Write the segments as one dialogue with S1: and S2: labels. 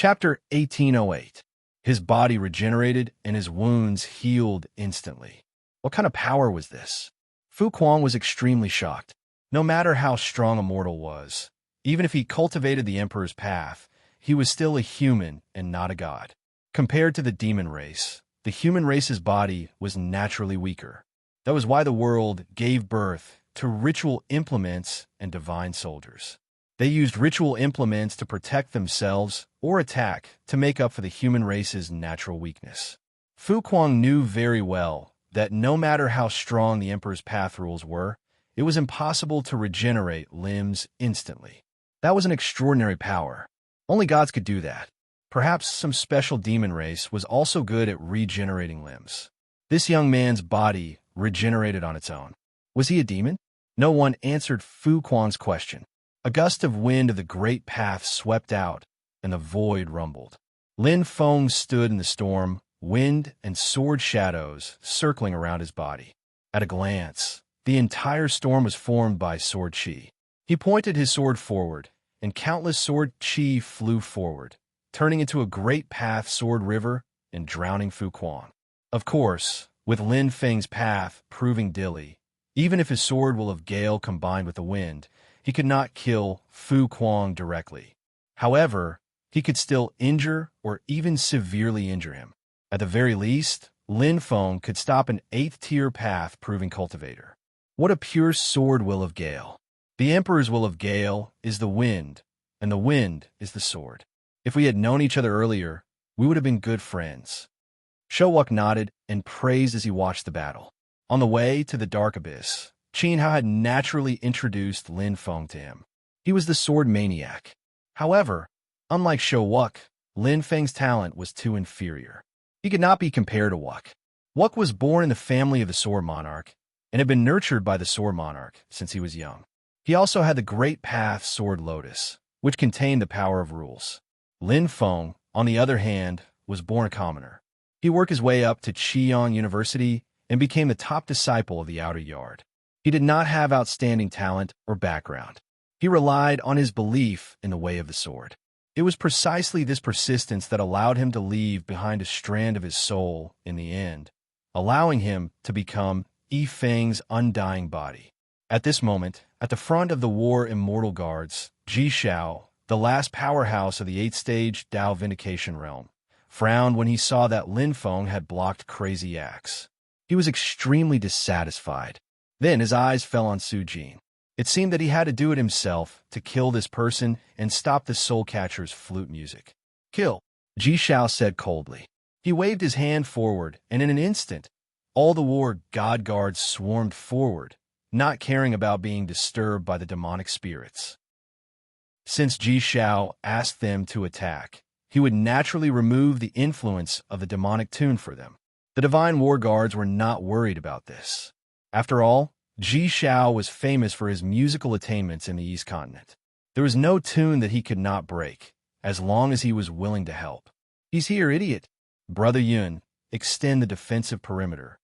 S1: Chapter 1808. His body regenerated and his wounds healed instantly. What kind of power was this? Fu Kuang was extremely shocked. No matter how strong a mortal was, even if he cultivated the Emperor's path, he was still a human and not a god. Compared to the demon race, the human race's body was naturally weaker. That was why the world gave birth to ritual implements and divine soldiers. They used ritual implements to protect themselves or attack to make up for the human race's natural weakness. Fu Kuang knew very well that no matter how strong the Emperor's path rules were, it was impossible to regenerate limbs instantly. That was an extraordinary power. Only gods could do that. Perhaps some special demon race was also good at regenerating limbs. This young man's body regenerated on its own. Was he a demon? No one answered Fu Kuang's question. A gust of wind of the great path swept out, and the void rumbled. Lin Feng stood in the storm, wind and sword shadows circling around his body. At a glance, the entire storm was formed by sword chi. He pointed his sword forward, and countless sword chi flew forward, turning into a great path sword river and drowning Fu Kuang. Of course, with Lin Feng's path proving dilly, even if his sword will of gale combined with the wind, he could not kill Fu Kuang directly. However, he could still injure or even severely injure him. At the very least, Lin Feng could stop an 8th-tier path-proving cultivator. What a pure sword will of gale. The Emperor's will of gale is the wind, and the wind is the sword. If we had known each other earlier, we would have been good friends. Showuk nodded and praised as he watched the battle. On the way to the dark abyss, Qin Hao had naturally introduced Lin Feng to him. He was the sword maniac. However, unlike Showuk, Lin Feng's talent was too inferior. He could not be compared to Wuk. Wuk was born in the family of the Sword Monarch and had been nurtured by the Sword Monarch since he was young. He also had the Great Path Sword Lotus, which contained the power of rules. Lin Feng, on the other hand, was born a commoner. He worked his way up to Qiyang University and became the top disciple of the Outer Yard. He did not have outstanding talent or background. He relied on his belief in the way of the sword. It was precisely this persistence that allowed him to leave behind a strand of his soul in the end, allowing him to become Yi Feng's undying body. At this moment, at the front of the War Immortal Guards, Ji Shao, the last powerhouse of the 8th-stage Dao Vindication realm, frowned when he saw that Lin Feng had blocked Crazy Axe. He was extremely dissatisfied. Then his eyes fell on Su Jin. It seemed that he had to do it himself to kill this person and stop the soul catcher's flute music. Kill, Ji Shao said coldly. He waved his hand forward, and in an instant, all the war god guards swarmed forward, not caring about being disturbed by the demonic spirits. Since Ji Shao asked them to attack, he would naturally remove the influence of the demonic tune for them. The divine war guards were not worried about this. After all, Ji Shao was famous for his musical attainments in the East Continent. There was no tune that he could not break, as long as he was willing to help. He's here, idiot. Brother Yun, extend the defensive perimeter.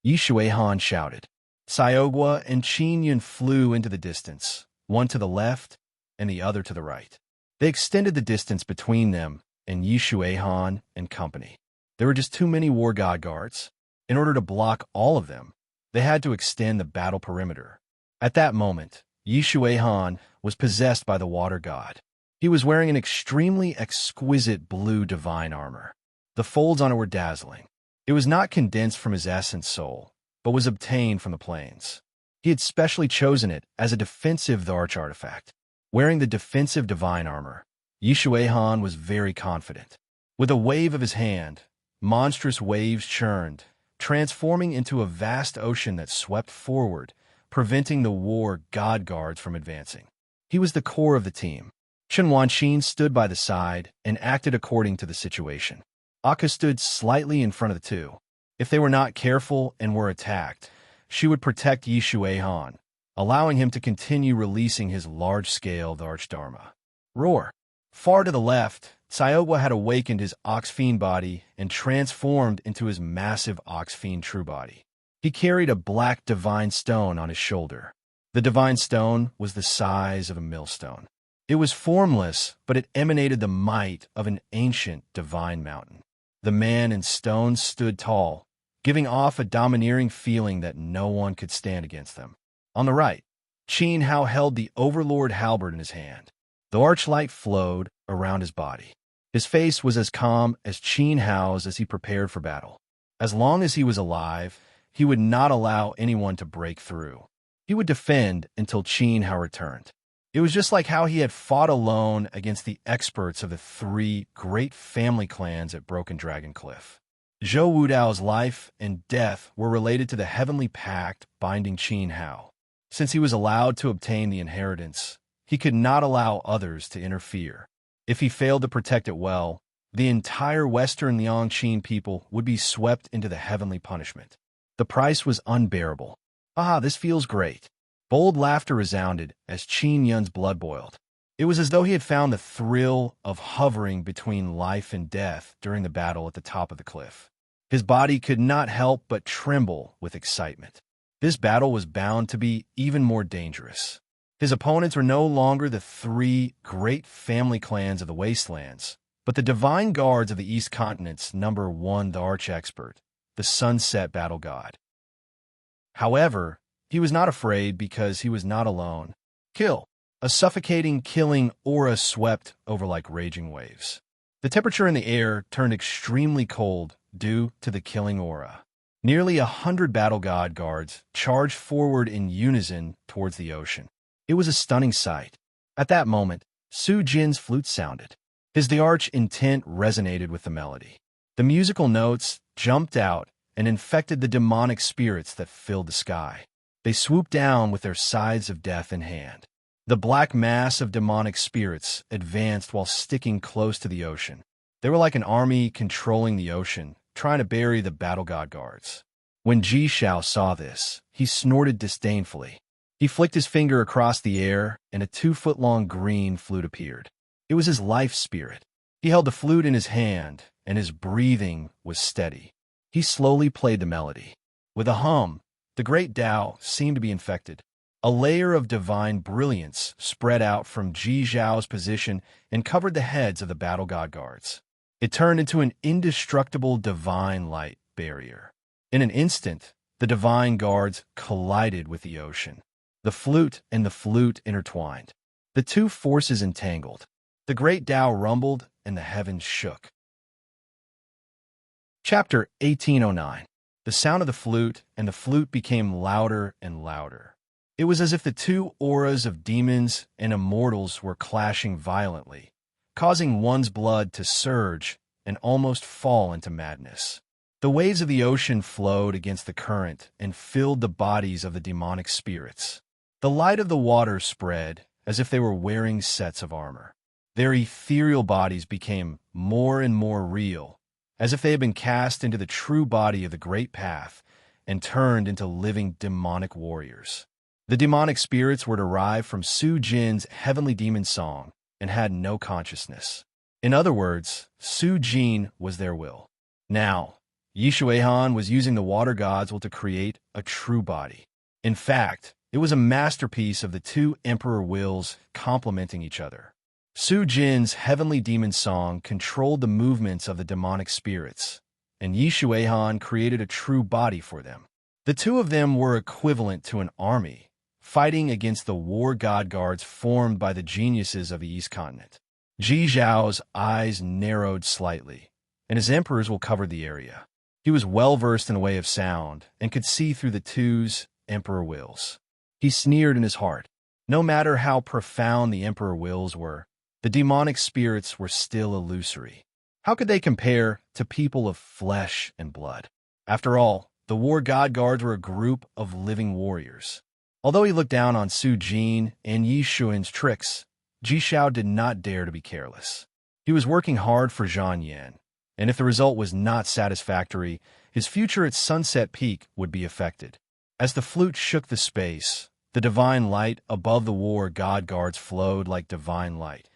S1: Yi Shuihan shouted. Xiaogua and Qin Yun flew into the distance, one to the left and the other to the right. They extended the distance between them and Yi Shuihan and company. There were just too many war god guards. In order to block all of them, they had to extend the battle perimeter. At that moment, Yi Shuihan was possessed by the water god. He was wearing an extremely exquisite blue divine armor. The folds on it were dazzling. It was not condensed from his essence soul, but was obtained from the plains. He had specially chosen it as a defensive arch artifact. Wearing the defensive divine armor, Yi Shuihan was very confident. With a wave of his hand, monstrous waves churned, transforming into a vast ocean that swept forward, preventing the war god guards from advancing. He was the core of the team. Chen Wanqin stood by the side and acted according to the situation. Aka stood slightly in front of the two. If they were not careful and were attacked, she would protect Yi Shuihan, allowing him to continue releasing his large-scale Archdharma. Roar! Far to the left, Xiaogua had awakened his Ox-Fiend body and transformed into his massive Ox-Fiend true body. He carried a black divine stone on his shoulder. The divine stone was the size of a millstone. It was formless, but it emanated the might of an ancient divine mountain. The man in stone stood tall, giving off a domineering feeling that no one could stand against them. On the right, Qin Hao held the Overlord halberd in his hand. The archlight flowed around his body. His face was as calm as Qin Hao's as he prepared for battle. As long as he was alive, he would not allow anyone to break through. He would defend until Qin Hao returned. It was just like how he had fought alone against the experts of the three great family clans at Broken Dragon Cliff. Zhou Wudao's life and death were related to the heavenly pact binding Qin Hao. Since he was allowed to obtain the inheritance, he could not allow others to interfere. If he failed to protect it well, the entire Western Liangqin people would be swept into the heavenly punishment. The price was unbearable. Ah, this feels great. Bold laughter resounded as Qin Yun's blood boiled. It was as though he had found the thrill of hovering between life and death during the battle at the top of the cliff. His body could not help but tremble with excitement. This battle was bound to be even more dangerous. His opponents were no longer the three great family clans of the Wastelands, but the divine guards of the East Continent's number one, the arch-expert, the Sunset Battle God. However, he was not afraid because he was not alone. Kill! A suffocating, killing aura swept over like raging waves. The temperature in the air turned extremely cold due to the killing aura. Nearly 100 Battle God guards charged forward in unison towards the ocean. It was a stunning sight. At that moment, Su Jin's flute sounded. The arch intent resonated with the melody. The musical notes jumped out and infected the demonic spirits that filled the sky. They swooped down with their scythes of death in hand. The black mass of demonic spirits advanced while sticking close to the ocean. They were like an army controlling the ocean, trying to bury the Battle God guards. When Ji Shao saw this, he snorted disdainfully. He flicked his finger across the air, and a 2-foot-long green flute appeared. It was his life spirit. He held the flute in his hand, and his breathing was steady. He slowly played the melody. With a hum, the great Tao seemed to be infected. A layer of divine brilliance spread out from Ji Zhao's position and covered the heads of the Battle God guards. It turned into an indestructible divine light barrier. In an instant, the divine guards collided with the ocean. The flute and the flute intertwined. The two forces entangled. The great Tao rumbled and the heavens shook. Chapter 1809. The sound of the flute and the flute became louder and louder. It was as if the two auras of demons and immortals were clashing violently, causing one's blood to surge and almost fall into madness. The waves of the ocean flowed against the current and filled the bodies of the demonic spirits. The light of the water spread as if they were wearing sets of armor. Their ethereal bodies became more and more real, as if they had been cast into the true body of the Great Path and turned into living demonic warriors. The demonic spirits were derived from Su Jin's heavenly demon song and had no consciousness. In other words, Su Jin was their will. Now, Yi Shuihan was using the water god's will to create a true body. In fact, it was a masterpiece of the two emperor wills complementing each other. Su Jin's heavenly demon song controlled the movements of the demonic spirits, and Yi Shuihan created a true body for them. The two of them were equivalent to an army, fighting against the war god guards formed by the geniuses of the East Continent. Ji Zhao's eyes narrowed slightly, and his emperor's will covered the area. He was well-versed in the way of sound and could see through the two's emperor wills. He sneered in his heart. No matter how profound the emperor wills were, the demonic spirits were still illusory. How could they compare to people of flesh and blood? After all, the war god guards were a group of living warriors. Although he looked down on Su Jin and Yi Shuin's tricks, Ji Shao did not dare to be careless. He was working hard for Zhang Yan, and if the result was not satisfactory, his future at Sunset Peak would be affected. As the flute shook the space, the divine light above the war god guards flowed like divine light,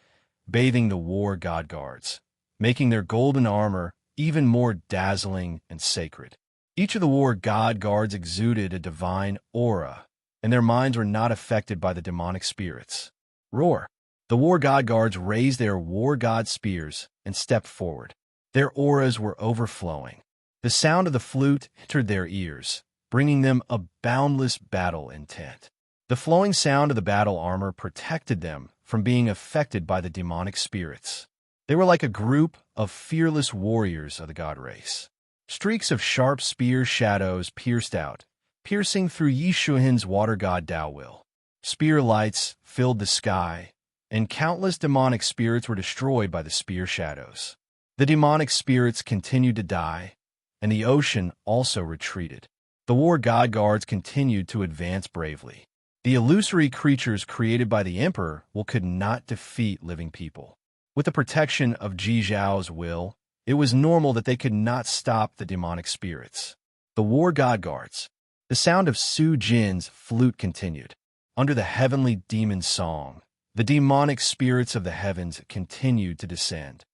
S1: bathing the war god guards, making their golden armor even more dazzling and sacred. Each of the war god guards exuded a divine aura, and their minds were not affected by the demonic spirits. Roar! The war god guards raised their war god spears and stepped forward. Their auras were overflowing. The sound of the flute entered their ears, bringing them a boundless battle intent. The flowing sound of the battle armor protected them from being affected by the demonic spirits. They were like a group of fearless warriors of the god race. Streaks of sharp spear shadows pierced out, piercing through Yishuhin's water god Daowil. Spear lights filled the sky, and countless demonic spirits were destroyed by the spear shadows. The demonic spirits continued to die, and the ocean also retreated. The war god guards continued to advance bravely. The illusory creatures created by the Emperor could not defeat living people. With the protection of Ji Zhao's will, it was normal that they could not stop the demonic spirits. The war god guards. The sound of Su Jin's flute continued. Under the heavenly demon song, the demonic spirits of the heavens continued to descend.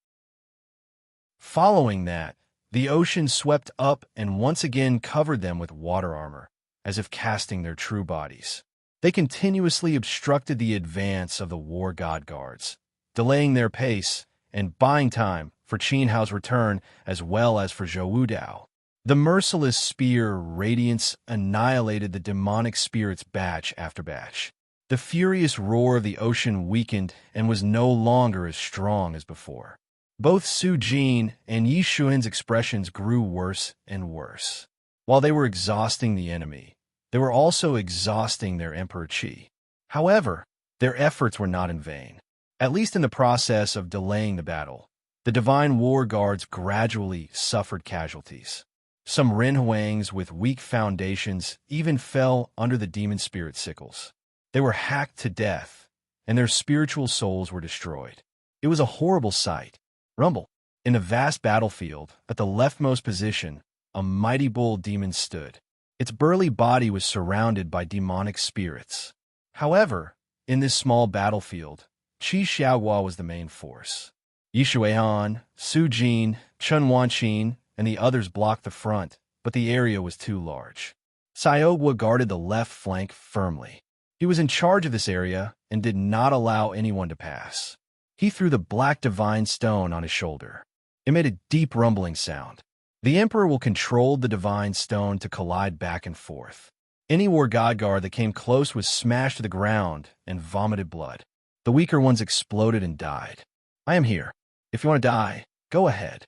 S1: Following that, the ocean swept up and once again covered them with water armor, as if casting their true bodies. They continuously obstructed the advance of the war god guards, delaying their pace and buying time for Qin Hao's return as well as for Zhou Wudao. The merciless spear radiance annihilated the demonic spirits batch after batch. The furious roar of the ocean weakened and was no longer as strong as before. Both Su Jin and Yi Shuin's expressions grew worse and worse. While they were exhausting the enemy, they were also exhausting their Emperor Qi. However, their efforts were not in vain. At least in the process of delaying the battle, the divine war guards gradually suffered casualties. Some Ren Huangs with weak foundations even fell under the demon spirit sickles. They were hacked to death, and their spiritual souls were destroyed. It was a horrible sight. Rumble. In a vast battlefield, at the leftmost position, a mighty bull demon stood. Its burly body was surrounded by demonic spirits. However, in this small battlefield, Qi Xiaohua was the main force. Yi Shuihan, Su Jin, Chen Wanqin, and the others blocked the front, but the area was too large. Xiaohua guarded the left flank firmly. He was in charge of this area and did not allow anyone to pass. He threw the black divine stone on his shoulder. It made a deep rumbling sound. The Emperor will control the divine stone to collide back and forth. Any war god guard that came close was smashed to the ground and vomited blood. The weaker ones exploded and died. I am here. If you want to die, go ahead.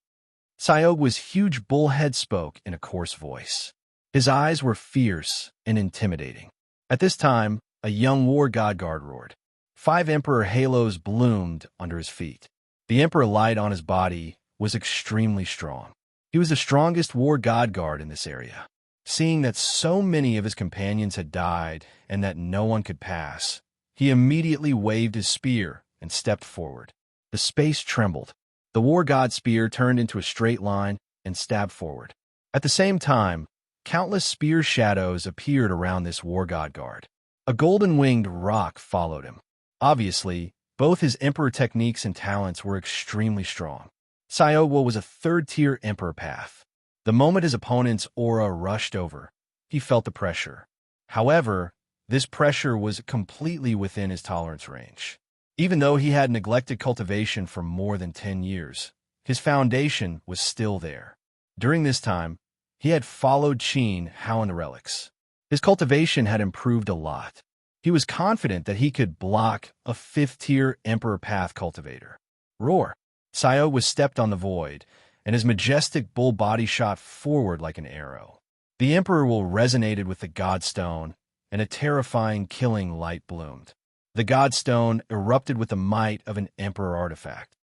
S1: Xiaohua's huge bullhead spoke in a coarse voice. His eyes were fierce and intimidating. At this time, a young war god guard roared. 5 Emperor halos bloomed under his feet. The Emperor light on his body was extremely strong. He was the strongest war god guard in this area. Seeing that so many of his companions had died and that no one could pass, he immediately waved his spear and stepped forward. The space trembled. The war god spear turned into a straight line and stabbed forward. At the same time, countless spear shadows appeared around this war god guard. A golden-winged roc followed him. Obviously, both his Emperor techniques and talents were extremely strong. Xiaohua was a third-tier Emperor path. The moment his opponent's aura rushed over, he felt the pressure. However, this pressure was completely within his tolerance range. Even though he had neglected cultivation for more than 10 years, his foundation was still there. During this time, he had followed Qin Hao in the relics. His cultivation had improved a lot. He was confident that he could block a 5th-tier Emperor Path cultivator. Roar! Xiaohua stepped on the void, and his majestic bull body shot forward like an arrow. The Emperor will resonated with the Godstone, and a terrifying killing light bloomed. The Godstone erupted with the might of an Emperor artifact.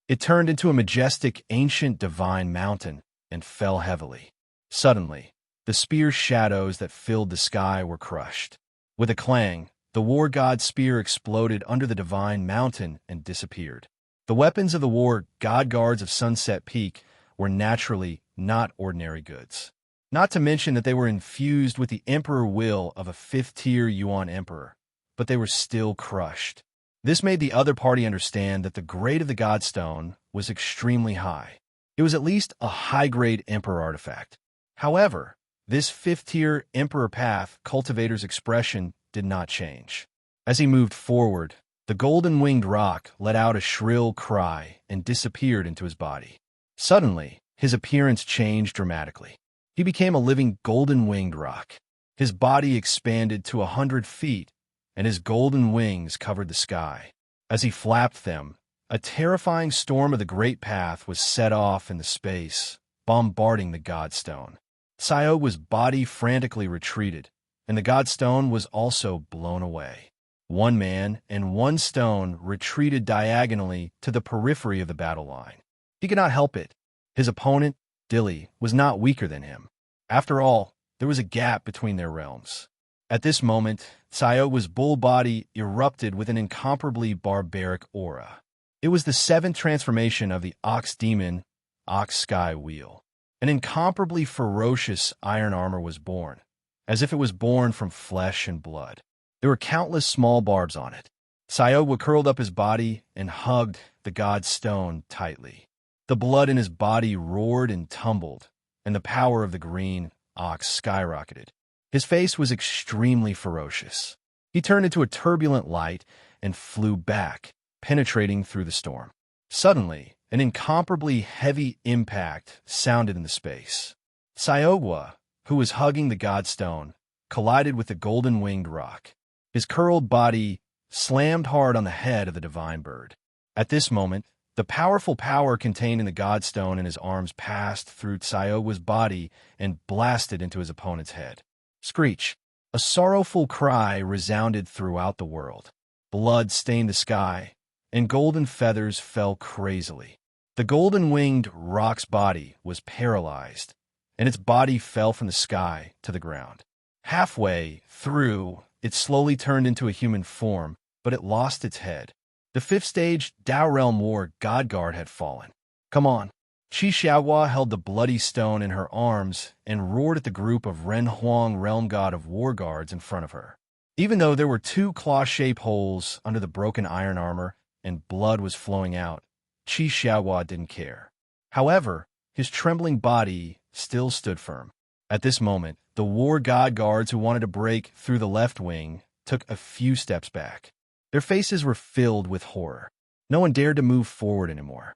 S1: It turned into a majestic, ancient divine mountain and fell heavily. Suddenly, the spear shadows that filled the sky were crushed. With a clang, the war god spear exploded under the divine mountain and disappeared. The weapons of the war god guards of Sunset Peak were naturally not ordinary goods. Not to mention that they were infused with the emperor will of a 5th-tier Yuan emperor, but they were still crushed. This made the other party understand that the grade of the Godstone was extremely high. It was at least a high-grade Emperor artifact. However, this 5th-tier Emperor Path cultivator's expression did not change. As he moved forward, The golden-winged rock let out a shrill cry and disappeared into his body. Suddenly, his appearance changed dramatically. He became a living golden-winged rock. His body expanded to 100 feet, and his golden wings covered the sky. As he flapped them, a terrifying storm of the Great Path was set off into space, bombarding the Godstone. Tsiogua's body frantically retreated, and the Godstone was also blown away. One man and one stone retreated diagonally to the periphery of the battle line. He could not help it. His opponent, Dilly, was not weaker than him. After all, there was a gap between their realms. At this moment, Tsiogua's bull body erupted with an incomparably barbaric aura. It was the seventh transformation of the Ox Demon, Ox Sky Wheel. An incomparably ferocious iron armor was born, as if it was born from flesh and blood. There were countless small barbs on it. Tsioga curled up his body and hugged the god stone tightly. The blood in his body roared and tumbled, and the power of the green ox skyrocketed. His face was extremely ferocious. He turned into a turbulent light and flew back, penetrating through the storm. Suddenly, an incomparably heavy impact sounded in the space. Tsioga, who was hugging the godstone, collided with the golden-winged rock. His curled body slammed hard on the head of the divine bird. At this moment, the powerful power contained in the godstone in his arms passed through Tsioga's body and blasted into his opponent's head. Screech! A sorrowful cry resounded throughout the world. Blood stained the sky, and golden feathers fell crazily. The golden-winged rock's body was paralyzed, and its body fell from the sky to the ground. Halfway through, it slowly turned into a human form, but it lost its head. The fifth stage Dao Realm War God Guard had fallen. Come on. Qi Xiaohua held the bloody stone in her arms and roared at the group of Ren Huang Realm God of War Guards in front of her. Even though there were two claw-shaped holes under the broken iron armor and blood was flowing out, Qi Xiaohua didn't care. However, his trembling body still stood firm. At this moment, the War God Guards who wanted to break through the left wing took a few steps back. Their faces were filled with horror. No one dared to move forward anymore.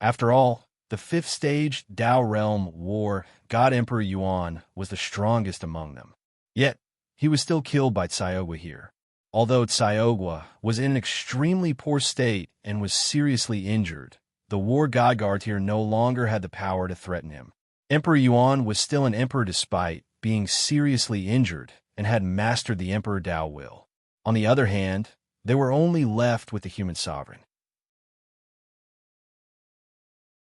S1: After all, the fifth stage Dao Realm War God Emperor Yuan was the strongest among them. Yet, he was still killed by Tsioga here. Although Tsioga was in an extremely poor state and was seriously injured, the War God Guard here no longer had the power to threaten him. Emperor Yuan was still an emperor despite being seriously injured and had mastered the Emperor Dao Will. On the other hand, they were only left with the human sovereign.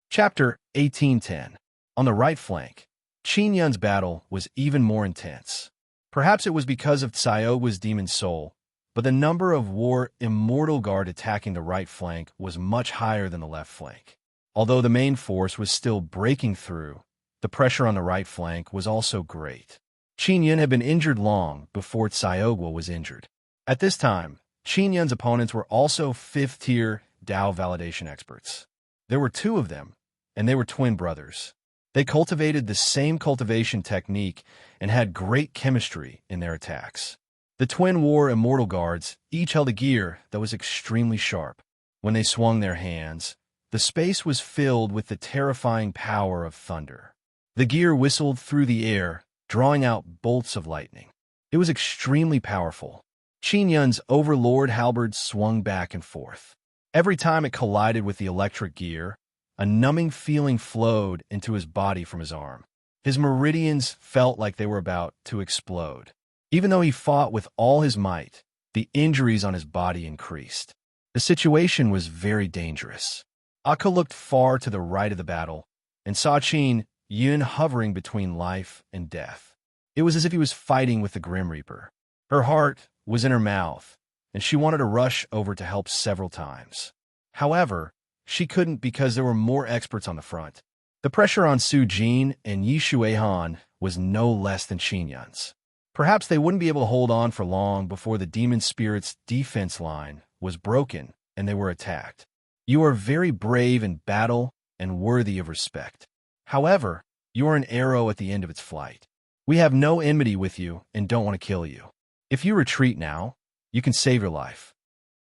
S1: Chapter 1810. On the right flank, Qin Yun's battle was even more intense. Perhaps it was because of Tsioga's demon soul, but the number of War Immortal Guard attacking the right flank was much higher than the left flank. Although the main force was still breaking through, the pressure on the right flank was also great. Qin Yun had been injured long before Tsioga was injured. At this time, Qin Yun's opponents were also fifth-tier Dao validation experts. There were two of them, and they were twin brothers. They cultivated the same cultivation technique and had great chemistry in their attacks. The twin War Immortal Guards each held a gear that was extremely sharp. When they swung their hands, the space was filled with the terrifying power of thunder. The gear whistled through the air, drawing out bolts of lightning. It was extremely powerful. Qin Yun's Overlord halberd swung back and forth. Every time it collided with the electric gear, a numbing feeling flowed into his body from his arm. His meridians felt like they were about to explode. Even though he fought with all his might, the injuries on his body increased. The situation was very dangerous. Aka looked far to the right of the battle and saw Qin Yun hovering between life and death. It was as if he was fighting with the Grim Reaper. Her heart was in her mouth, and she wanted to rush over to help several times. However, she couldn't because there were more experts on the front. The pressure on Su Jin and Yi Shuihan was no less than Qin Yun's. Perhaps they wouldn't be able to hold on for long before the demon spirit's defense line was broken and they were attacked. You are very brave in battle and worthy of respect. However, you are an arrow at the end of its flight. We have no enmity with you and don't want to kill you. If you retreat now, You can save your life.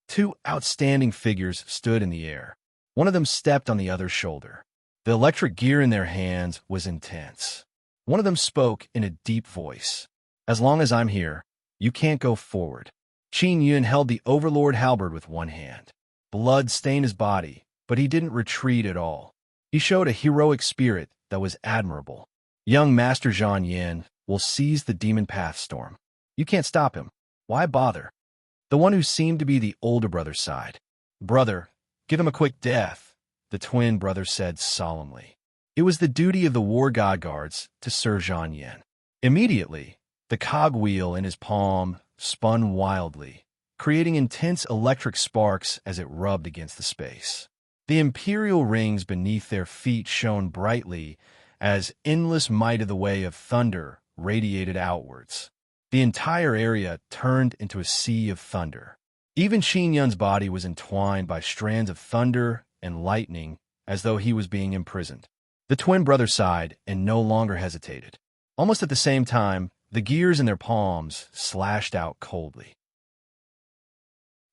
S1: Two outstanding figures stood in the air. One of them stepped on the other's shoulder. The electric gear in their hands was intense. One of them spoke in a deep voice. As long as I'm here, you can't go forward. Qin Yun held the Overlord halberd with one hand. Blood stained his body, but he didn't retreat at all. He showed a heroic spirit that was admirable. Young Master Zhang Yin will seize the demon path storm. You can't stop him. Why bother? The one who seemed to be the older brother sighed. Brother, give him a quick death, the twin brother said solemnly. It was the duty of the war god guards to serve Zhang Yin. Immediately, the cogwheel in his palm spun wildly, creating intense electric sparks as it rubbed against the space. The imperial rings beneath their feet shone brightly as endless might of the way of thunder radiated outwards. The entire area turned into a sea of thunder. Even Qin Yun's body was entwined by strands of thunder and lightning as though he was being imprisoned. The twin brother sighed and no longer hesitated. Almost at the same time, the gears in their palms slashed out coldly.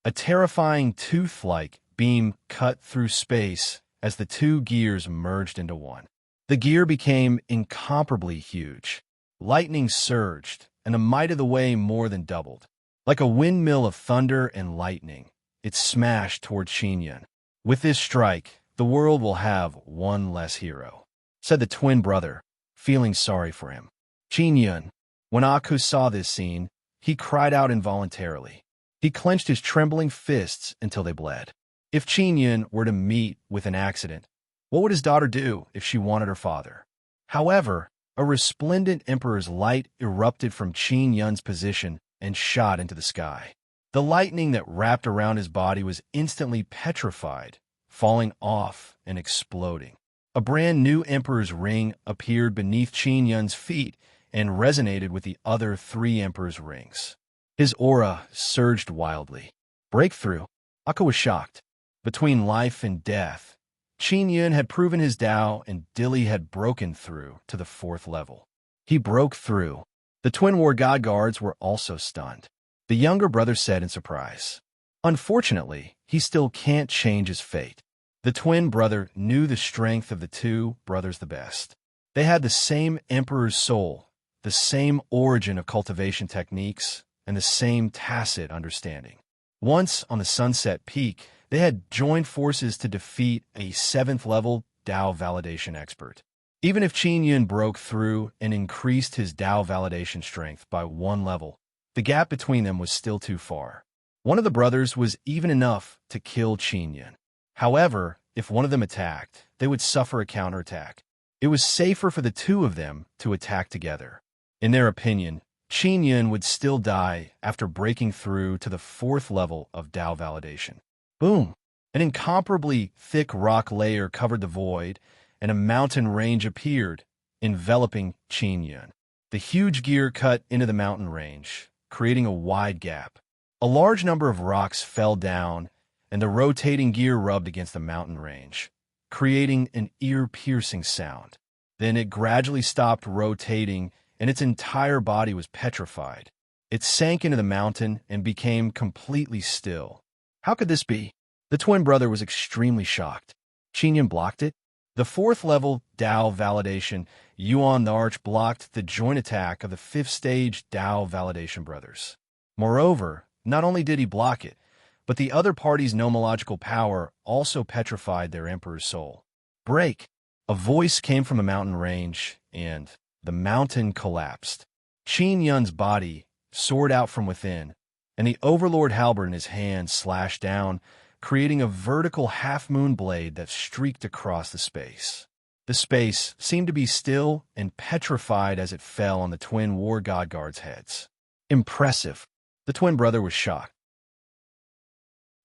S1: A terrifying tooth-like beam cut through space as the two gears merged into one. The gear became incomparably huge. Lightning surged, and the might of the way more than doubled. Like a windmill of thunder and lightning, it smashed toward Qin Yun. With this strike, the world will have one less hero, said the twin brother, feeling sorry for him. Qin Yun, when Aku saw this scene, he cried out involuntarily. He clenched his trembling fists until they bled. If Qin Yun were to meet with an accident, what would his daughter do if she wanted her father? However, a resplendent emperor's light erupted from Qin Yun's position and shot into the sky. The lightning that wrapped around his body was instantly petrified, falling off and exploding. A brand new emperor's ring appeared beneath Qin Yun's feet and resonated with the other three emperor's rings. His aura surged wildly. Breakthrough. Akka was shocked. Between life and death, Qin Yun had proven his Tao and Dilly had broken through to the 4th level. He broke through. The twin war god guards were also stunned. The younger brother said in surprise. Unfortunately, he still can't change his fate. The twin brother knew the strength of the two brothers the best. They had the same emperor's soul, the same origin of cultivation techniques, and the same tacit understanding. Once on the Sunset Peak, they had joined forces to defeat a 7th level Tao validation expert. Even if Qin Yun broke through and increased his Tao validation strength by 1 level, the gap between them was still too far. One of the brothers was even enough to kill Qin Yun. However, if one of them attacked, they would suffer a counterattack. It was safer for the two of them to attack together. In their opinion, Qin Yun would still die after breaking through to the 4th level of Tao validation. Boom! An incomparably thick rock layer covered the void, and a mountain range appeared, enveloping Qin Yun. The huge gear cut into the mountain range, creating a wide gap. A large number of rocks fell down, and the rotating gear rubbed against the mountain range, creating an ear-piercing sound. Then it gradually stopped rotating, and its entire body was petrified. It sank into the mountain and became completely still. How could this be? The twin brother was extremely shocked. Qin Yun blocked it. The 4th level Tao validation, Yuan the Arch blocked the joint attack of the 5th stage Tao validation brothers. Moreover, not only did he block it, but the other party's nomological power also petrified their emperor's soul. Break! A voice came from the mountain range, and the mountain collapsed. Qin Yun's body soared out from within, and the Overlord halberd in his hand slashed down, creating a vertical half-moon blade that streaked across the space. The space seemed to be still and petrified as it fell on the twin war god guards' heads. Impressive. The twin brother was shocked.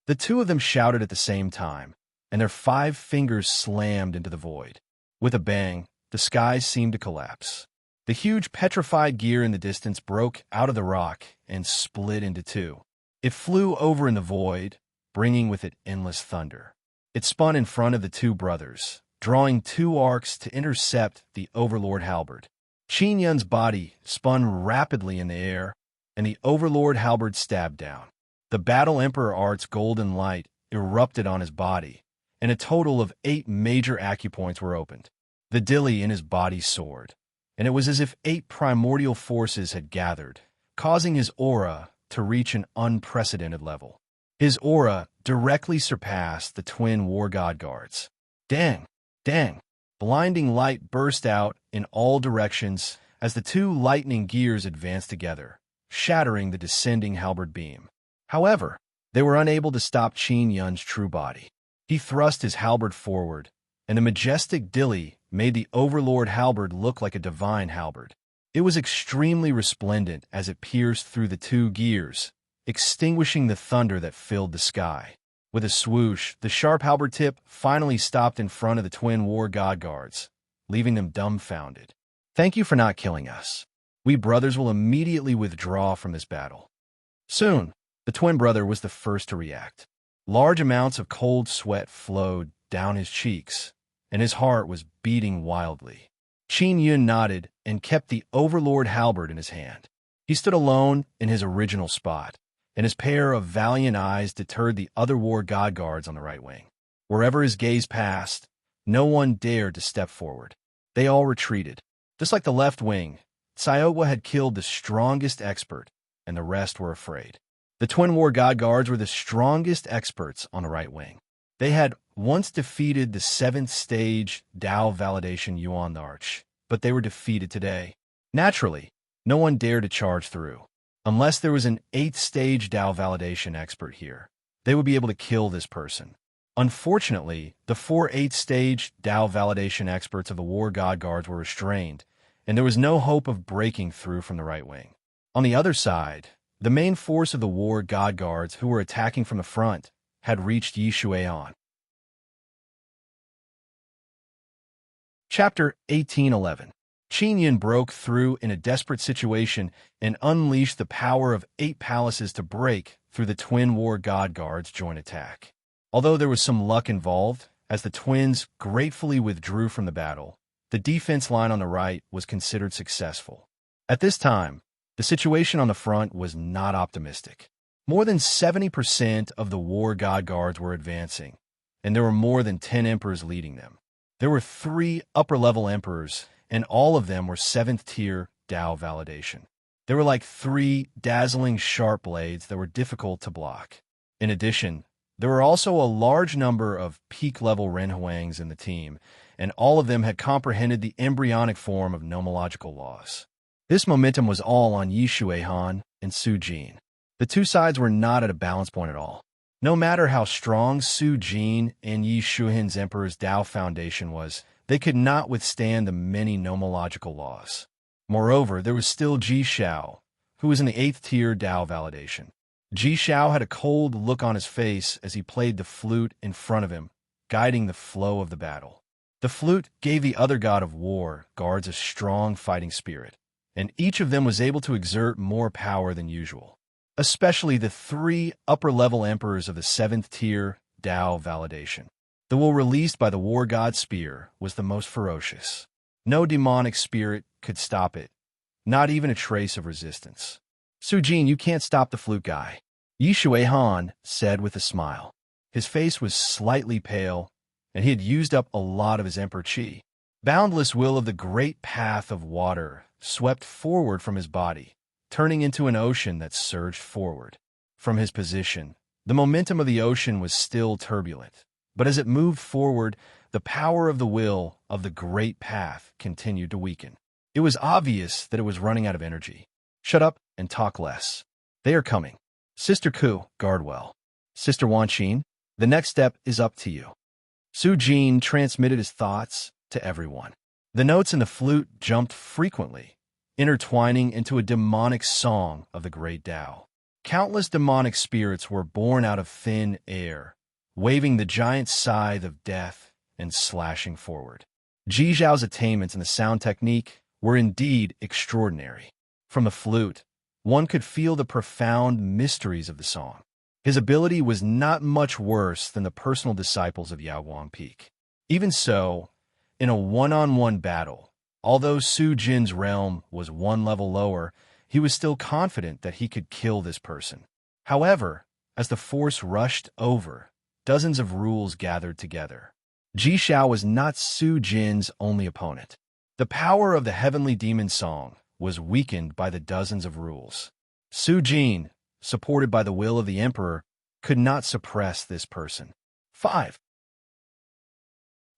S1: The two of them shouted at the same time, and their 5 fingers slammed into the void. With a bang, the skies seemed to collapse. The huge petrified gear in the distance broke out of the rock and split into 2. It flew over in the void, bringing with it endless thunder. It spun in front of the two brothers, drawing 2 arcs to intercept the Overlord halberd. Qin Yun's body spun rapidly in the air, and the Overlord halberd stabbed down. The Battle Emperor Art's golden light erupted on his body, and a total of 8 major acupoints were opened. The dilly in his body soared, and it was as if 8 primordial forces had gathered, causing his aura to reach an unprecedented level. His aura directly surpassed the twin war god guards. Dang! Dang! Blinding light burst out in all directions as the 2 lightning gears advanced together, shattering the descending halberd beam. However, they were unable to stop Qin Yun's true body. He thrust his halberd forward, and the majestic dilly made the overlord halberd look like a divine halberd. It was extremely resplendent as it pierced through the 2 gears, extinguishing the thunder that filled the sky. With a swoosh, the sharp halberd tip finally stopped in front of the twin war god guards, leaving them dumbfounded. "Thank you for not killing us. We brothers will immediately withdraw from this battle." Soon, the twin brother was the first to react. Large amounts of cold sweat flowed down his cheeks, and his heart was beating wildly. Qin Yun nodded and kept the overlord halberd in his hand. He stood alone in his original spot, and his pair of valiant eyes deterred the other war god guards on the right wing. Wherever his gaze passed, no one dared to step forward. They all retreated. Just like the left wing, Tsaowa had killed the strongest expert, and the rest were afraid. The twin war god guards were the strongest experts on the right wing. They had once defeated the 7th stage Dao validation Yuan Arch, but they were defeated today. Naturally, no one dared to charge through. Unless there was an 8th stage Dao validation expert here, they would be able to kill this person. Unfortunately, the 4 8th stage Dao validation experts of the war god guards were restrained, and there was no hope of breaking through from the right wing. On the other side, the main force of the war god guards who were attacking from the front had reached Yishuehan. Chapter 1811. Qin Yun broke through in a desperate situation and unleashed the power of 8 palaces to break through the twin war god guards' joint attack. Although there was some luck involved, as the twins gratefully withdrew from the battle, the defense line on the right was considered successful. At this time, the situation on the front was not optimistic. More than 70% of the war god guards were advancing, and there were more than 10 emperors leading them. There were 3 upper-level emperors, and all of them were 7th tier Dao validation. They were like 3 dazzling sharp blades that were difficult to block. In addition, there were also a large number of peak-level Renhuangs in the team, and all of them had comprehended the embryonic form of nomological laws. This momentum was all on Yishuehan and Su Jin. The 2 sides were not at a balance point at all. No matter how strong Su Jin and Yishuehan's Emperor's Dao foundation was, they could not withstand the many nomological laws. Moreover, there was still Ji Xiao, who was in the 8th tier Dao validation. Ji Xiao had a cold look on his face as he played the flute in front of him, guiding the flow of the battle. The flute gave the other god of war guards a strong fighting spirit, and each of them was able to exert more power than usual. Especially the 3 upper-level emperors of the 7th tier Dao validation. The will released by the war god spear was the most ferocious. No demonic spirit could stop it, not even a trace of resistance. "Su Jin, you can't stop the flute guy," Yishuehan said with a smile. His face was slightly pale, and he had used up a lot of his emperor chi. Boundless will of the great path of water swept forward from his body, turning into an ocean that surged forward. From his position, the momentum of the ocean was still turbulent, but as it moved forward, the power of the will of the great path continued to weaken. It was obvious that it was running out of energy. "Shut up and talk less. They are coming. Sister Ku, guard well. Sister Wanqin, the next step is up to you." Su Jin transmitted his thoughts to everyone. The notes in the flute jumped frequently, intertwining into a demonic song of the great Tao. Countless demonic spirits were born out of thin air, waving the giant scythe of death and slashing forward. Ji Zhao's attainments in the sound technique were indeed extraordinary. From the flute, one could feel the profound mysteries of the song. His ability was not much worse than the personal disciples of Yao Guang Peak. Even so, in a one-on-one battle, although Su Jin's realm was 1 level lower, he was still confident that he could kill this person. However, As the force rushed over, dozens of rules gathered together. Jishao was not Su Jin's only opponent. The power of the heavenly demon song was weakened by the dozens of rules. Su Jin, supported by the will of the emperor, could not suppress this person. 5.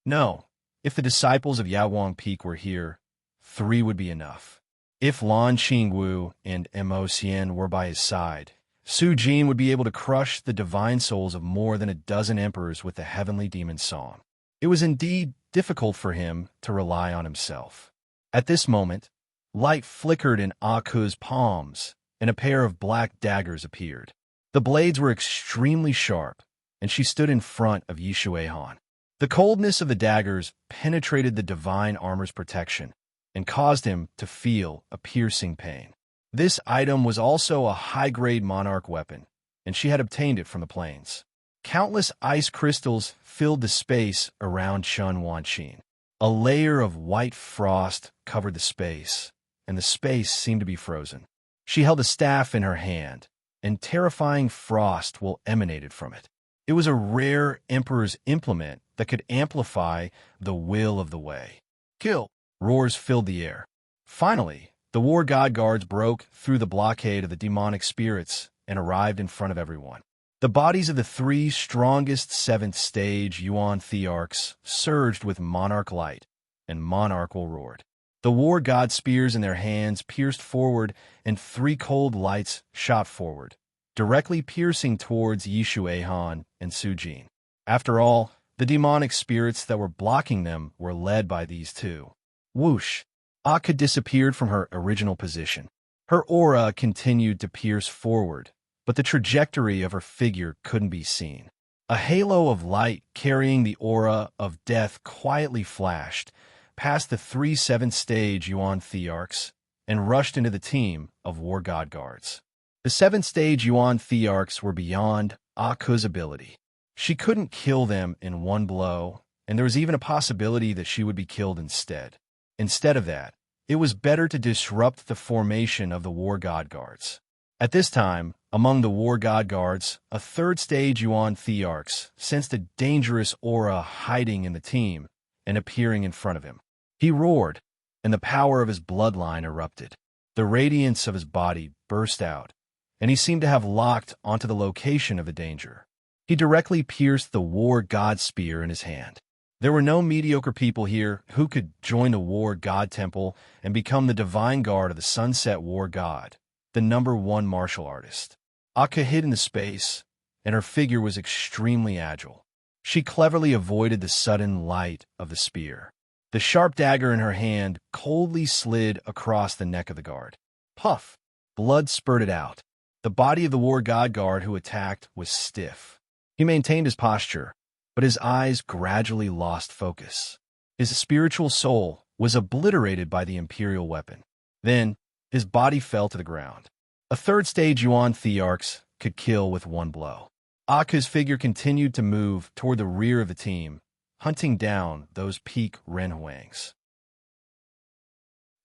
S1: No, if the disciples of Yaowang Peak were here, 3 would be enough. If Lan Qingwu and Mo Xian were by his side, Su Jin would be able to crush the divine souls of more than a dozen emperors with the heavenly demon song. It was indeed difficult for him to rely on himself. At this moment, light flickered in Aku's palms, and a pair of black daggers appeared. The blades were extremely sharp, and she stood in front of Yishui Han. The coldness of the daggers penetrated the divine armor's protection and caused him to feel a piercing pain. This item was also a high-grade Monarch weapon, and she had obtained it from the plains. Countless ice crystals filled the space around Chun Wanqin. A layer of white frost covered the space, and the space seemed to be frozen. She held a staff in her hand, and terrifying frost will emanated from it. It was a rare Emperor's implement that could amplify the will of the way. Kill! Roars filled the air. Finally, the war god guards broke through the blockade of the demonic spirits and arrived in front of everyone. The bodies of the 3 strongest 7th stage Yuan Thearchs surged with Monarch light, and Monarchal roared. The war god spears in their hands pierced forward, and 3 cold lights shot forward, directly piercing towards Yishui Han and Su Jin. After all, the demonic spirits that were blocking them were led by these 2. Whoosh! Akka disappeared from her original position. Her aura continued to pierce forward, but the trajectory of her figure couldn't be seen. A halo of light carrying the aura of death quietly flashed past the 3 7th stage Yuan Thearchs and rushed into the team of war god guards. The 7th stage Yuan Thearchs were beyond Aku's ability. She couldn't kill them in one blow, and there was even a possibility that she would be killed instead. Instead of that, it was better to disrupt the formation of the war god guards. At this time, among the war god guards, a 3rd stage Yuan Thearchs sensed a dangerous aura hiding in the team and appearing in front of him. He roared, and the power of his bloodline erupted. The radiance of his body burst out, and he seemed to have locked onto the location of the danger. He directly pierced the war god spear in his hand. There were no mediocre people here who could join the war god temple and become the divine guard of the sunset war god, the #1 martial artist. Akka hid in the space, and her figure was extremely agile. She cleverly avoided the sudden light of the spear. The sharp dagger in her hand coldly slid across the neck of the guard. Puff! Blood spurted out. The body of the war god guard who attacked was stiff. He maintained his posture, but his eyes gradually lost focus. His spiritual soul was obliterated by the imperial weapon. Then, his body fell to the ground. A 3rd stage Yuan Thearchs could kill with one blow. Aku's figure continued to move toward the rear of the team, hunting down those peak Renhuangs.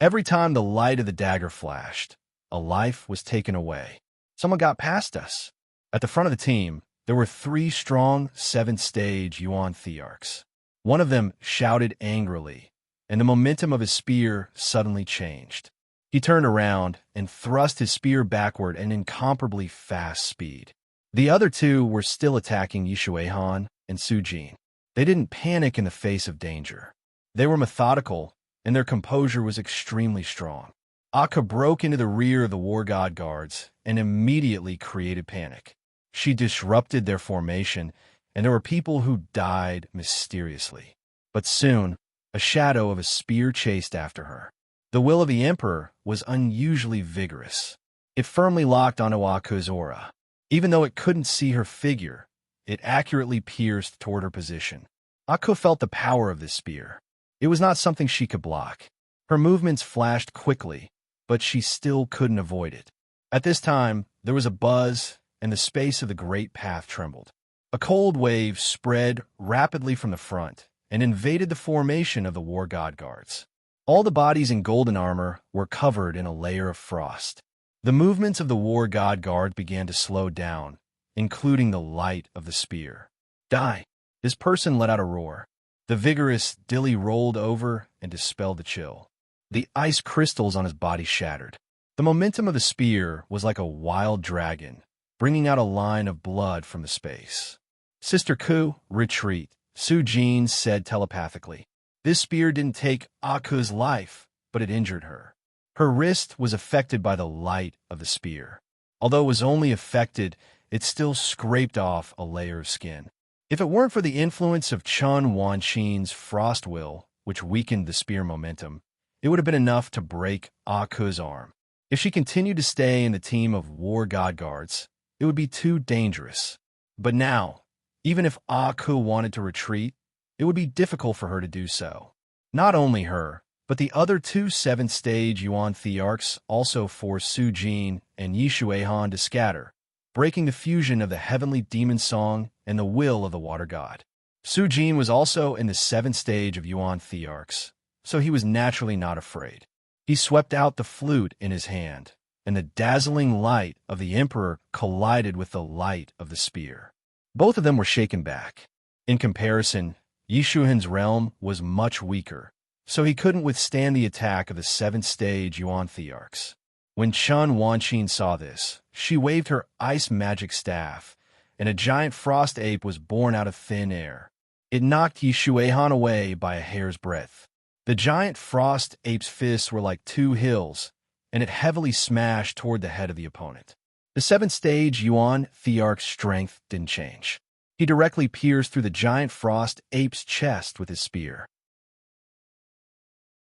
S1: Every time the light of the dagger flashed, a life was taken away. Someone got past us. At the front of the team, there were 3 strong 7th stage Yuan Thearchs. One of them shouted angrily, and the momentum of his spear suddenly changed. He turned around and thrust his spear backward at an incomparably fast speed. The other 2 were still attacking Yishui Han and Su Jin. They didn't panic in the face of danger. They were methodical, and their composure was extremely strong. Akka broke into the rear of the war god guards and immediately created panic. She disrupted their formation, and there were people who died mysteriously. But soon, a shadow of a spear chased after her. The will of the emperor was unusually vigorous. It firmly locked onto Aku's aura. Even though it couldn't see her figure, it accurately pierced toward her position. Aku felt the power of this spear. It was not something she could block. Her movements flashed quickly, but she still couldn't avoid it. At this time, there was a buzz, and the space of the great path trembled. A cold wave spread rapidly from the front and invaded the formation of the war god guards. All the bodies in golden armor were covered in a layer of frost. The movements of the war god guard began to slow down, including the light of the spear. Die! His person let out a roar. The vigorous dilly rolled over and dispelled the chill. The ice crystals on his body shattered. The momentum of the spear was like a wild dragon, bringing out a line of blood from the space. Sister Ku, retreat, Su Jin said telepathically. This spear didn't take Aku's life, but it injured her. Her wrist was affected by the light of the spear. Although it was only affected, it still scraped off a layer of skin. If it weren't for the influence of Chun Wanqin's frost will, which weakened the spear momentum, it would have been enough to break Aku's arm. If she continued to stay in the team of war god guards, it would be too dangerous. But now, even if Aku wanted to retreat, it would be difficult for her to do so. Not only her, but the other two 7th-stage Yuan Thearchs also forced Su Jin and Yi Shuihan to scatter, breaking the fusion of the heavenly demon song and the will of the water god. Su Jin was also in the 7th stage of Yuan Thearchs, so he was naturally not afraid. He swept out the flute in his hand, and the dazzling light of the Emperor collided with the light of the spear. Both of them were shaken back. In comparison, Yi Shuihan's realm was much weaker, so he couldn't withstand the attack of the 7th-stage Yuan Thearchs. When Chun Wanqin saw this, she waved her ice magic staff, and a giant frost ape was born out of thin air. It knocked Yi Shuihan away by a hair's breadth. The giant frost ape's fists were like two hills, and it heavily smashed toward the head of the opponent. The 7th-stage Yuan Thearch's strength didn't change. He directly pierced through the giant frost ape's chest with his spear.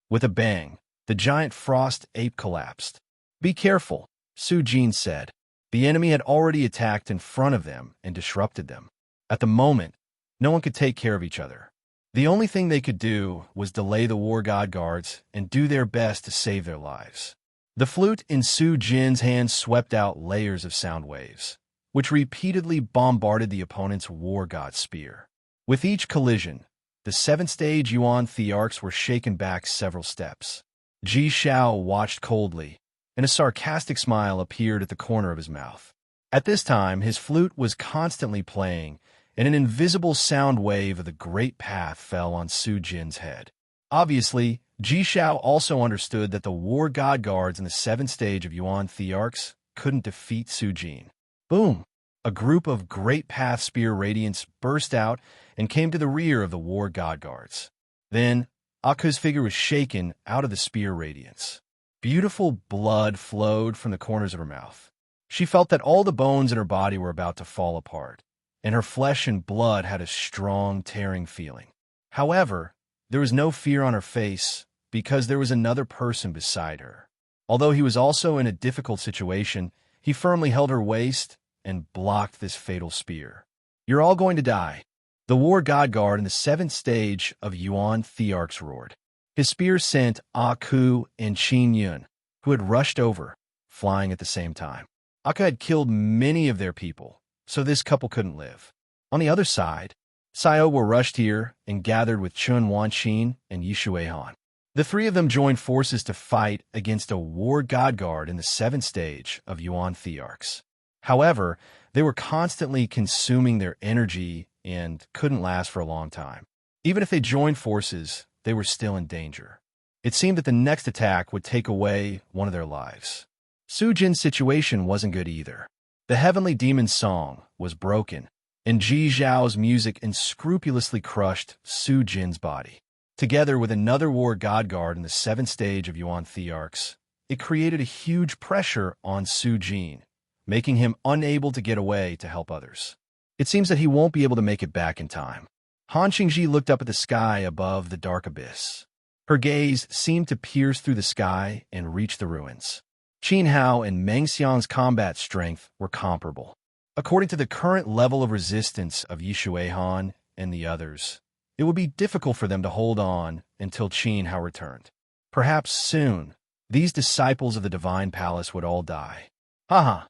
S1: With a bang, the giant frost ape collapsed. "Be careful," Su Jin said. The enemy had already attacked in front of them and disrupted them. At the moment, no one could take care of each other. The only thing they could do was delay the war god guards and do their best to save their lives. The flute in Su Jin's hand swept out layers of sound waves, which repeatedly bombarded the opponent's war god spear. With each collision, the 7th-stage Yuan Thearchs were shaken back several steps. Ji Xiao watched coldly, and a sarcastic smile appeared at the corner of his mouth. At this time, his flute was constantly playing, and an invisible sound wave of the Great Path fell on Su Jin's head. Obviously, Ji Xiao also understood that the war god guards in the 7th stage of Yuan Thearchs couldn't defeat Su Jin. Boom! A group of Great Path Spear Radiants burst out and came to the rear of the war god guards. Then, Aku's figure was shaken out of the spear radiance. Beautiful blood flowed from the corners of her mouth. She felt that all the bones in her body were about to fall apart, and her flesh and blood had a strong, tearing feeling. However, there was no fear on her face because there was another person beside her. Although he was also in a difficult situation, he firmly held her waist and blocked this fatal spear. "You're all going to die," the war god guard in the 7th stage of Yuan Thearchs roared. His spear sent Aku and Qin Yun, who had rushed over, flying at the same time. Aku had killed many of their people, so this couple couldn't live. On the other side, Saio were rushed here and gathered with Chun Wanqin and Yi Shuihan. The three of them joined forces to fight against a war god guard in the 7th stage of Yuan Thearchs. However, they were constantly consuming their energy and couldn't last for a long time. Even if they joined forces, they were still in danger. It seemed that the next attack would take away one of their lives. Su Jin's situation wasn't good either. The heavenly demon's song was broken, and Ji Zhao's music unscrupulously crushed Su Jin's body. Together with another war god guard in the 7th stage of Yuan Thearchs, it created a huge pressure on Su Jin, making him unable to get away to help others. It seems that he won't be able to make it back in time. Han Qingji looked up at the sky above the dark abyss. Her gaze seemed to pierce through the sky and reach the ruins. Qin Hao and Meng Xiang's combat strength were comparable. According to the current level of resistance of Yi Shuihan and the others, it would be difficult for them to hold on until Qin Hao returned. Perhaps soon, these disciples of the Divine Palace would all die. Haha,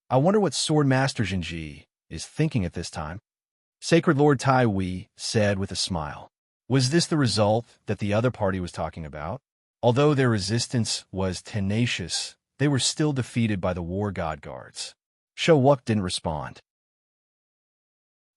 S1: I wonder what Sword Master Jinji is thinking at this time. Sacred Lord Tai Wei said with a smile. Was this the result that the other party was talking about? Although their resistance was tenacious, they were still defeated by the war god guards. Shou Wuk didn't respond.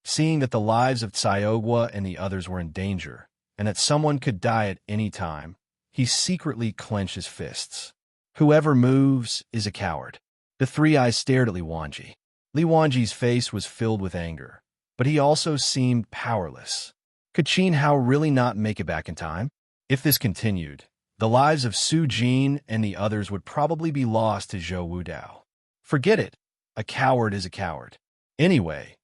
S1: Seeing that the lives of Xiaogua and the others were in danger, and that someone could die at any time, he secretly clenched his fists. Whoever moves is a coward. The three eyes stared at Li Wanji. Li Wanji's face was filled with anger, but he also seemed powerless. Could Qin Hao really not make it back in time? If this continued, the lives of Su Jin and the others would probably be lost to Zhou Wudao. Forget it. A coward is a coward. Anyway,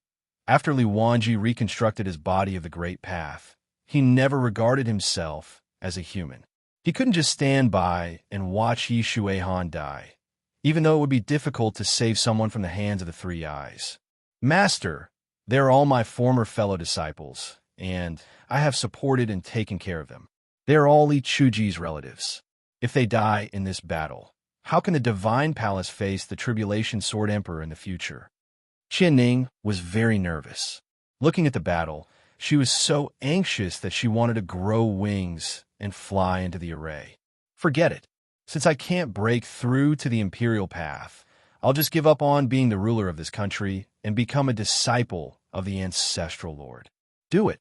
S1: after Li Wanji reconstructed his body of the Great Path, he never regarded himself as a human. He couldn't just stand by and watch Yi Shuihan die, even though it would be difficult to save someone from the hands of the three eyes. Master, they are all my former fellow disciples, and I have supported and taken care of them. They are all Li Chuji's relatives. If they die in this battle, how can the Divine Palace face the Tribulation Sword Emperor in the future? Qian Ning was very nervous. Looking at the battle, she was so anxious that she wanted to grow wings and fly into the array. Forget it. Since I can't break through to the imperial path, I'll just give up on being the ruler of this country and become a disciple of the ancestral lord. Do it.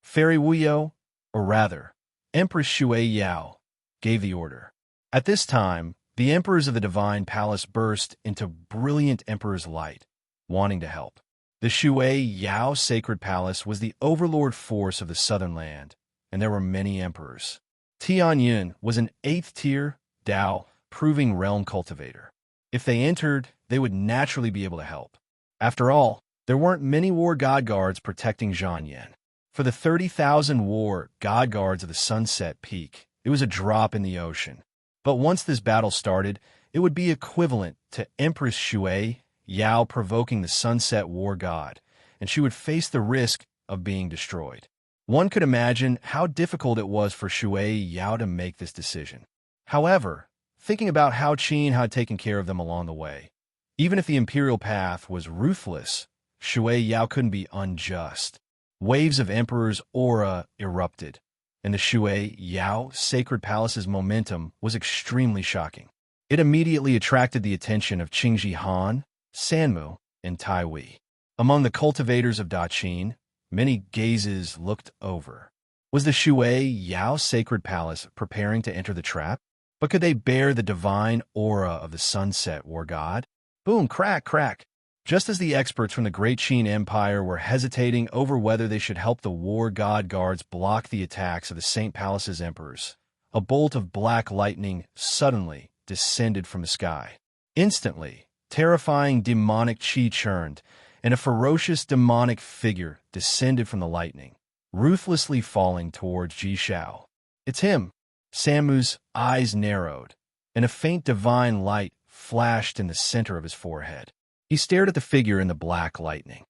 S1: Fairy Wuyo, or rather, Empress Shui Yao, gave the order. At this time, the emperors of the Divine Palace burst into brilliant emperor's light, wanting to help. The Shui Yao Sacred Palace was the overlord force of the southern land, and there were many emperors. Tianyun was an 8th-tier Dao, proving realm cultivator. If they entered, they would naturally be able to help. After all, there weren't many war god guards protecting Zhanyan. For the 30,000 war god guards of the Sunset Peak, it was a drop in the ocean. But once this battle started, it would be equivalent to Empress Shui Yao provoking the Sunset War God, and she would face the risk of being destroyed. One could imagine how difficult it was for Shui Yao to make this decision. However, thinking about how Qin had taken care of them along the way, even if the imperial path was ruthless, Shui Yao couldn't be unjust. Waves of Emperor's aura erupted, and the Shui Yao Sacred Palace's momentum was extremely shocking. It immediately attracted the attention of Qingji Han, Sanmu, and Tai Wei. Among the cultivators of Daqin, many gazes looked over. Was the Shui Yao Sacred Palace preparing to enter the trap? But could they bear the divine aura of the Sunset War God? Boom, crack, crack. Just as the experts from the Great Qin Empire were hesitating over whether they should help the War God Guards block the attacks of the St. Palace's emperors, a bolt of black lightning suddenly descended from the sky. Instantly, terrifying demonic chi churned, and a ferocious demonic figure descended from the lightning, ruthlessly falling towards Ji Shao. It's him. Samu's eyes narrowed, and a faint divine light flashed in the center of his forehead. He stared at the figure in the black lightning.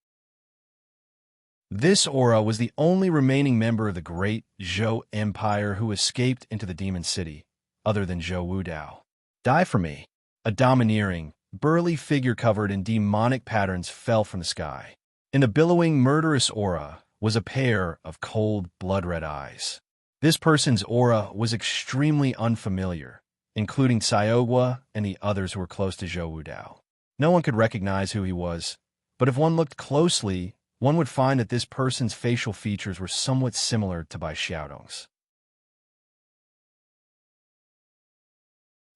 S1: This aura was the only remaining member of the great Zhou Empire who escaped into the Demon City, other than Zhou Wudao. Die for me. A domineering, burly figure covered in demonic patterns fell from the sky. In the billowing, murderous aura was a pair of cold, blood-red eyes. This person's aura was extremely unfamiliar, including Xiaogua and the others who were close to Zhou Wudao. No one could recognize who he was, but if one looked closely, one would find that this person's facial features were somewhat similar to Bai Xiaodong's.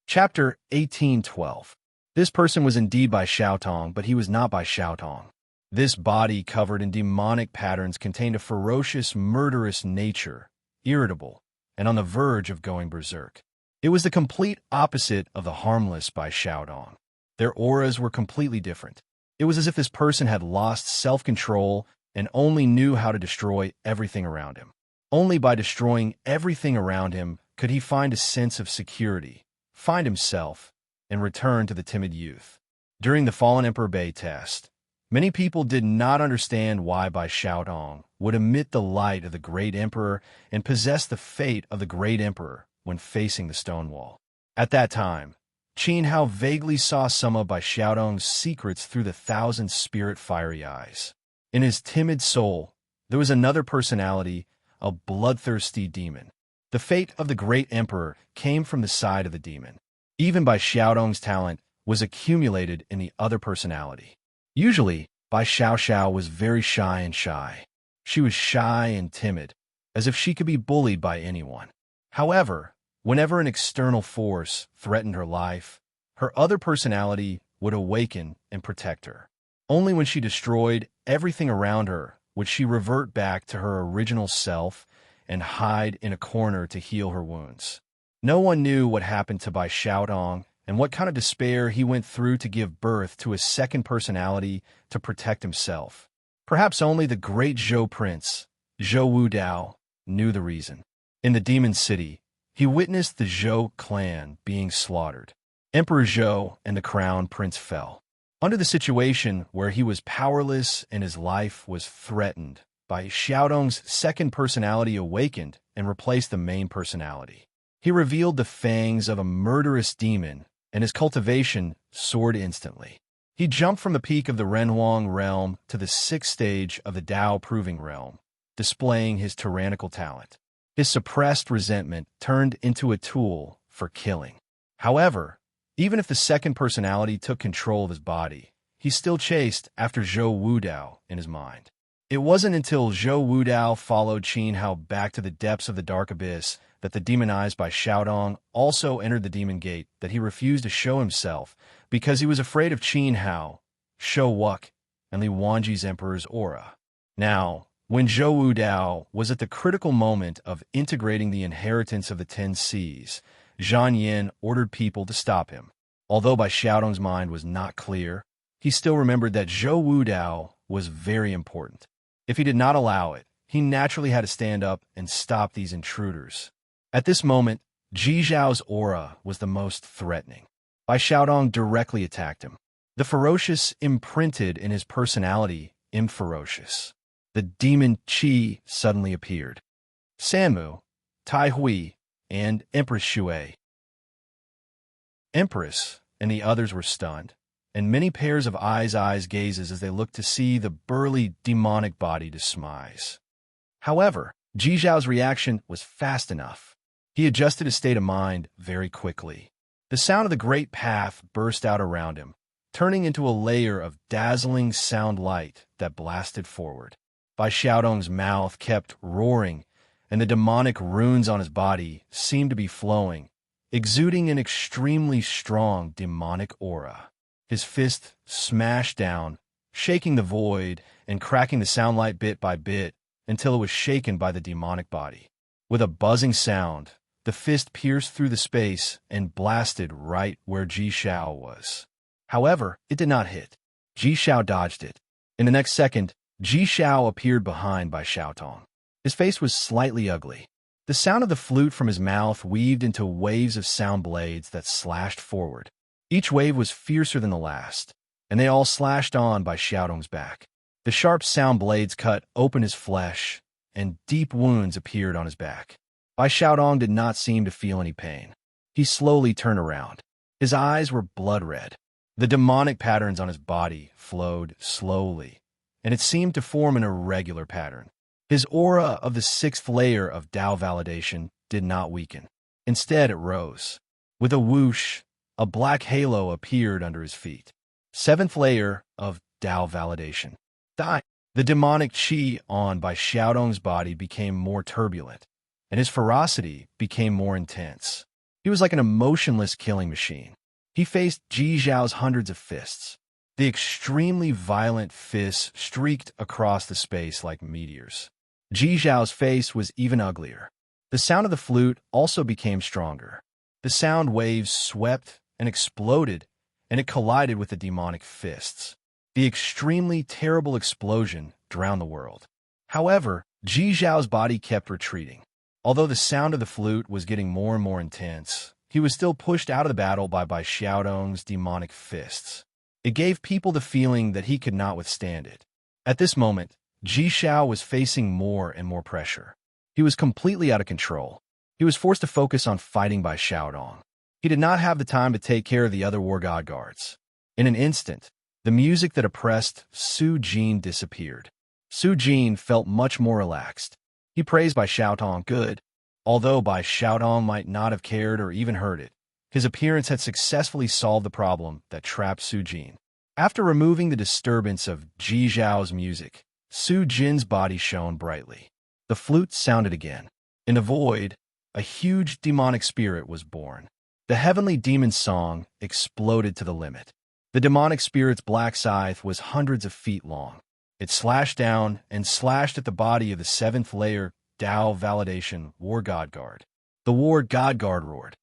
S1: Chapter 1812. This person was indeed Bai Xiaotong, but he was not Bai Xiaotong. This body covered in demonic patterns contained a ferocious, murderous nature, irritable, and on the verge of going berserk. It was the complete opposite of the harmless Bai Xiaodong. Their auras were completely different. It was as if this person had lost self-control and only knew how to destroy everything around him. Only by destroying everything around him could he find a sense of security, find himself, and return to the timid youth. During the Fallen Emperor Bei test, many people did not understand why Bai Xiaodong would emit the light of the Great Emperor and possess the fate of the Great Emperor when facing the stone wall. At that time, Qin Hao vaguely saw some of Bai Xiaodong's secrets through the 1,000 spirit fiery eyes. In his timid soul, there was another personality, a bloodthirsty demon. The fate of the Great Emperor came from the side of the demon. Even Bai Xiaodong's talent was accumulated in the other personality. Usually, Bai Xiao was very shy. She was shy and timid, as if she could be bullied by anyone. However, whenever an external force threatened her life, her other personality would awaken and protect her. Only when she destroyed everything around her would she revert back to her original self and hide in a corner to heal her wounds. No one knew what happened to Bai Xiaodong and what kind of despair he went through to give birth to a second personality to protect himself. Perhaps only the great Zhou prince, Zhou Wudao, knew the reason. In the demon city, he witnessed the Zhou clan being slaughtered. Emperor Zhou and the crown prince fell. Under the situation where he was powerless and his life was threatened, Bai Xiaodong's second personality awakened and replaced the main personality. He revealed the fangs of a murderous demon, and his cultivation soared instantly. He jumped from the peak of the Renhuang realm to the 6th stage of the Dao Proving realm, displaying his tyrannical talent. His suppressed resentment turned into a tool for killing. However, even if the second personality took control of his body, he still chased after Zhou Wudao in his mind. It wasn't until Zhou Wudao followed Qin Hao back to the depths of the dark abyss that the demonized Bai Xiaodong also entered the demon gate that he refused to show himself because he was afraid of Qin Hao, Shou Wuk, and Li Wanji's emperor's aura. Now, when Zhou Wudao was at the critical moment of integrating the inheritance of the 10 Seas, Zhang Yin ordered people to stop him. Although Bai Xiaodong's mind was not clear, he still remembered that Zhou Wudao was very important. If he did not allow it, he naturally had to stand up and stop these intruders. At this moment, Ji Zhao's aura was the most threatening. Bai Xiaodong directly attacked him. The ferocious imprinted in his personality, ferocious. The demon Qi suddenly appeared. Sanmu, Tai Hui, and Empress Shui. Empress and the others were stunned, and many pairs of eyes gazes as they looked to see the burly demonic body to smize. However, Ji Zhao's reaction was fast enough. He adjusted his state of mind very quickly. The sound of the great path burst out around him, turning into a layer of dazzling sound light that blasted forward. Bai Xiaodong's mouth kept roaring, and the demonic runes on his body seemed to be flowing, exuding an extremely strong demonic aura. His fist smashed down, shaking the void and cracking the sound light bit by bit until it was shaken by the demonic body. With a buzzing sound, the fist pierced through the space and blasted right where Ji Zhao was. However, it did not hit. Ji Zhao dodged it. In the next second, Ji Zhao appeared behind Bai Xiaodong. His face was slightly ugly. The sound of the flute from his mouth weaved into waves of sound blades that slashed forward. Each wave was fiercer than the last, and they all slashed on Bai Xiaodong's back. The sharp sound blades cut open his flesh, and deep wounds appeared on his back. Bai Xiaodong did not seem to feel any pain. He slowly turned around. His eyes were blood red. The demonic patterns on his body flowed slowly, and it seemed to form an irregular pattern. His aura of the 6th layer of Dao validation did not weaken. Instead, it rose. With a whoosh, a black halo appeared under his feet. 7th layer of Dao validation. The demonic qi on Bai Xiaodong's body became more turbulent, and his ferocity became more intense. He was like an emotionless killing machine. He faced Ji Zhao's hundreds of fists. The extremely violent fists streaked across the space like meteors. Ji Zhao's face was even uglier. The sound of the flute also became stronger. The sound waves swept and exploded, and it collided with the demonic fists. The extremely terrible explosion drowned the world. However, Ji Zhao's body kept retreating. Although the sound of the flute was getting more and more intense, he was still pushed out of the battle by Bai Xiaodong's demonic fists. It gave people the feeling that he could not withstand it. At this moment, Ji Zhao was facing more and more pressure. He was completely out of control. He was forced to focus on fighting Bai Xiaodong. He did not have the time to take care of the other war god guards. In an instant, the music that oppressed Su Jin disappeared. Su Jin felt much more relaxed. He praised Bai Xiaodong good. Although Bai Xiaodong might not have cared or even heard it, his appearance had successfully solved the problem that trapped Su Jin. After removing the disturbance of Ji Zhao's music, Su Jin's body shone brightly. The flute sounded again. In the void, a huge demonic spirit was born. The heavenly demon song exploded to the limit. The demonic spirit's black scythe was hundreds of feet long. It slashed down and slashed at the body of the seventh layer Dao Validation War God Guard. The War God Guard roared.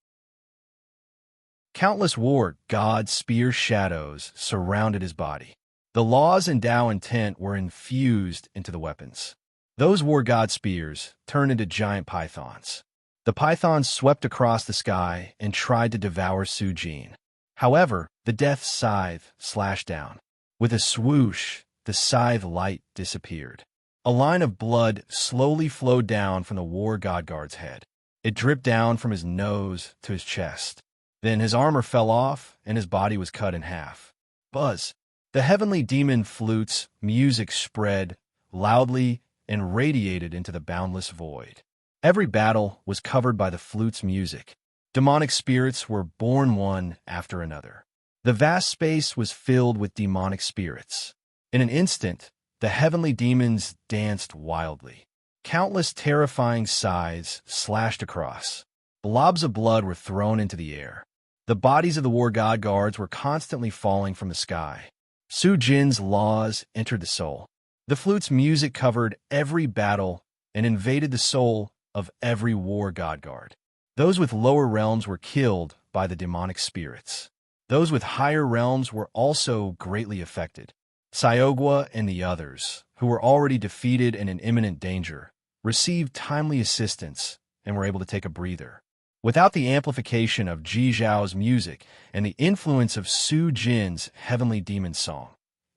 S1: Countless War God spear shadows surrounded his body. The laws and Dao intent were infused into the weapons. Those War God spears turned into giant pythons. The pythons swept across the sky and tried to devour Su Jin. However, the death scythe slashed down. With a swoosh, the scythe light disappeared. A line of blood slowly flowed down from the War God Guard's head. It dripped down from his nose to his chest. Then his armor fell off, and his body was cut in half. Buzz! The heavenly demon flute's music spread loudly and radiated into the boundless void. Every battle was covered by the flute's music. Demonic spirits were born one after another. The vast space was filled with demonic spirits. In an instant, the heavenly demons danced wildly. Countless terrifying scythes slashed across. Blobs of blood were thrown into the air. The bodies of the War God Guards were constantly falling from the sky. Su Jin's laws entered the soul. The flute's music covered every battle and invaded the soul of every War God Guard. Those with lower realms were killed by the demonic spirits. Those with higher realms were also greatly affected. Sayogwa and the others, who were already defeated and in imminent danger, received timely assistance and were able to take a breather. Without the amplification of Ji Zhao's music and the influence of Su Jin's heavenly demon song,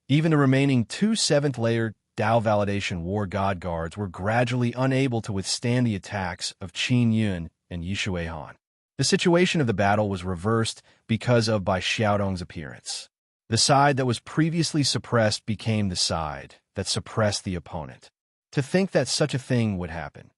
S1: even the remaining two seventh-layer Dao Validation War God Guards were gradually unable to withstand the attacks of Qin Yun and Yishui Han. The situation of the battle was reversed because of Bai Xiaodong's appearance. The side that was previously suppressed became the side that suppressed the opponent. To think that such a thing would happen.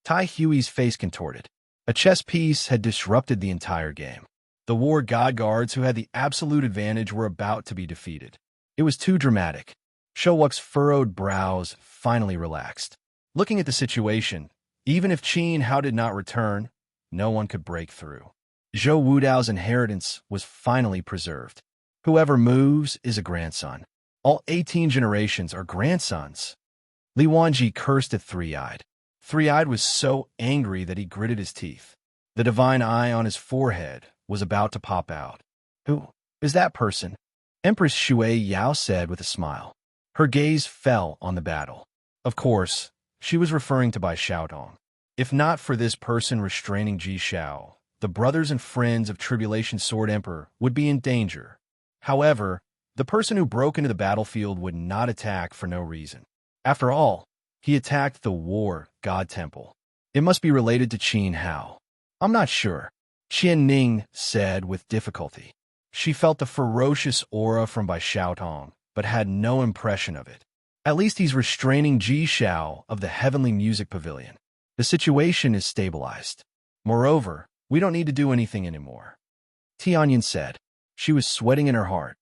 S1: Tai Hui's face contorted. A chess piece had disrupted the entire game. The War God Guards who had the absolute advantage were about to be defeated. It was too dramatic. Showuk's furrowed brows finally relaxed. Looking at the situation, even if Qin Hao did not return, no one could break through. Zhou Wudao's inheritance was finally preserved. Whoever moves is a grandson. All 18 generations are grandsons. Li Wanji cursed at Three-Eyed. Three-Eyed was so angry that he gritted his teeth. The divine eye on his forehead was about to pop out. Who is that person? Empress Shui Yao said with a smile. Her gaze fell on the battle. Of course, she was referring to Bai Xiaodong. If not for this person restraining Ji Xiao, the brothers and friends of Tribulation Sword Emperor would be in danger. However, the person who broke into the battlefield would not attack for no reason. After all, he attacked the War God Temple. It must be related to Qin Hao. I'm not sure, Qian Ning said with difficulty. She felt the ferocious aura from Bai Xiaotong, but had no impression of it. At least he's restraining Ji Xiao of the Heavenly Music Pavilion. The situation is stabilized. Moreover, we don't need to do anything anymore, Tianyan said. She was sweating in her heart.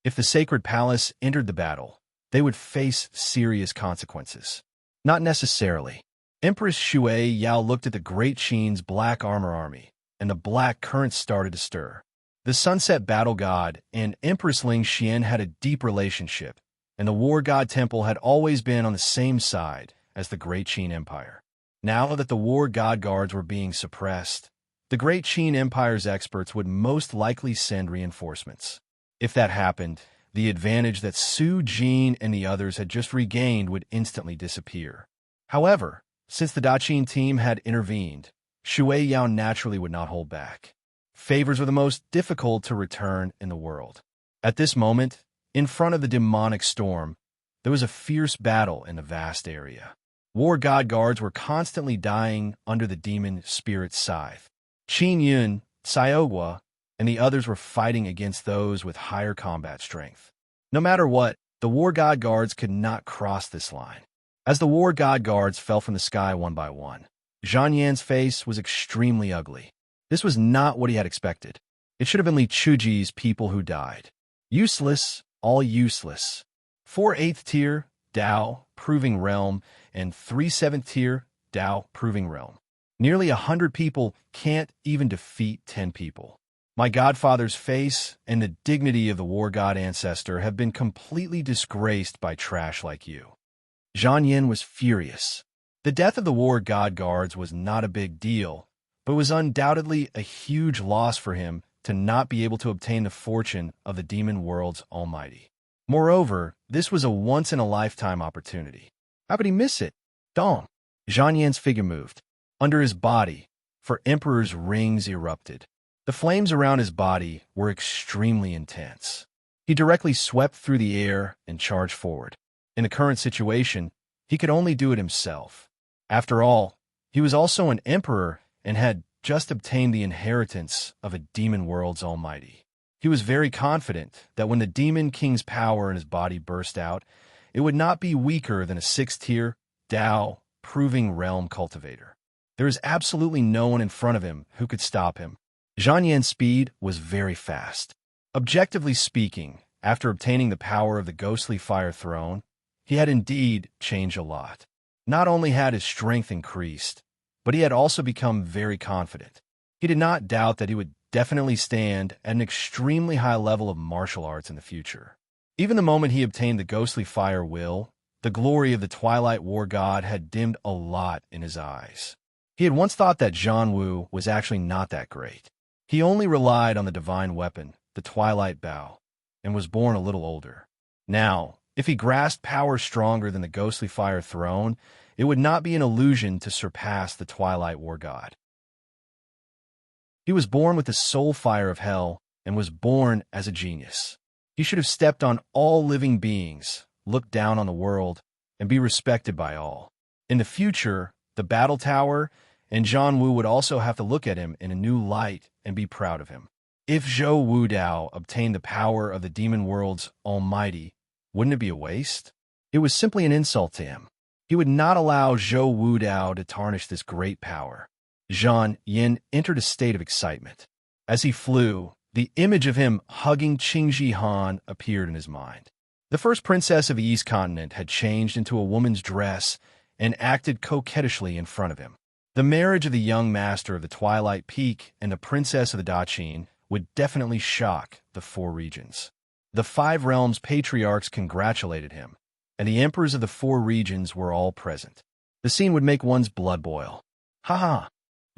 S1: If the Sacred Palace entered the battle, they would face serious consequences. Not necessarily. Empress Shui Yao looked at the Great Qin's black armor army, and the black current started to stir. The Sunset Battle God and Empress Ling Xian had a deep relationship, and the War God Temple had always been on the same side as the Great Qin Empire. Now that the War God Guards were being suppressed, the Great Qin Empire's experts would most likely send reinforcements. If that happened, the advantage that Su Jin and the others had just regained would instantly disappear. However, since the Daqin team had intervened, Shui Yao naturally would not hold back. Favors were the most difficult to return in the world. At this moment, in front of the demonic storm, there was a fierce battle in the vast area. War God Guards were constantly dying under the demon spirit's scythe. Qin Yun, Sayogwa, and the others were fighting against those with higher combat strength. No matter what, the War God Guards could not cross this line. As the War God Guards fell from the sky one by one, Zhang Yan's face was extremely ugly. This was not what he had expected. It should have been Li Chuji's people who died. Useless, all useless. 4 8th tier, Dao, Proving Realm, and 3 7th tier, Dao, Proving Realm. Nearly 100 people can't even defeat 10 people. My godfather's face and the dignity of the war god ancestor have been completely disgraced by trash like you. Zhang Yin was furious. The death of the war god guards was not a big deal, but was undoubtedly a huge loss for him to not be able to obtain the fortune of the demon world's almighty. Moreover, this was a once-in-a-lifetime opportunity. How could he miss it? Dong. Zhang Yin's figure moved. Under his body, for Emperor's rings erupted. The flames around his body were extremely intense. He directly swept through the air and charged forward. In the current situation, he could only do it himself. After all, he was also an emperor and had just obtained the inheritance of a demon world's almighty. He was very confident that when the demon king's power in his body burst out, it would not be weaker than a 6th-tier Dao Proving Realm cultivator. There is absolutely no one in front of him who could stop him. Zhang Yan's speed was very fast. Objectively speaking, after obtaining the power of the ghostly fire throne, he had indeed changed a lot. Not only had his strength increased, but he had also become very confident. He did not doubt that he would definitely stand at an extremely high level of martial arts in the future. Even the moment he obtained the ghostly fire will, the glory of the Twilight War God had dimmed a lot in his eyes. He had once thought that Zhan Wu was actually not that great. He only relied on the divine weapon, the Twilight Bow, and was born a little older. Now, if he grasped power stronger than the ghostly fire throne, it would not be an illusion to surpass the Twilight War God. He was born with the soul fire of hell and was born as a genius. He should have stepped on all living beings, looked down on the world, and be respected by all. In the future, the battle tower and Zhan Wu would also have to look at him in a new light and be proud of him. If Zhou Wudao obtained the power of the demon world's almighty, wouldn't it be a waste? It was simply an insult to him. He would not allow Zhou Wudao to tarnish this great power. Zhang Yin entered a state of excitement. As he flew, the image of him hugging Qingji Han appeared in his mind. The first princess of the East Continent had changed into a woman's dress and acted coquettishly in front of him. The marriage of the young master of the Twilight Peak and the princess of the Daqin would definitely shock the 4 regions. The 5 realms patriarchs congratulated him, and the emperors of the 4 regions were all present. The scene would make one's blood boil. Ha ha!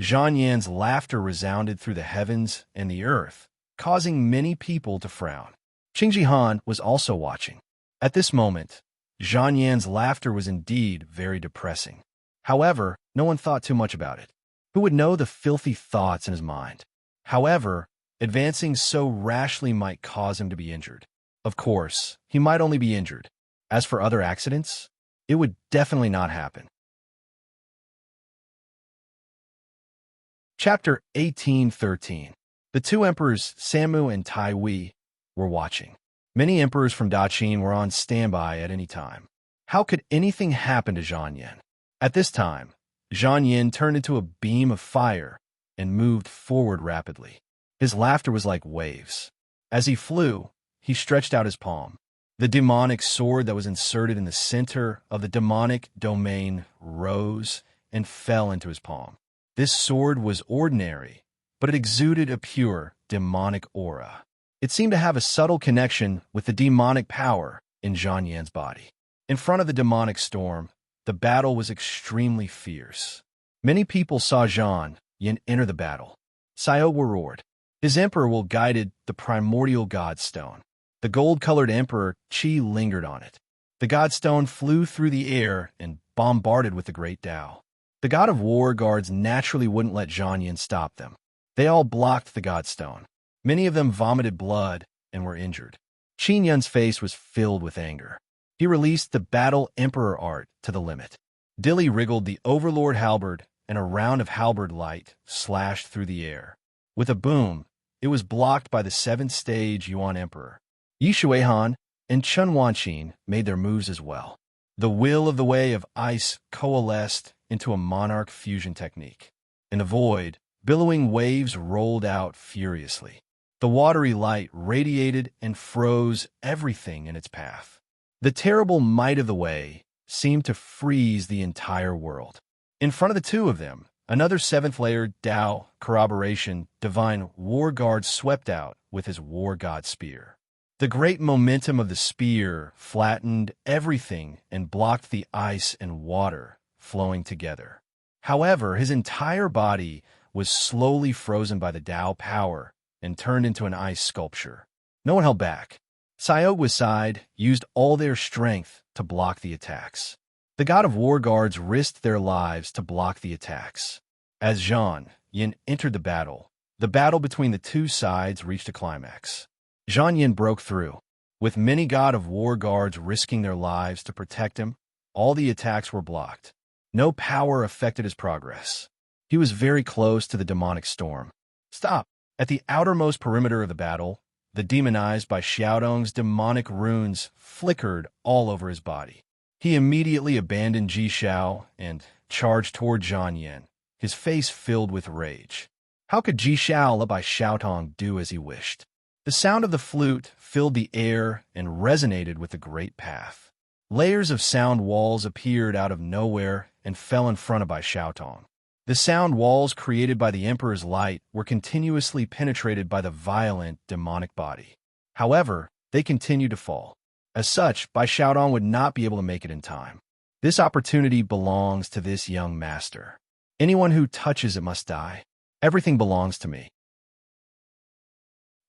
S1: Zhang Yan's laughter resounded through the heavens and the earth, causing many people to frown. Qingji Han was also watching. At this moment, Zhang Yan's laughter was indeed very depressing. However, no one thought too much about it. Who would know the filthy thoughts in his mind? However, advancing so rashly might cause him to be injured. Of course, he might only be injured. As for other accidents, it would definitely not happen. Chapter 1813. The 2 emperors, Samu and Tai Wei, were watching. Many emperors from Daqin were on standby at any time. How could anything happen to Zhang Yin? At this time, Zhang Yin turned into a beam of fire and moved forward rapidly. His laughter was like waves. As he flew, he stretched out his palm. The demonic sword that was inserted in the center of the demonic domain rose and fell into his palm. This sword was ordinary, but it exuded a pure, demonic aura. It seemed to have a subtle connection with the demonic power in Zhang Yan's body. In front of the demonic storm, the battle was extremely fierce. Many people saw Zhang Yin enter the battle. Xiao roared. His emperor will guided the primordial godstone. The gold-colored emperor Qi lingered on it. The godstone flew through the air and bombarded with the great Tao. The god of war guards naturally wouldn't let Zhang Yin stop them. They all blocked the godstone. Many of them vomited blood and were injured. Qin Yun's face was filled with anger. He released the battle emperor art to the limit. Dilly wriggled the overlord halberd, and a round of halberd light slashed through the air. With a boom, it was blocked by the 7th stage Yuan emperor. Yi Shuihan and Chen Wanqin made their moves as well. The will of the way of ice coalesced into a monarch fusion technique. In the void, billowing waves rolled out furiously. The watery light radiated and froze everything in its path. The terrible might of the Wei seemed to freeze the entire world. In front of the two of them, another seventh-layer Tao corroboration divine war guard swept out with his war god spear. The great momentum of the spear flattened everything and blocked the ice and water flowing together. However, his entire body was slowly frozen by the Tao power and turned into an ice sculpture. No one held back. Xiaogua's side used all their strength to block the attacks. The god of war guards risked their lives to block the attacks. As Zhang Yin entered the battle between the two sides reached a climax. Zhang Yin broke through. With many god of war guards risking their lives to protect him, all the attacks were blocked. No power affected his progress. He was very close to the demonic storm. Stop! At the outermost perimeter of the battle, the demonized by Xiaodong's demonic runes flickered all over his body. He immediately abandoned Ji Xiao and charged toward Zhang Yin, his face filled with rage. How could Ji Xiao let Bai Xiaotong do as he wished? The sound of the flute filled the air and resonated with the great path. Layers of sound walls appeared out of nowhere and fell in front of Bai Xiaotong. The sound walls created by the Emperor's light were continuously penetrated by the violent demonic body. However, they continued to fall. As such, Bai Xiaotong would not be able to make it in time. This opportunity belongs to this young master. Anyone who touches it must die. Everything belongs to me.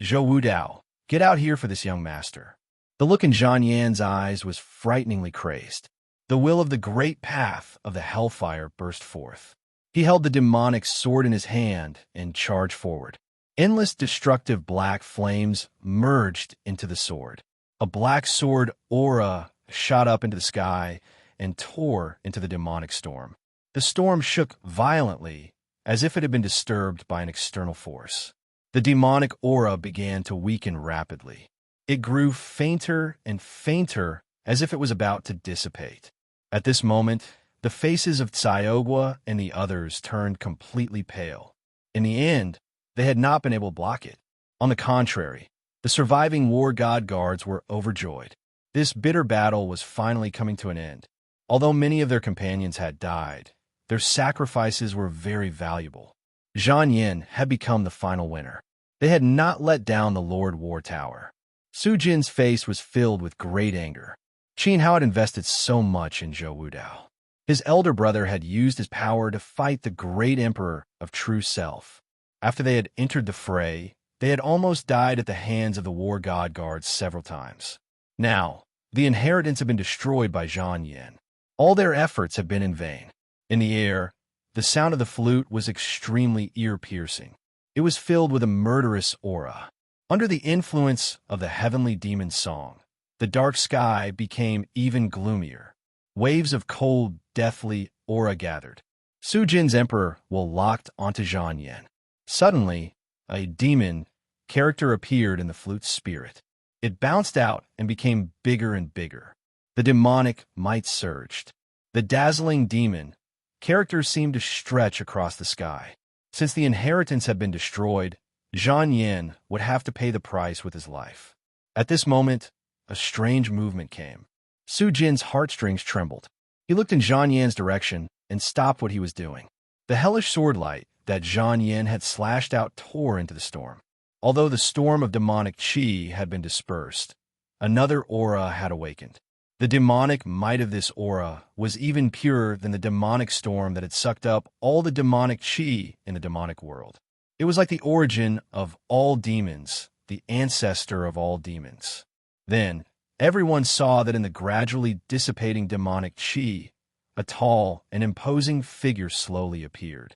S1: Zhou Wudao, get out here for this young master. The look in Zhang Yan's eyes was frighteningly crazed. The will of the great path of the hellfire burst forth. He held the demonic sword in his hand and charged forward. Endless destructive black flames merged into the sword. A black sword aura shot up into the sky and tore into the demonic storm. The storm shook violently, as if it had been disturbed by an external force. The demonic aura began to weaken rapidly. It grew fainter and fainter, as if it was about to dissipate. At this moment, the faces of Xiaogua and the others turned completely pale. In the end, they had not been able to block it. On the contrary, the surviving war god guards were overjoyed. This bitter battle was finally coming to an end. Although many of their companions had died, their sacrifices were very valuable. Zhang Yin had become the final winner. They had not let down the Lord War Tower. Su Jin's face was filled with great anger. Qin Hao had invested so much in Zhou Wudao. His elder brother had used his power to fight the great emperor of true self. After they had entered the fray, they had almost died at the hands of the war god guards several times. Now, the inheritance had been destroyed by Zhang Yin. All their efforts had been in vain. In the air, the sound of the flute was extremely ear-piercing. It was filled with a murderous aura. Under the influence of the heavenly demon's song, the dark sky became even gloomier. Waves of cold, deathly aura gathered. Su Jin's emperor will locked onto Zhang Yin. Suddenly, a demon character appeared in the flute's spirit. It bounced out and became bigger and bigger. The demonic might surged. The dazzling demon character seemed to stretch across the sky. Since the inheritance had been destroyed, Zhang Yin would have to pay the price with his life. At this moment, a strange movement came. Su Jin's heartstrings trembled. He looked in Zhang Yan's direction and stopped what he was doing. The hellish swordlight that Zhang Yin had slashed out tore into the storm. Although the storm of demonic qi had been dispersed, another aura had awakened. The demonic might of this aura was even purer than the demonic storm that had sucked up all the demonic qi in the demonic world. It was like the origin of all demons, the ancestor of all demons. Then, everyone saw that in the gradually dissipating demonic qi, a tall and imposing figure slowly appeared.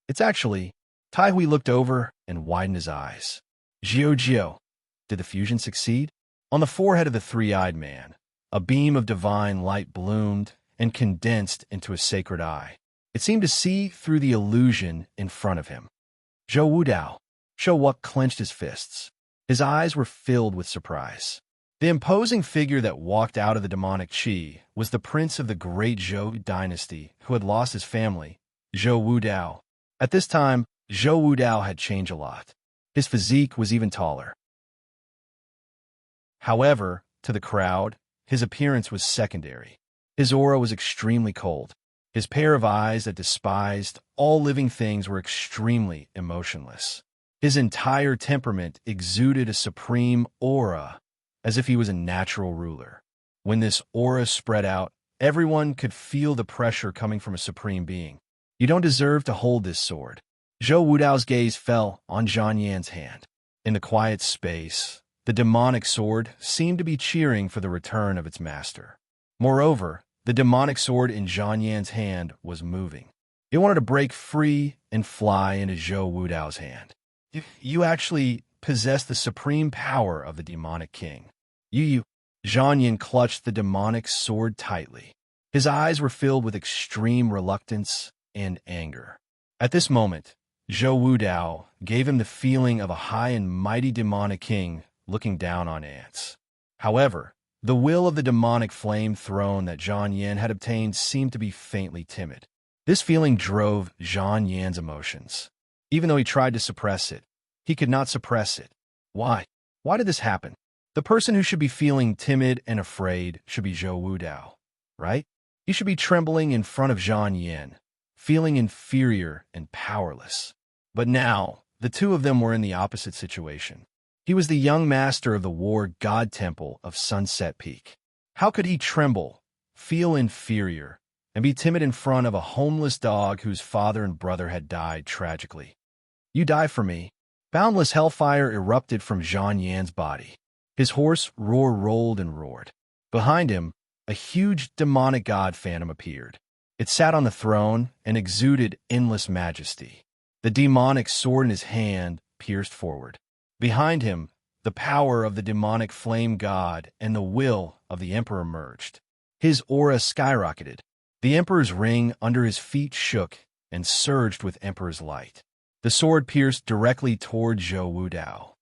S1: It's actually, Tai Hui looked over and widened his eyes. Jiao, did the fusion succeed? On the forehead of the three-eyed man, a beam of divine light bloomed and condensed into a sacred eye. It seemed to see through the illusion in front of him. Zhou Wudao, Shouwuk clenched his fists. His eyes were filled with surprise. The imposing figure that walked out of the demonic qi was the prince of the great Zhou dynasty who had lost his family, Zhou Wudao. At this time, Zhou Wudao had changed a lot. His physique was even taller. However, to the crowd, his appearance was secondary. His aura was extremely cold. His pair of eyes that despised all living things were extremely emotionless. His entire temperament exuded a supreme aura, as if he was a natural ruler. When this aura spread out, everyone could feel the pressure coming from a supreme being. You don't deserve to hold this sword. Zhou Wudao's gaze fell on Zhang Yan's hand. In the quiet space, the demonic sword seemed to be cheering for the return of its master. Moreover, the demonic sword in Zhang Yan's hand was moving. It wanted to break free and fly into Zhou Wudao's hand. You actually possess the supreme power of the demonic king. Zhang Yan clutched the demonic sword tightly. His eyes were filled with extreme reluctance and anger. At this moment, Zhou Wudao gave him the feeling of a high and mighty demonic king looking down on ants. However, the will of the demonic flame throne that Zhang Yan had obtained seemed to be faintly timid. This feeling drove Zhang Yan's emotions. Even though he tried to suppress it, he could not suppress it. Why? Why did this happen? The person who should be feeling timid and afraid should be Zhou Wudao, right? He should be trembling in front of Zhang Yan, feeling inferior and powerless. But now, the two of them were in the opposite situation. He was the young master of the war god temple of Sunset Peak. How could he tremble, feel inferior, and be timid in front of a homeless dog whose father and brother had died tragically? You die for me. Boundless hellfire erupted from Zhang Yan's body. His hoarse roar rolled and roared. Behind him, a huge demonic god phantom appeared. It sat on the throne and exuded endless majesty. The demonic sword in his hand pierced forward. Behind him, the power of the demonic flame god and the will of the emperor merged. His aura skyrocketed. The emperor's ring under his feet shook and surged with emperor's light. The sword pierced directly toward Zhou Wudao.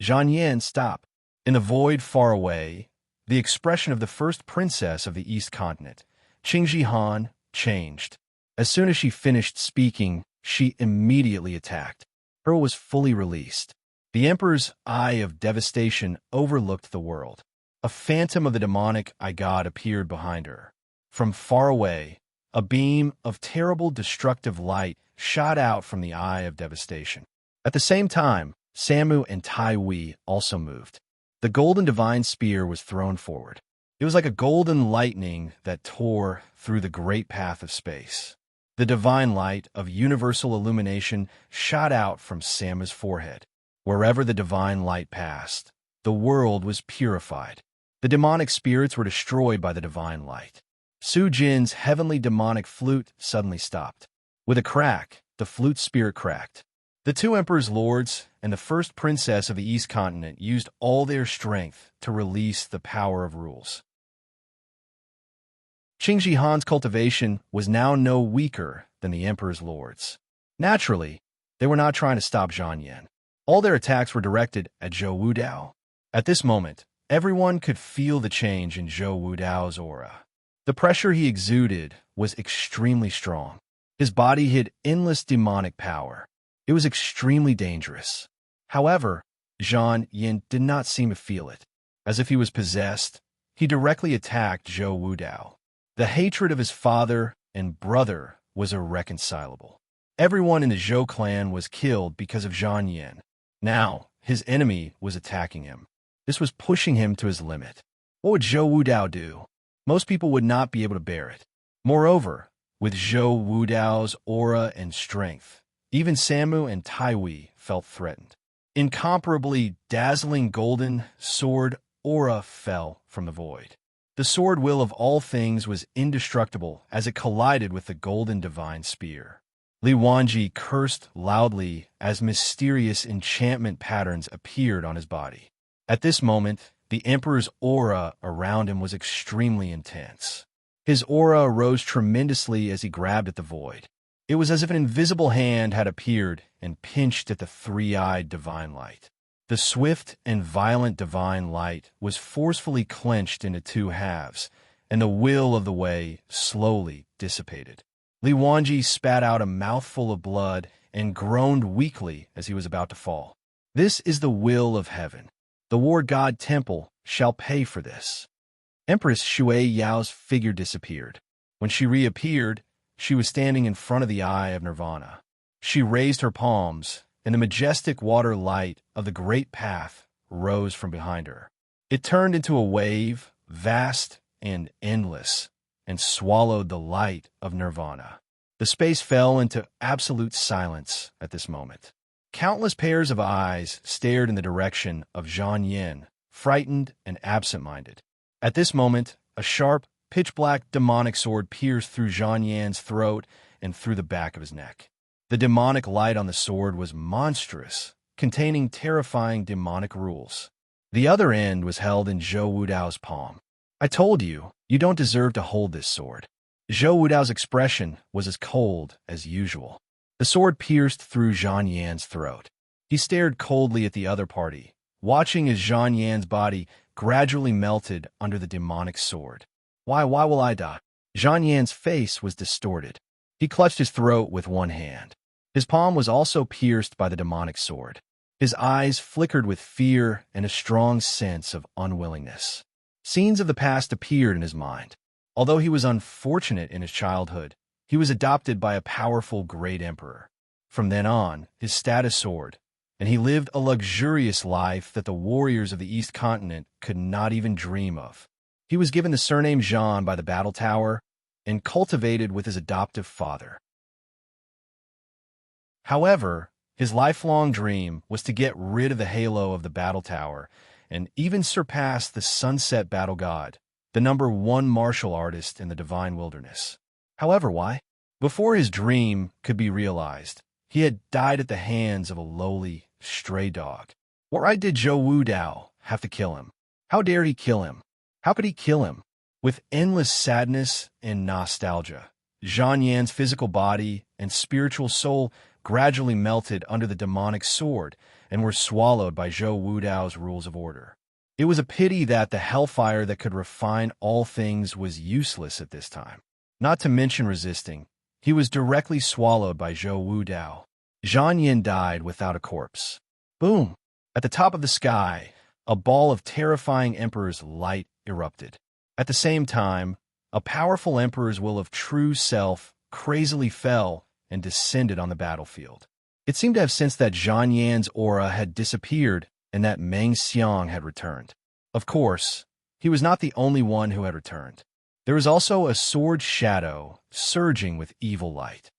S1: Zhang Yan stopped. In the void far away, the expression of the first princess of the East Continent, Qingji Han, changed. As soon as she finished speaking, she immediately attacked. Her was fully released. The emperor's eye of devastation overlooked the world. A phantom of the demonic god appeared behind her. From far away, a beam of terrible destructive light shot out from the eye of devastation. At the same time, Samu and Tai Wei also moved. The golden divine spear was thrown forward. It was like a golden lightning that tore through the great path of space. The divine light of universal illumination shot out from Samu's forehead. Wherever the divine light passed, the world was purified. The demonic spirits were destroyed by the divine light. Su Jin's heavenly demonic flute suddenly stopped. With a crack, the flute spirit cracked. The two emperor's lords and the first princess of the East Continent used all their strength to release the power of rules. Qingji Han's cultivation was now no weaker than the emperor's lords. Naturally, they were not trying to stop Zhang Yan. All their attacks were directed at Zhou Wudao. At this moment, everyone could feel the change in Zhou Wudao's aura. The pressure he exuded was extremely strong. His body hid endless demonic power. It was extremely dangerous. However, Zhang Yan did not seem to feel it. As if he was possessed, he directly attacked Zhou Wudao. The hatred of his father and brother was irreconcilable. Everyone in the Zhou clan was killed because of Zhang Yan. Now, his enemy was attacking him. This was pushing him to his limit. What would Zhou Wudao do? Most people would not be able to bear it. Moreover, with Zhou Wudao's aura and strength, even Samu and Tai Wei felt threatened. Incomparably dazzling golden sword aura fell from the void. The sword will of all things was indestructible as it collided with the golden divine spear. Li Wanji cursed loudly as mysterious enchantment patterns appeared on his body. At this moment, the emperor's aura around him was extremely intense. His aura rose tremendously as he grabbed at the void. It was as if an invisible hand had appeared and pinched at the three-eyed divine light. The swift and violent divine light was forcefully clenched into two halves, and the will of the way slowly dissipated. Li Wanji spat out a mouthful of blood and groaned weakly as he was about to fall. This is the will of heaven. The war god temple shall pay for this. Empress Shui Yao's figure disappeared. When she reappeared, she was standing in front of the eye of Nirvana. She raised her palms, and the majestic water light of the great path rose from behind her. It turned into a wave, vast and endless, and swallowed the light of Nirvana. The space fell into absolute silence at this moment. Countless pairs of eyes stared in the direction of Zhang Yin, frightened and absent-minded. At this moment, a sharp, pitch-black demonic sword pierced through Zhang Yan's throat and through the back of his neck. The demonic light on the sword was monstrous, containing terrifying demonic rules. The other end was held in Zhou Wudao's palm. "I told you, you don't deserve to hold this sword." Zhou Wudao's expression was as cold as usual. The sword pierced through Zhang Yan's throat. He stared coldly at the other party, watching as Zhang Yan's body gradually melted under the demonic sword. Why will I die?" Zhang Yan's face was distorted. He clutched his throat with one hand. His palm was also pierced by the demonic sword. His eyes flickered with fear and a strong sense of unwillingness. Scenes of the past appeared in his mind. Although he was unfortunate in his childhood, he was adopted by a powerful great emperor. From then on, his status soared, and he lived a luxurious life that the warriors of the East Continent could not even dream of. He was given the surname Zhan by the battle tower and cultivated with his adoptive father. However, his lifelong dream was to get rid of the halo of the battle tower and even surpass the sunset battle god, the #1 martial artist in the divine wilderness. However, why? Before his dream could be realized, he had died at the hands of a lowly, stray dog. What right did Zhou Wudao have to kill him? How dare he kill him? How could he kill him? With endless sadness and nostalgia, Zhang Yan's physical body and spiritual soul gradually melted under the demonic sword and were swallowed by Zhou Wudao's rules of order. It was a pity that the hellfire that could refine all things was useless at this time. Not to mention resisting, he was directly swallowed by Zhou Wudao. Zhang Yin died without a corpse. Boom! At the top of the sky, a ball of terrifying emperor's light erupted. At the same time, a powerful emperor's will of true self crazily fell and descended on the battlefield. It seemed to have sensed that Zhang Yan's aura had disappeared and that Meng Xiang had returned. Of course, he was not the only one who had returned. There was also a sword shadow surging with evil light.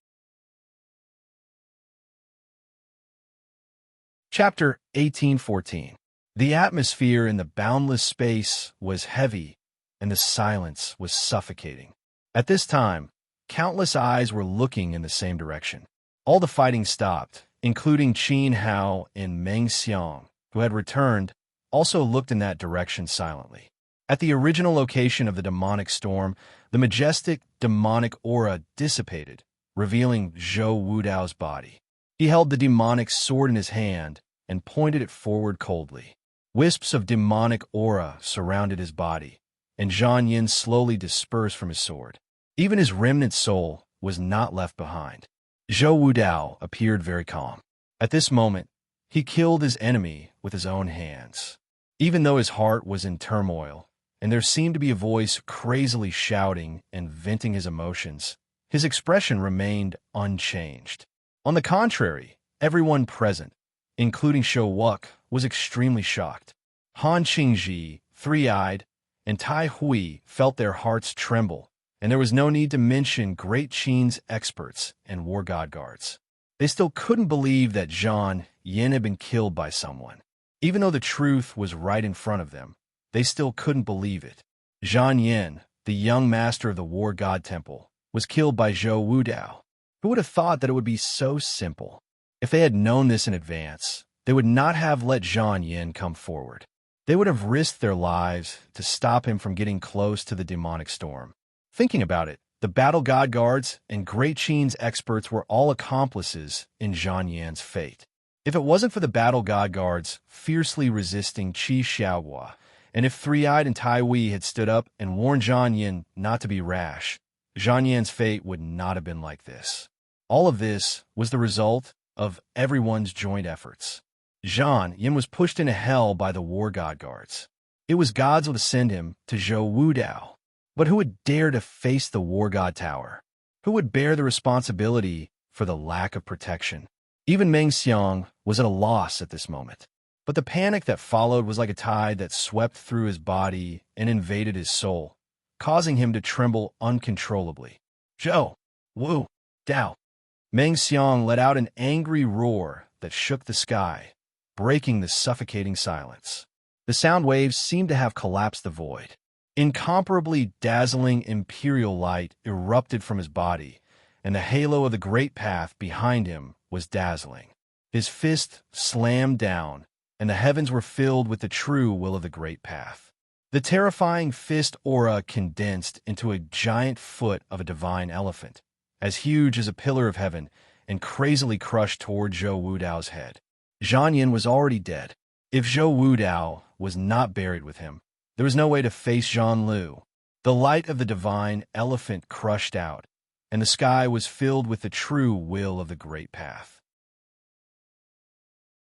S1: Chapter 1814. The atmosphere in the boundless space was heavy, and the silence was suffocating. At this time, countless eyes were looking in the same direction. All the fighting stopped, including Qin Hao and Meng Xiang, who had returned, also looked in that direction silently. At the original location of the demonic storm, the majestic demonic aura dissipated, revealing Zhou Wudao's body. He held the demonic sword in his hand and pointed it forward coldly. Wisps of demonic aura surrounded his body, and Zhang Yin slowly dispersed from his sword. Even his remnant soul was not left behind. Zhou Wudao appeared very calm. At this moment, he killed his enemy with his own hands. Even though his heart was in turmoil, and there seemed to be a voice crazily shouting and venting his emotions, his expression remained unchanged. On the contrary, everyone present, including Shou Wuk, was extremely shocked. Han Qingji, three-eyed, and Tai Hui felt their hearts tremble, and there was no need to mention Great Qin's experts and war god guards. They still couldn't believe that Zhang Yin had been killed by someone. Even though the truth was right in front of them, they still couldn't believe it. Zhang Yin, the young master of the war god temple, was killed by Zhou Wudao. Who would have thought that it would be so simple? If they had known this in advance, they would not have let Zhang Yin come forward. They would have risked their lives to stop him from getting close to the demonic storm. Thinking about it, the battle god guards and Great Qin's experts were all accomplices in Zhang Yan's fate. If it wasn't for the battle god guards fiercely resisting Qi Xiaohua, and if Three-Eyed and Tai Hui had stood up and warned Zhang Yin not to be rash, Zhang Yan's fate would not have been like this. All of this was the result of everyone's joint efforts. Zhang Yin was pushed into hell by the war god guards. It was God's will to send him to Zhou Wudao. But who would dare to face the war god tower? Who would bear the responsibility for the lack of protection? Even Meng Xiang was at a loss at this moment. But the panic that followed was like a tide that swept through his body and invaded his soul, causing him to tremble uncontrollably. Zhou Wu Dao. Meng Xiang let out an angry roar that shook the sky, breaking the suffocating silence. The sound waves seemed to have collapsed the void. Incomparably dazzling imperial light erupted from his body, and the halo of the great path behind him was dazzling. His fist slammed down, and the heavens were filled with the true will of the great path. The terrifying fist aura condensed into a giant foot of a divine elephant, as huge as a pillar of heaven, and crazily crushed toward Zhou Wudao's head. Zhang Yin was already dead. If Zhou Wudao was not buried with him, there was no way to face Zhang Lu. The light of the divine elephant crushed out, and the sky was filled with the true will of the great path.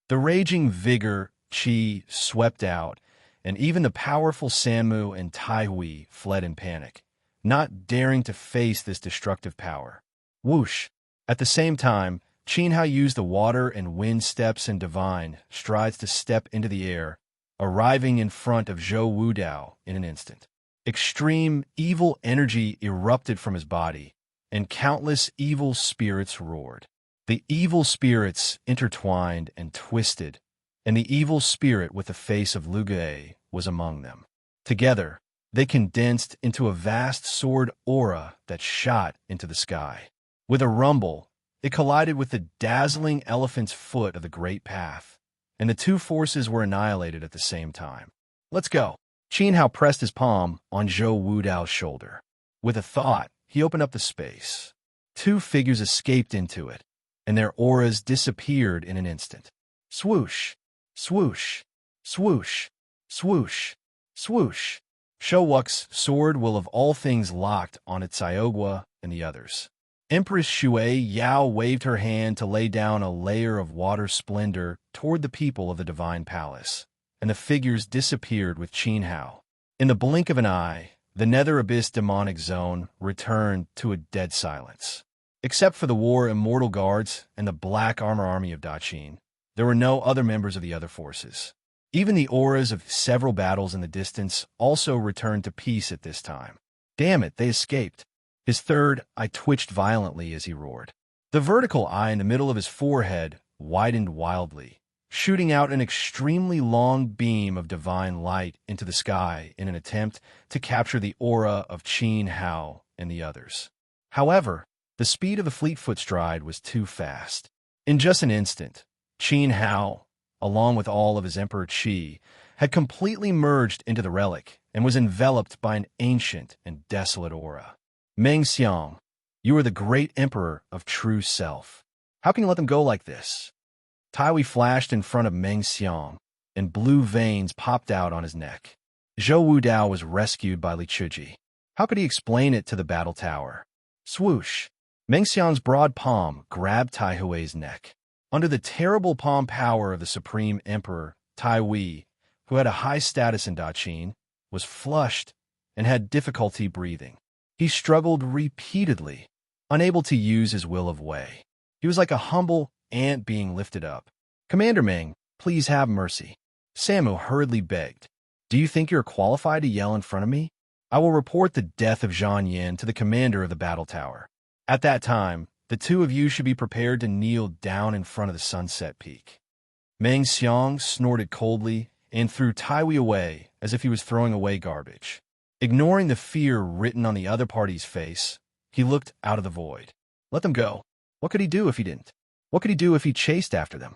S1: The raging vigor, qi, swept out, and even the powerful Sanmu and Tai Hui fled in panic, not daring to face this destructive power. Whoosh! At the same time, Qin Hao used the water and wind steps and divine strides to step into the air, arriving in front of Zhou Wudao in an instant. Extreme evil energy erupted from his body, and countless evil spirits roared. The evil spirits intertwined and twisted, and the evil spirit with the face of Lu Gue was among them. Together, they condensed into a vast sword aura that shot into the sky. With a rumble, it collided with the dazzling elephant's foot of the great path, and the two forces were annihilated at the same time. Let's go. Qin Hao pressed his palm on Zhou Wudao's shoulder. With a thought, he opened up the space. Two figures escaped into it, and their auras disappeared in an instant. Swoosh, swoosh, swoosh, swoosh, swoosh. Shouwuk's sword will of all things locked on its Iogwa and the others. Empress Shui Yao waved her hand to lay down a layer of water splendor toward the people of the divine palace, and the figures disappeared with Qin Hao. In the blink of an eye, the Nether Abyss demonic zone returned to a dead silence. Except for the war immortal guards and the black armor army of Daqin, there were no other members of the other forces. Even the auras of several battles in the distance also returned to peace at this time. Damn it, they escaped. His third eye twitched violently as he roared. The vertical eye in the middle of his forehead widened wildly, shooting out an extremely long beam of divine light into the sky in an attempt to capture the aura of Qin Hao and the others. However, the speed of the Fleetfoot stride was too fast. In just an instant, Qin Hao, along with all of his Emperor Qi, had completely merged into the relic and was enveloped by an ancient and desolate aura. Meng Xiang, you are the great emperor of true self. How can you let them go like this? Tai Hui flashed in front of Meng Xiang, and blue veins popped out on his neck. Zhou Wudao was rescued by Li Chuji. How could he explain it to the battle tower? Swoosh! Meng Xiang's broad palm grabbed Tai Hui's neck. Under the terrible palm power of the Supreme Emperor, Tai Hui, who had a high status in Daqin, was flushed and had difficulty breathing. He struggled repeatedly, unable to use his will of Wei. He was like a humble ant being lifted up. Commander Meng, please have mercy. Sanmu hurriedly begged. Do you think you're qualified to yell in front of me? I will report the death of Zhang Yin to the commander of the battle tower. At that time, the two of you should be prepared to kneel down in front of the sunset peak. Meng Xiang snorted coldly and threw Tai Hui away as if he was throwing away garbage. Ignoring the fear written on the other party's face, he looked out of the void. Let them go. What could he do if he didn't? What could he do if he chased after them?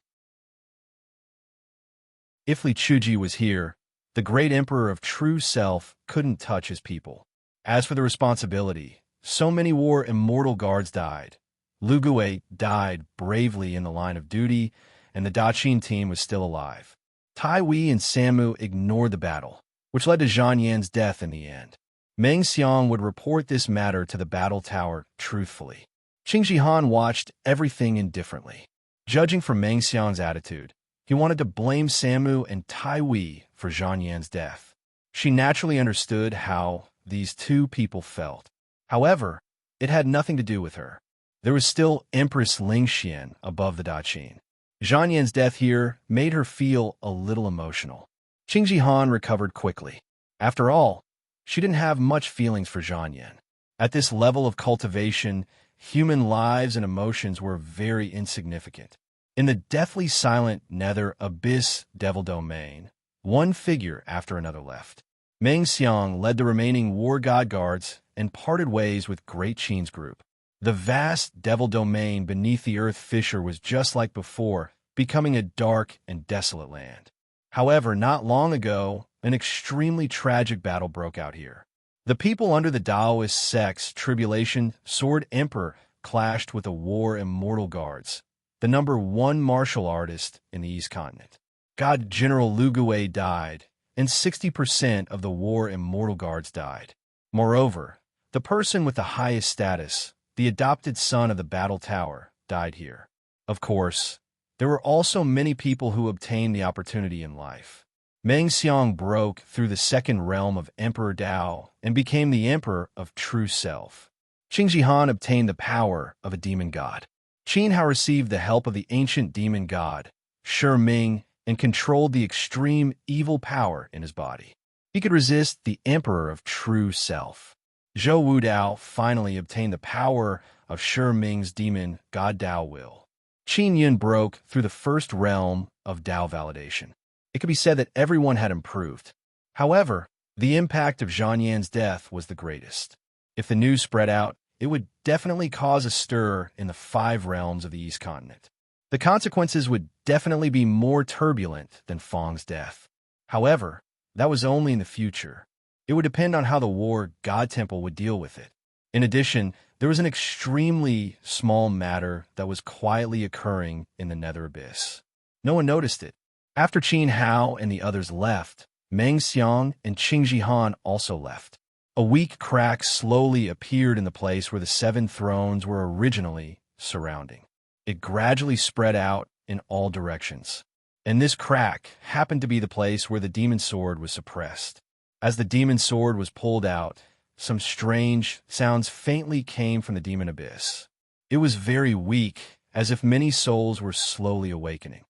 S1: If Li Chuji was here, the great emperor of true self couldn't touch his people. As for the responsibility, so many war immortal guards died. Lu Gue died bravely in the line of duty, and the Daqin team was still alive. Tai Hui and Sanmu ignored the battle, which led to Zhang Yan's death in the end. Meng Xiang would report this matter to the battle tower truthfully. Qing Jihan watched everything indifferently. Judging from Meng Xiang's attitude, He wanted to blame Samu and Tai Wei for Zhang Yan's death. She naturally understood how these two people felt. However, it had nothing to do with her. There was still Empress Lingxian above the Daqin. Zhang Yan's death here made her feel a little emotional. Qing Jihan recovered quickly. After all, she didn't have much feelings for Zhang Yan. At this level of cultivation, human lives and emotions were very insignificant. In the deathly silent nether abyss devil domain, one figure after another left. Meng Xiang led the remaining war god guards and parted ways with Great Qin's group. The vast devil domain beneath the earth fissure was just like before, becoming a dark and desolate land. However, not long ago, an extremely tragic battle broke out here. The people under the Taoist sect's tribulation Sword Emperor clashed with the War Immortal Guards, the #1 martial artist in the East Continent. God General Lu Gui died, and 60% of the War Immortal Guards died. Moreover, the person with the highest status, the adopted son of the Battle Tower, died here. Of course, there were also many people who obtained the opportunity in life. Meng Xiang broke through the second realm of Emperor Dao and became the Emperor of True Self. Qing Jihan obtained the power of a demon god. Qin Hao received the help of the ancient demon god, Shi Ming, and controlled the extreme evil power in his body. He could resist the Emperor of True Self. Zhou Wudao finally obtained the power of Shi Ming's demon god Dao Will. Qin Yun broke through the first realm of Dao validation. It could be said that everyone had improved. However, the impact of Zhang Yan's death was the greatest. If the news spread out, it would definitely cause a stir in the 5 realms of the East Continent. The consequences would definitely be more turbulent than Fang's death. However, that was only in the future. It would depend on how the War God Temple would deal with it. In addition, there was an extremely small matter that was quietly occurring in the Nether Abyss. No one noticed it. After Qin Hao and the others left, Meng Xiang and Qing Jihan also left. A weak crack slowly appeared in the place where the 7 thrones were originally surrounding. It gradually spread out in all directions. And this crack happened to be the place where the demon sword was suppressed. As the demon sword was pulled out, some strange sounds faintly came from the demon abyss. It was very weak, as if many souls were slowly awakening.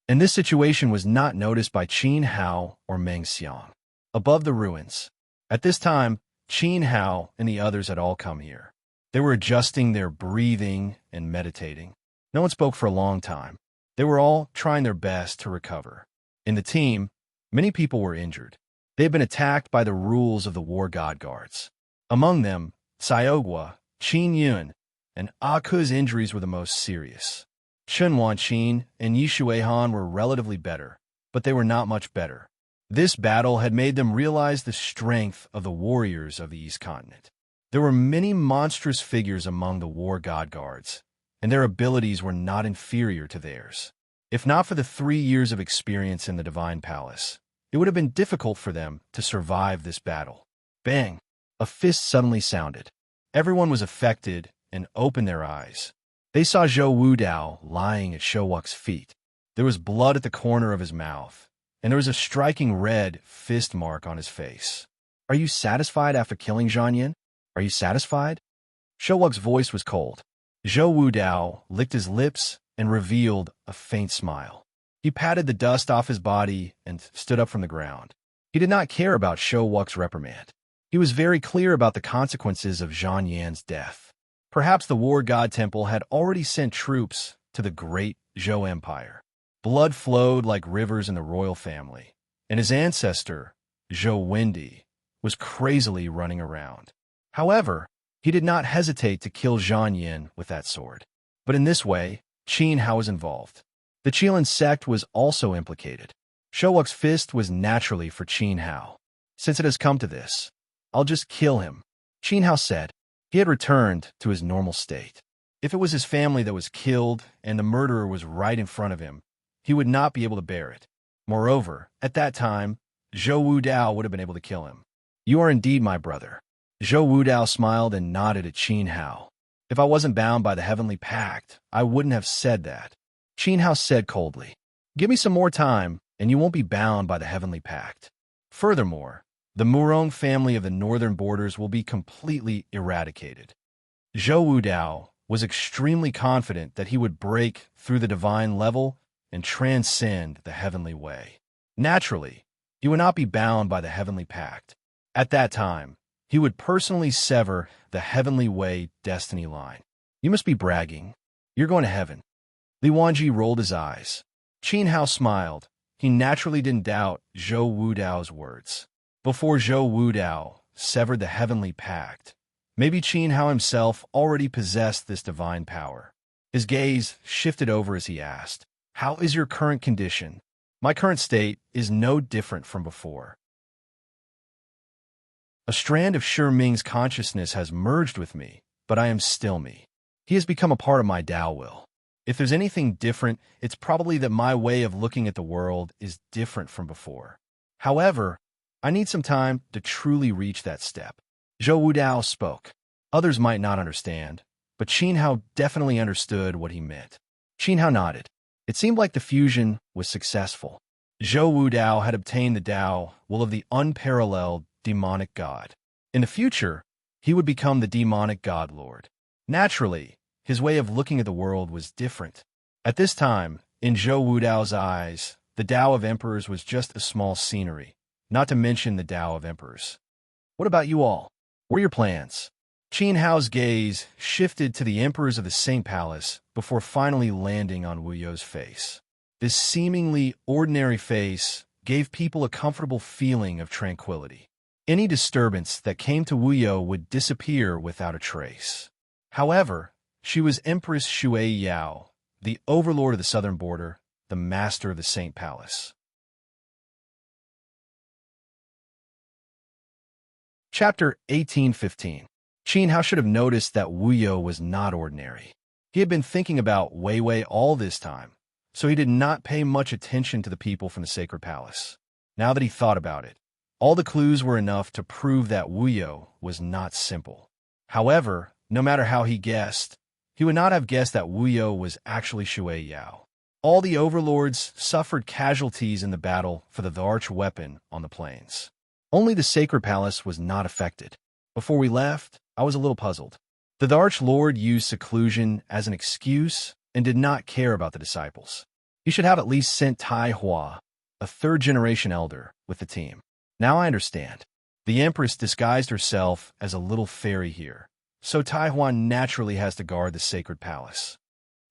S1: And this situation was not noticed by Qin Hao or Meng Xiang. Above the ruins, at this time, Qin Hao and the others had all come here. They were adjusting their breathing and meditating. No one spoke for a long time. They were all trying their best to recover. In the team, many people were injured. They had been attacked by the rules of the War God Guards. Among them, Xiaogua, Qin Yun, and Aku's injuries were the most serious. Chen Wanqin and Yi Shuihan were relatively better, but they were not much better. This battle had made them realize the strength of the warriors of the East Continent. There were many monstrous figures among the War God Guards, and their abilities were not inferior to theirs. If not for the 3 years of experience in the Divine Palace, it would have been difficult for them to survive this battle. Bang! A fist suddenly sounded. Everyone was affected and opened their eyes. They saw Zhou Wudao lying at Shouwuk's feet. There was blood at the corner of his mouth, and there was a striking red fist mark on his face. "Are you satisfied after killing Zhang Yan? Are you satisfied?" Shouwuk's voice was cold. Zhou Wudao licked his lips and revealed a faint smile. He patted the dust off his body and stood up from the ground. He did not care about Shouwuk's reprimand. He was very clear about the consequences of Zhang Yan's death. Perhaps the War God Temple had already sent troops to the great Zhou Empire. Blood flowed like rivers in the royal family, and his ancestor, Zhou Wendi, was crazily running around. However, he did not hesitate to kill Zhang Yan with that sword. But in this way, Qin Hao was involved. The Qilin sect was also implicated. Shouwuk's fist was naturally for Qin Hao. "Since it has come to this, I'll just kill him," Qin Hao said. He had returned to his normal state. If it was his family that was killed and the murderer was right in front of him, he would not be able to bear it. Moreover, at that time, Zhou Wudao would have been able to kill him. "You are indeed my brother." Zhou Wudao smiled and nodded at Qin Hao. "If I wasn't bound by the heavenly pact, I wouldn't have said that." Qin Hao said coldly. Give me some more time, and you won't be bound by the heavenly pact. Furthermore, the Murong family of the northern borders will be completely eradicated. Zhou Wudao was extremely confident that he would break through the divine level and transcend the heavenly way. Naturally, he would not be bound by the heavenly pact. At that time, he would personally sever the heavenly way destiny line. You must be bragging. You're going to heaven. Li Wanji rolled his eyes. Qin Hao smiled. He naturally didn't doubt Zhou Wudao's words. Before Zhou Wudao severed the heavenly pact, maybe Qin Hao himself already possessed this divine power. His gaze shifted over as he asked, "How is your current condition?" "My current state is no different from before. A strand of Shi Ming's consciousness has merged with me, but I am still me. He has become a part of my Tao will. If there's anything different, it's probably that my way of looking at the world is different from before. However, I need some time to truly reach that step." Zhou Wudao spoke. Others might not understand, but Qin Hao definitely understood what he meant. Qin Hao nodded. It seemed like the fusion was successful. Zhou Wudao had obtained the Tao will of the unparalleled demonic god. In the future, he would become the demonic god lord. Naturally, his way of looking at the world was different. At this time, in Zhou Wudao's eyes, the Tao of Emperors was just a small scenery, not to mention the Tao of Emperors. What about you all? What are your plans? Qin Hao's gaze shifted to the Emperors of the Saint Palace before finally landing on Wu You's face. This seemingly ordinary face gave people a comfortable feeling of tranquility. Any disturbance that came to Wu You would disappear without a trace. However, she was Empress Shui Yao, the overlord of the southern border, the master of the Saint Palace. Chapter 1815. Qin Hao should have noticed that Wu You was not ordinary. He had been thinking about Wei Wei all this time, so he did not pay much attention to the people from the sacred palace. Now that he thought about it, all the clues were enough to prove that Wu You was not simple. However, no matter how he guessed, he would not have guessed that Wu You was actually Shui Yao. All the overlords suffered casualties in the battle for the arch weapon on the plains. Only the sacred palace was not affected. Before we left, I was a little puzzled. The Arch Lord used seclusion as an excuse and did not care about the disciples. He should have at least sent Tai Hua, a third-generation elder, with the team. Now I understand. The Empress disguised herself as a little fairy here, so Tai Hua naturally has to guard the sacred palace.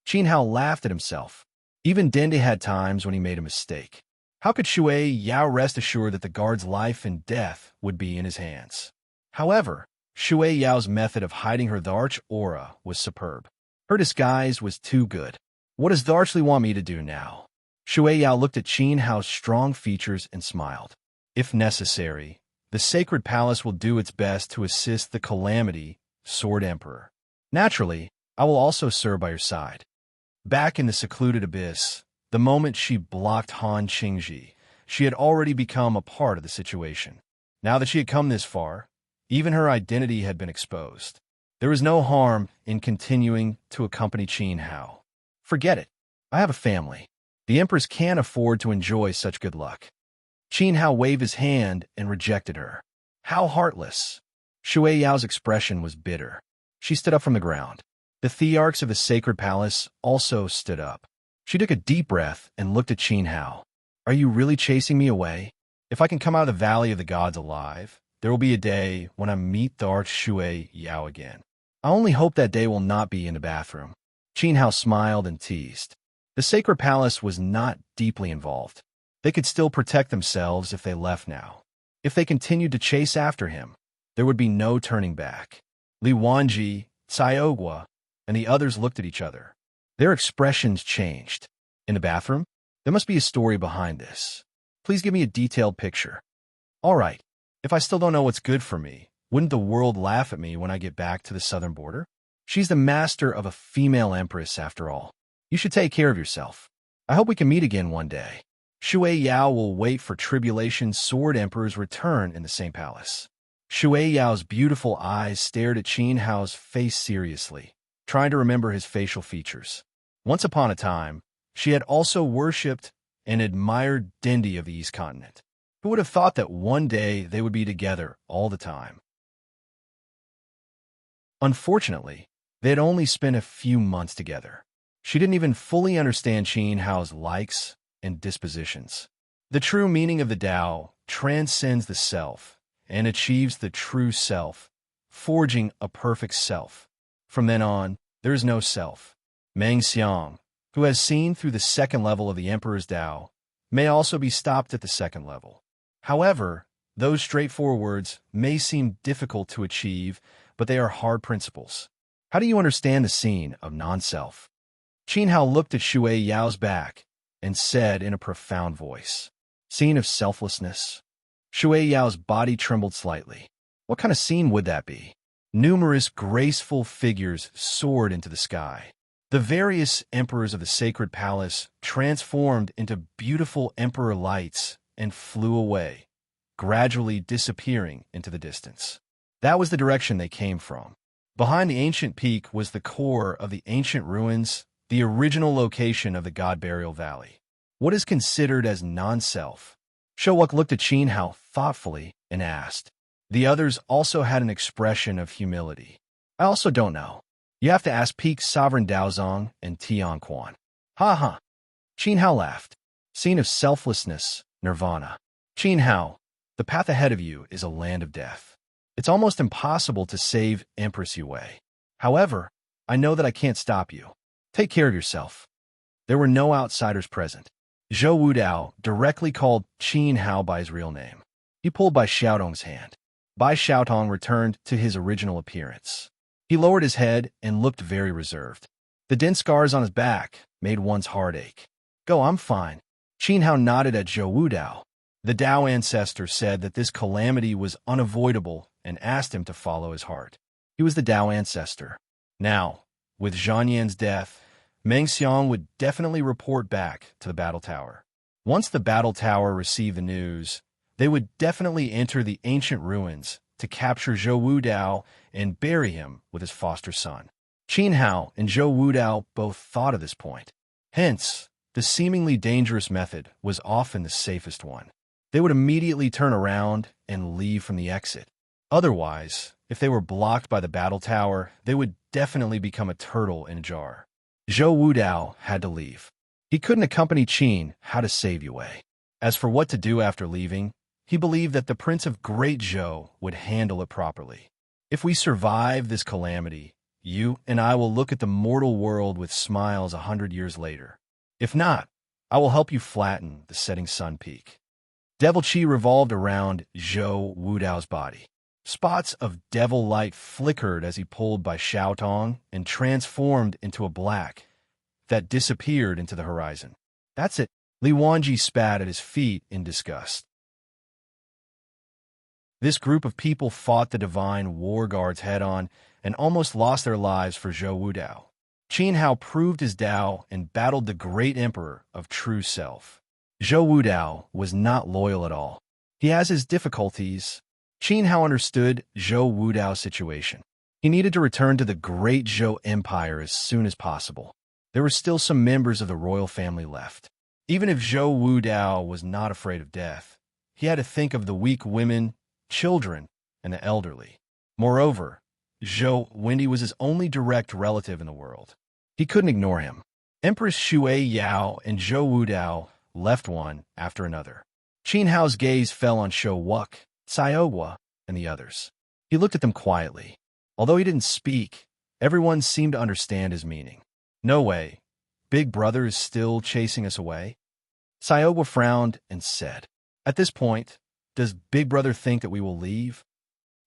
S1: Qin Hao laughed at himself. Even Dende had times when he made a mistake. How could Shui Yao rest assured that the guard's life and death would be in his hands? However, Shui Yao's method of hiding her Dharch aura was superb. Her disguise was too good. What does Dharchli want me to do now? Shui Yao looked at Qin Hao's strong features and smiled. If necessary, the sacred palace will do its best to assist the Calamity, Sword Emperor. Naturally, I will also serve by your side. Back in the secluded abyss, the moment she blocked Han Qingji, she had already become a part of the situation. Now that she had come this far, even her identity had been exposed. There was no harm in continuing to accompany Qin Hao. Forget it. I have a family. The Empress can't afford to enjoy such good luck. Qin Hao waved his hand and rejected her. How heartless. Shui Yao's expression was bitter. She stood up from the ground. The Thearchs of the sacred palace also stood up. She took a deep breath and looked at Qin Hao. Are you really chasing me away? If I can come out of the valley of the gods alive, there will be a day when I meet the Arch Shui Yao again. I only hope that day will not be in the bathroom. Qin Hao smiled and teased. The sacred palace was not deeply involved. They could still protect themselves if they left now. If they continued to chase after him, there would be no turning back. Li Wanji, Caiogua, and the others looked at each other. Their expressions changed. In the bathroom? There must be a story behind this. Please give me a detailed picture. All right. If I still don't know what's good for me, wouldn't the world laugh at me when I get back to the southern border? She's the master of a female empress, after all. You should take care of yourself. I hope we can meet again one day. Shui Yao will wait for Tribulation's Sword Emperor's return in the same palace. Shui Yao's beautiful eyes stared at Qin Hao's face seriously, trying to remember his facial features. Once upon a time, She had also worshipped and admired Dendi of the East Continent. Who would have thought that one day they would be together all the time? Unfortunately, they had only spent a few months together. She didn't even fully understand Qin Hao's likes and dispositions. The true meaning of the Tao transcends the self and achieves the true self, forging a perfect self. From then on, there is no self. Meng Xiang, who has seen through the second level of the Emperor's Tao, may also be stopped at the second level. However, those straightforward words may seem difficult to achieve, but they are hard principles. How do you understand the scene of non-self? Qin Hao looked at Shui Yao's back and said in a profound voice, "Scene of selflessness." Shui Yao's body trembled slightly. What kind of scene would that be? Numerous graceful figures soared into the sky. The various emperors of the sacred palace transformed into beautiful emperor lights and flew away, gradually disappearing into the distance. That was the direction they came from. Behind the ancient peak was the core of the ancient ruins, the original location of the God Burial Valley. What is considered as non-self? Showuk looked at Qin Hao thoughtfully and asked. The others also had an expression of humility. I also don't know. You have to ask Peak Sovereign Daozong and Tian Quan. Ha ha. Qin Hao laughed. Scene of selflessness, nirvana. Qin Hao, the path ahead of you is a land of death. It's almost impossible to save Empress Yue. However, I know that I can't stop you. Take care of yourself. There were no outsiders present. Zhou Wudao directly called Qin Hao by his real name. He pulled Bai Xiaotong's hand. Bai Xiaotong returned to his original appearance. He lowered his head and looked very reserved. The dense scars on his back made one's heart ache. Go, I'm fine. Qin Hao nodded at Zhou Wudao. The Dao ancestor said that this calamity was unavoidable and asked him to follow his heart. He was the Dao ancestor. Now, with Zhang Yan's death, Meng Xiang would definitely report back to the battle tower. Once the battle tower received the news, they would definitely enter the ancient ruins to capture Zhou Wudao and bury him with his foster son. Qin Hao and Zhou Wudao both thought of this point. Hence, the seemingly dangerous method was often the safest one. They would immediately turn around and leave from the exit. Otherwise, if they were blocked by the battle tower, they would definitely become a turtle in a jar. Zhou Wudao had to leave. He couldn't accompany Qin Hao to save Yue. As for what to do after leaving, he believed that the Prince of Great Zhou would handle it properly. If we survive this calamity, you and I will look at the mortal world with smiles 100 years later. If not, I will help you flatten the setting sun peak. Devil Chi revolved around Zhou Wudao's body. Spots of devil light flickered as he pulled by Xiaotong and transformed into a black that disappeared into the horizon. That's it. Li Wanji spat at his feet in disgust. This group of people fought the divine war guards head-on and almost lost their lives for Zhou Wudao. Qin Hao proved his Tao and battled the great emperor of true self. Zhou Wudao was not loyal at all. He has his difficulties. Qin Hao understood Zhou Wudao's situation. He needed to return to the great Zhou Empire as soon as possible. There were still some members of the royal family left. Even if Zhou Wudao was not afraid of death, he had to think of the weak women, children, and the elderly. Moreover, Zhou Wendy was his only direct relative in the world. He couldn't ignore him. Empress Shui Yao and Zhou Wudao left one after another. Qin Hao's gaze fell on Showuk, Xiaogua, and the others. He looked at them quietly. Although he didn't speak, everyone seemed to understand his meaning. No way. Big Brother is still chasing us away? Xiaogua frowned and said, At this point, does Big Brother think that we will leave?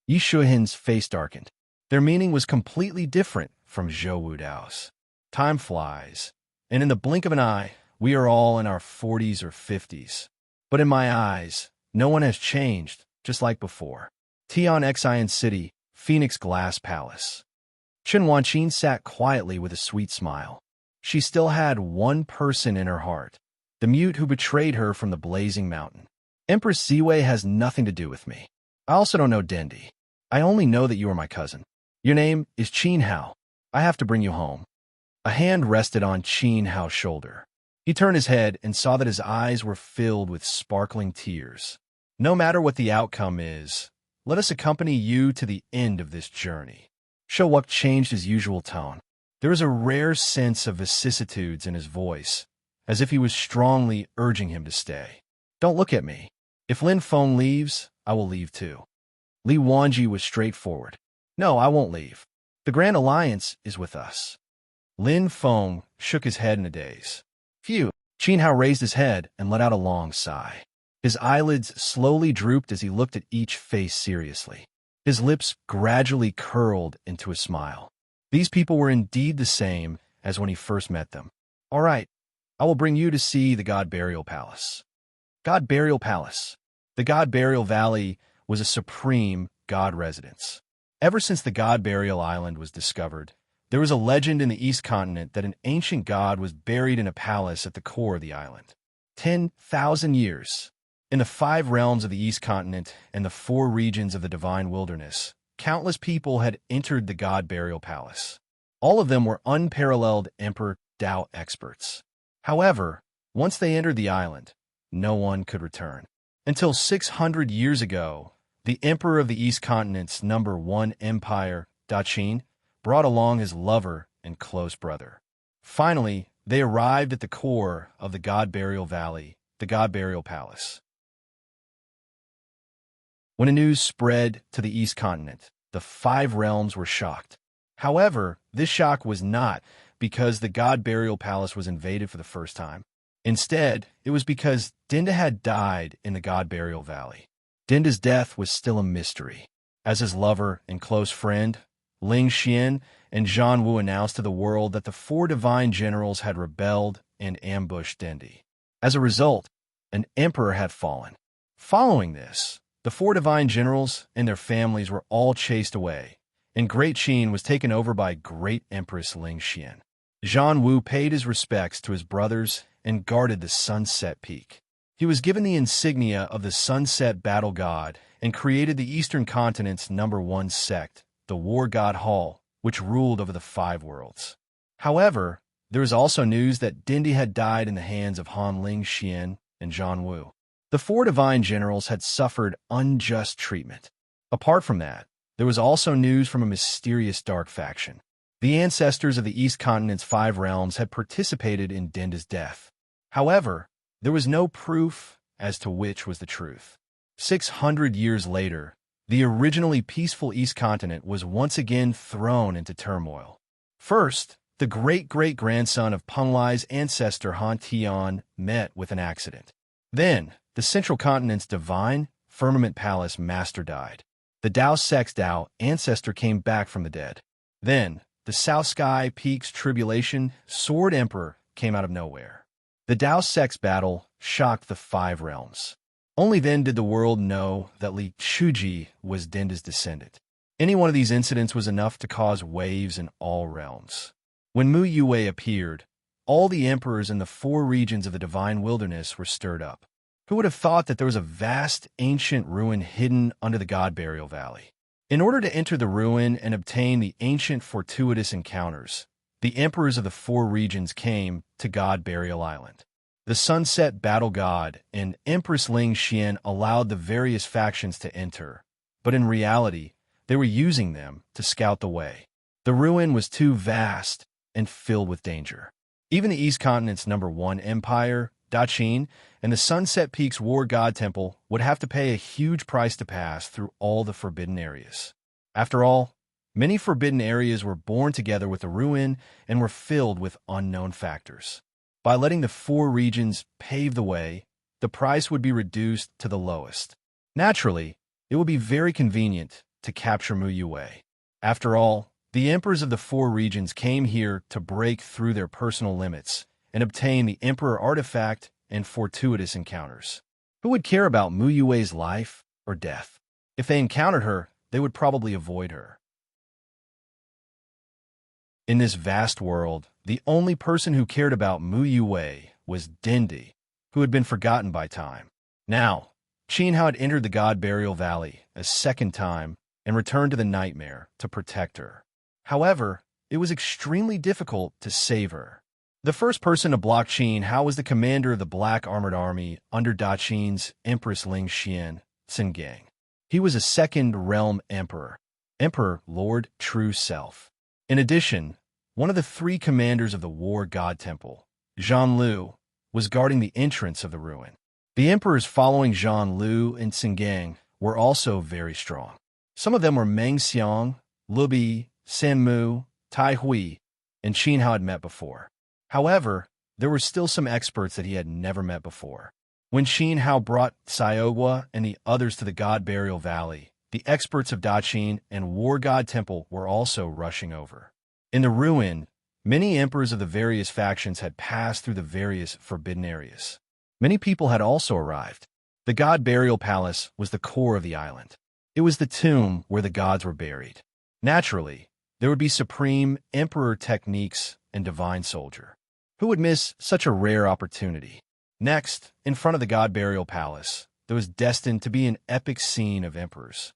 S1: Yi Shuhin's face darkened. Their meaning was completely different from Zhou Wudao's. Time flies, and in the blink of an eye, we are all in our 40s or 50s. But in my eyes, no one has changed, just like before. Tian Xian City, Phoenix Glass Palace. Chen Wanqin sat quietly with a sweet smile. She still had one person in her heart, the mute who betrayed her from the blazing mountain. Empress Ziwei has nothing to do with me. I also don't know Dendi. I only know that you are my cousin. Your name is Qin Hao. I have to bring you home. A hand rested on Qin Hao's shoulder. He turned his head and saw that his eyes were filled with sparkling tears. No matter what the outcome is, let us accompany you to the end of this journey. Showuk changed his usual tone. There was a rare sense of vicissitudes in his voice, as if he was strongly urging him to stay. Don't look at me. If Lin Feng leaves, I will leave too. Li Wanji was straightforward. No, I won't leave. The Grand Alliance is with us. Lin Feng shook his head in a daze. Phew. Qin Hao raised his head and let out a long sigh. His eyelids slowly drooped as he looked at each face seriously. His lips gradually curled into a smile. These people were indeed the same as when he first met them. All right, I will bring you to see the God Burial Palace. God Burial Palace. The God Burial Valley was a supreme god residence. Ever since the God Burial Island was discovered, there was a legend in the East Continent that an ancient god was buried in a palace at the core of the island. 10,000 years. In the 5 realms of the East Continent and the 4 regions of the Divine Wilderness, countless people had entered the God Burial Palace. All of them were unparalleled Emperor Dao experts. However, once they entered the island, no one could return. Until 600 years ago, the Emperor of the East Continent's #1 empire, Daqin, brought along his lover and close brother. Finally, they arrived at the core of the God Burial Valley, the God Burial Palace. When the news spread to the East Continent, the 5 realms were shocked. However, this shock was not because the God Burial Palace was invaded for the first time. Instead, it was because Dinda had died in the God Burial Valley. Dinda's death was still a mystery. As his lover and close friend, Ling Xian and Zhan Wu announced to the world that the 4 divine generals had rebelled and ambushed Dindi. As a result, an emperor had fallen. Following this, the 4 divine generals and their families were all chased away, and Great Qin was taken over by Great Empress Ling Xian. Zhan Wu paid his respects to his brothers and guarded the Sunset Peak. He was given the insignia of the Sunset Battle God and created the Eastern Continent's #1 sect, the War God Hall, which ruled over the 5 worlds. However, there was also news that Dindi had died in the hands of Han Ling Xian and Zhan Wu. The 4 divine generals had suffered unjust treatment. Apart from that, there was also news from a mysterious dark faction. The ancestors of the East Continent's 5 realms had participated in Dinda's death. However, there was no proof as to which was the truth. 600 years later, the originally peaceful East Continent was once again thrown into turmoil. First, the great-great-grandson of Peng Lai's ancestor Han Tian met with an accident. Then, the Central Continent's divine firmament palace master died. The Dao Sect's Dao ancestor came back from the dead. Then, the South Sky Peak's tribulation sword emperor came out of nowhere. The Dao Sect's battle shocked the 5 realms. Only then did the world know that Li Chuji was Dinda's descendant. Any one of these incidents was enough to cause waves in all realms. When Mu Yue appeared, all the emperors in the 4 regions of the Divine Wilderness were stirred up. Who would have thought that there was a vast ancient ruin hidden under the God Burial Valley? In order to enter the ruin and obtain the ancient fortuitous encounters, the emperors of the 4 regions came to God Burial Island. The Sunset Battle God and Empress Ling Xian allowed the various factions to enter, but in reality, they were using them to scout the way. The ruin was too vast and filled with danger. Even the East Continent's #1 empire, Daqin, and the Sunset Peak's War God Temple would have to pay a huge price to pass through all the forbidden areas. After all, many forbidden areas were born together with the ruin and were filled with unknown factors. By letting the 4 regions pave the way, the price would be reduced to the lowest. Naturally, it would be very convenient to capture Mu Yue. After all, the emperors of the 4 regions came here to break through their personal limits and obtain the Emperor artifact and fortuitous encounters. Who would care about Mu Yue's life or death? If they encountered her, they would probably avoid her. In this vast world, the only person who cared about Mu Yue was Dindi, who had been forgotten by time. Now, Qin Hao had entered the God Burial Valley a second time and returned to the nightmare to protect her. However, it was extremely difficult to save her. The first person to block Qin Hao was the commander of the Black Armored Army under Da Qin's Empress Ling Xian, Tsingang. He was a Second Realm Emperor, Lord True Self. In addition, one of the three commanders of the War God Temple, Zhan Lu, was guarding the entrance of the ruin. The emperors following Zhan Lu and Tsingang were also very strong. Some of them were Meng Xiang, Lu Bi, San Mu, Tai Hui, and Qin Hao had met before. However, there were still some experts that he had never met before. When Qin Hao brought Xiaogua and the others to the God Burial Valley, the experts of Daqin and War God Temple were also rushing over. In the ruin, many emperors of the various factions had passed through the various forbidden areas. Many people had also arrived. The God Burial Palace was the core of the island. It was the tomb where the gods were buried. Naturally, there would be supreme emperor techniques and divine soldier. Who would miss such a rare opportunity? Next, in front of the God Burial Palace, there was destined to be an epic scene of emperors.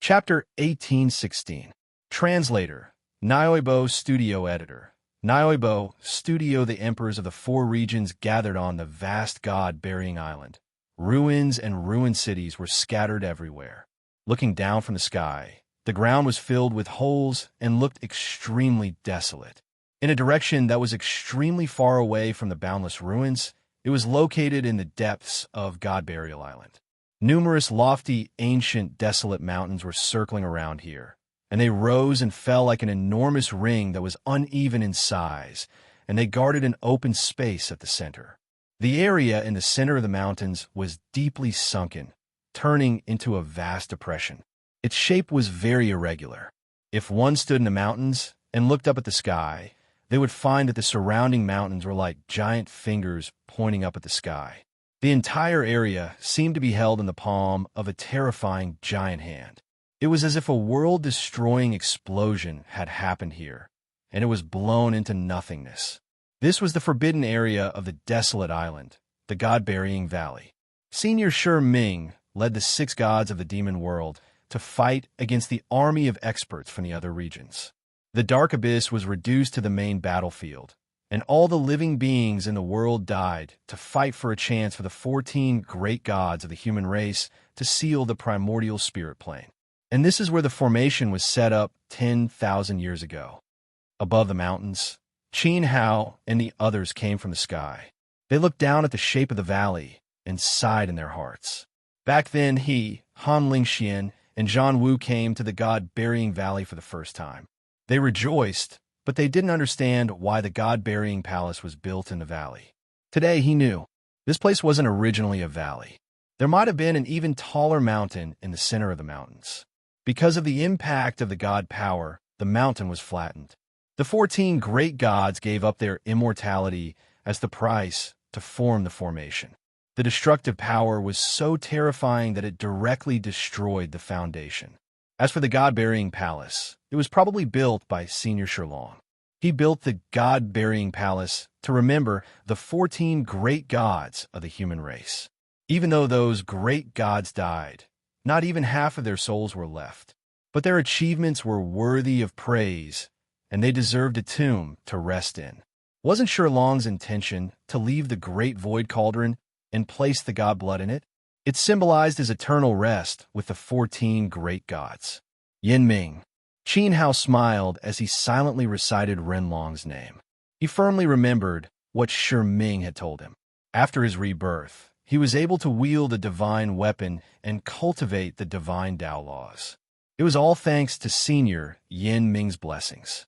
S1: Chapter 1816. Translator, Nyoibo Studio Editor. Nyoibo Studio. The emperors of the four regions gathered on the vast God-burying island. Ruins and ruined cities were scattered everywhere. Looking down from the sky, the ground was filled with holes and looked extremely desolate. In a direction that was extremely far away from the boundless ruins, it was located in the depths of God Burial Island. Numerous lofty, ancient, desolate mountains were circling around here, and they rose and fell like an enormous ring that was uneven in size, and they guarded an open space at the center. The area in the center of the mountains was deeply sunken, turning into a vast depression. Its shape was very irregular. If one stood in the mountains and looked up at the sky, they would find that the surrounding mountains were like giant fingers pointing up at the sky. The entire area seemed to be held in the palm of a terrifying giant hand. It was as if a world-destroying explosion had happened here, and it was blown into nothingness. This was the forbidden area of the desolate island, the God-burying valley. Senior Shi Ming led the 6 gods of the demon world to fight against the army of experts from the other regions. The dark abyss was reduced to the main battlefield, and all the living beings in the world died to fight for a chance for the 14 great gods of the human race to seal the primordial spirit plane. And this is where the formation was set up 10,000 years ago. Above the mountains, Qin Hao and the others came from the sky. They looked down at the shape of the valley and sighed in their hearts. Back then, Han Lingxian, and Zhan Wu came to the God-burying valley for the first time. They rejoiced, but they didn't understand why the God-burying palace was built in the valley. Today, he knew. This place wasn't originally a valley. There might have been an even taller mountain in the center of the mountains. Because of the impact of the god power, the mountain was flattened. The 14 great gods gave up their immortality as the price to form the formation. The destructive power was so terrifying that it directly destroyed the foundation. As for the God-burying palace, it was probably built by Senior Shilong. He built the God-burying palace to remember the 14 great gods of the human race. Even though those great gods died, not even half of their souls were left. But their achievements were worthy of praise, and they deserved a tomb to rest in. Wasn't Shilong's intention to leave the great void cauldron and place the god blood in it? It symbolized his eternal rest with the 14 great gods. Yin Ming. Qin Hao smiled as he silently recited Renlong's name. He firmly remembered what Shi Ming had told him. After his rebirth, he was able to wield a divine weapon and cultivate the divine Tao laws. It was all thanks to Senior Yin Ming's blessings.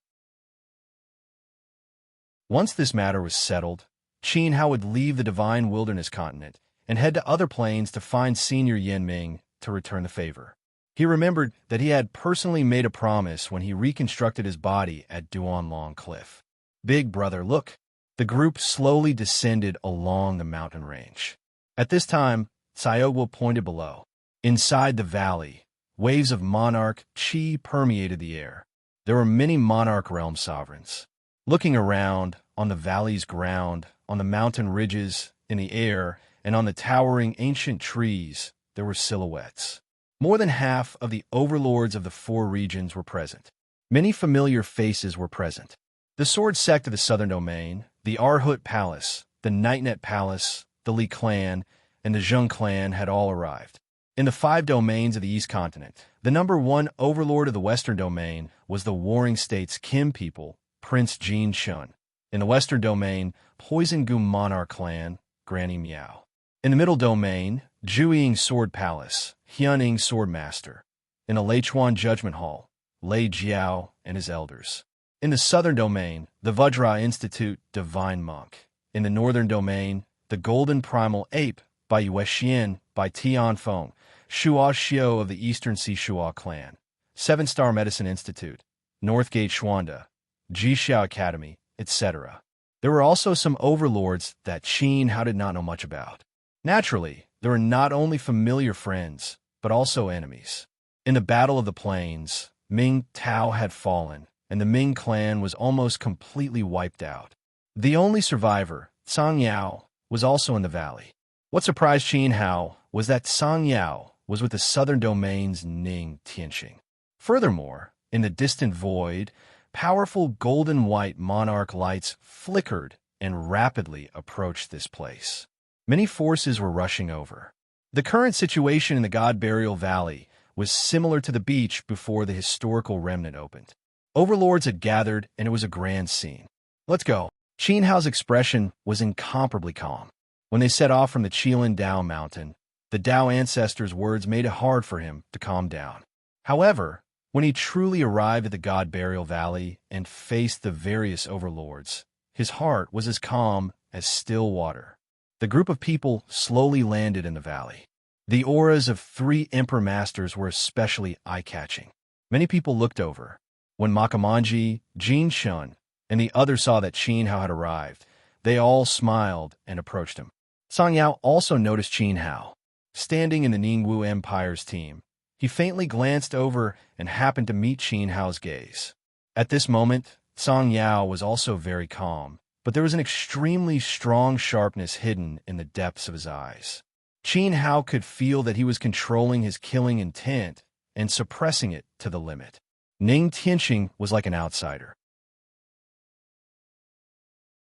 S1: Once this matter was settled, Qin Hao would leave the divine wilderness continent and head to other planes to find Senior Yin Ming to return the favor. He remembered that he had personally made a promise when he reconstructed his body at Duanlong Cliff. Big brother, look! The group slowly descended along the mountain range. At this time, Xiaogua pointed below. Inside the valley, waves of Monarch chi permeated the air. There were many Monarch realm sovereigns. Looking around, on the valley's ground, on the mountain ridges, in the air, and on the towering ancient trees, there were silhouettes. More than half of the overlords of the 4 regions were present. Many familiar faces were present. The Sword Sect of the Southern Domain, the Arhut Palace, the Nightnet Palace, the Li clan, and the Zheng clan had all arrived. In the 5 domains of the East Continent, the number 1 overlord of the Western Domain was the Warring States Kim people, Prince Jin Shun. In the Western Domain, Poison Goom Monarch clan, Granny Meow. In the Middle Domain, Zhuiying Sword Palace, Hyuning Swordmaster. In the Leichuan Judgment Hall, Lei Jiao and his elders. In the Southern Domain, the Vajra Institute Divine Monk. In the Northern Domain, the Golden Primal Ape by Yue Xian by Tian Feng, Shua Xiao of the Eastern Sishua clan, 7-Star Medicine Institute, Northgate Xuanda, Jixiao Academy, etc. There were also some overlords that Qin Hao did not know much about. Naturally, there were not only familiar friends, but also enemies. In the Battle of the Plains, Ming Tao had fallen, and the Ming clan was almost completely wiped out. The only survivor, Song Yao, was also in the valley. What surprised Qin Hao was that Song Yao was with the Southern Domain's Ning Tianxing. Furthermore, in the distant void, powerful golden-white monarch lights flickered and rapidly approached this place. Many forces were rushing over. The current situation in the God Burial Valley was similar to the beach before the historical remnant opened. Overlords had gathered, and it was a grand scene. Let's go. Qin Hao's expression was incomparably calm. When they set off from the Qilin Dao mountain, the Dao ancestors' words made it hard for him to calm down. However, when he truly arrived at the God Burial Valley and faced the various overlords, his heart was as calm as still water. The group of people slowly landed in the valley. The auras of 3 Emperor Masters were especially eye-catching. Many people looked over. When Makamanji, Jin Shun, and the others saw that Qin Hao had arrived, they all smiled and approached him. Song Yao also noticed Qin Hao. Standing in the Ningwu Empire's team, he faintly glanced over and happened to meet Qin Hao's gaze. At this moment, Song Yao was also very calm, but there was an extremely strong sharpness hidden in the depths of his eyes. Qin Hao could feel that he was controlling his killing intent and suppressing it to the limit. Ning Tianxing was like an outsider.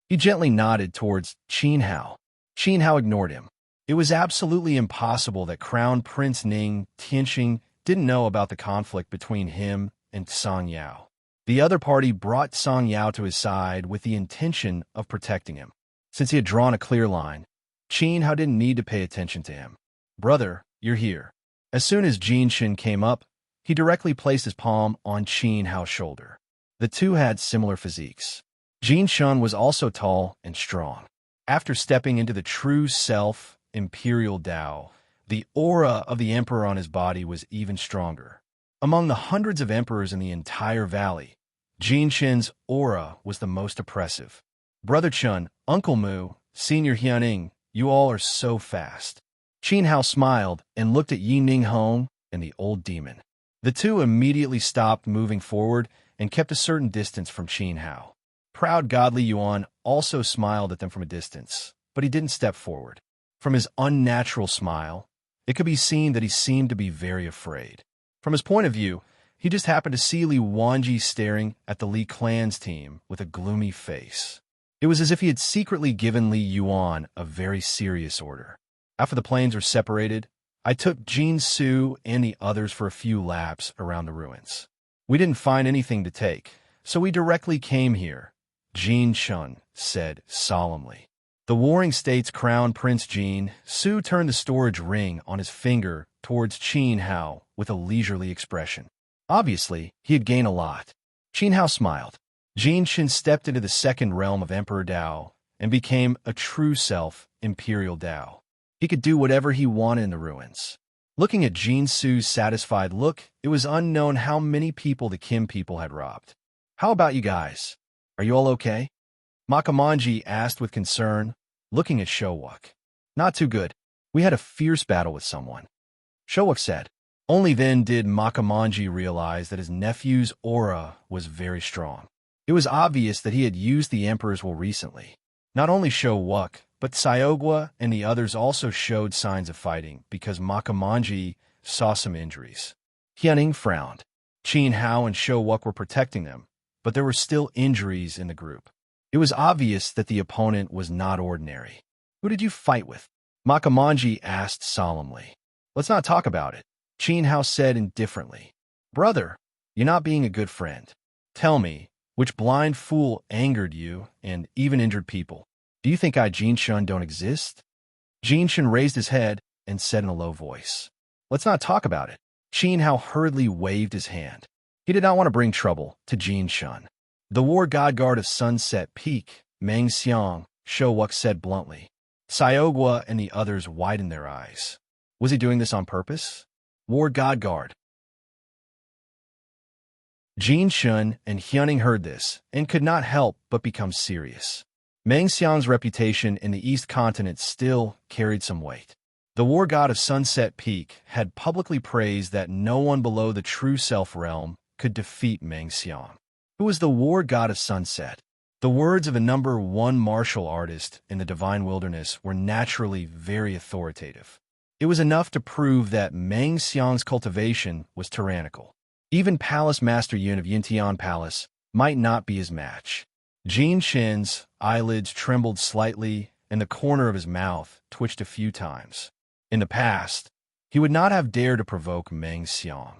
S1: He gently nodded towards Qin Hao. Qin Hao ignored him. It was absolutely impossible that Crown Prince Ning Tianxing didn't know about the conflict between him and Song Yao. The other party brought Song Yao to his side with the intention of protecting him. Since he had drawn a clear line, Qin Hao didn't need to pay attention to him. "Brother, you're here." As soon as Jin Shin came up, he directly placed his palm on Qin Hao's shoulder. The two had similar physiques. Jin Shun was also tall and strong. After stepping into the true self, Imperial Dao, the aura of the Emperor on his body was even stronger. Among the hundreds of emperors in the entire valley, Jin Shin's aura was the most oppressive. "Brother Chun, Uncle Mu, Senior Hyuning, you all are so fast." Qin Hao smiled and looked at Yi Ning Hong and the old demon. The two immediately stopped moving forward and kept a certain distance from Qin Hao. Proud godly Yuan also smiled at them from a distance, but he didn't step forward. From his unnatural smile, it could be seen that he seemed to be very afraid. From his point of view, he just happened to see Li Wanji staring at the Li clan's team with a gloomy face. It was as if he had secretly given Li Yuan a very serious order. After the planes were separated, I took Jin Su and the others for a few laps around the ruins. We didn't find anything to take, so we directly came here, Jin Shun said solemnly. The Warring States Crown Prince Jin Su turned the storage ring on his finger towards Qin Hao with a leisurely expression. Obviously, he had gained a lot. Qin Hao smiled. Jin Shin stepped into the second realm of Emperor Dao and became a true self, Imperial Dao. He could do whatever he wanted in the ruins. Looking at Jin Su's satisfied look, it was unknown how many people the Kim people had robbed. "How about you guys? Are you all okay?" Makamanji asked with concern, looking at Showuk. "Not too good. We had a fierce battle with someone," Showuk said. Only then did Makamanji realize that his nephew's aura was very strong. It was obvious that he had used the Emperor's will recently. Not only Showuk, but Sayogwa and the others also showed signs of fighting because Makamanji saw some injuries. Hyuning frowned. Qin Hao and Shou Wuk were protecting them, but there were still injuries in the group. It was obvious that the opponent was not ordinary. Who did you fight with? Makamanji asked solemnly. Let's not talk about it, Qin Hao said indifferently. Brother, you're not being a good friend. Tell me, which blind fool angered you and even injured people? Do you think I Jinshun don't exist? Jinshun raised his head and said in a low voice. Let's not talk about it. Qin Hao hurriedly waved his hand. He did not want to bring trouble to Jinshun. The war god guard of Sunset Peak, Meng Xiang, Shou Wuk said bluntly. Sayogwa and the others widened their eyes. Was he doing this on purpose? War god guard. Jinshun and Hyuning heard this and could not help but become serious. Meng Xiang's reputation in the East Continent still carried some weight. The war god of Sunset Peak had publicly praised that no one below the true self realm could defeat Meng Xiang, who was the war god of Sunset. The words of a #1 martial artist in the Divine Wilderness were naturally very authoritative. It was enough to prove that Meng Xiang's cultivation was tyrannical. Even Palace Master Yun of Yintian Palace might not be his match. Jin Shin's eyelids trembled slightly and the corner of his mouth twitched a few times. In the past, he would not have dared to provoke Meng Xiang.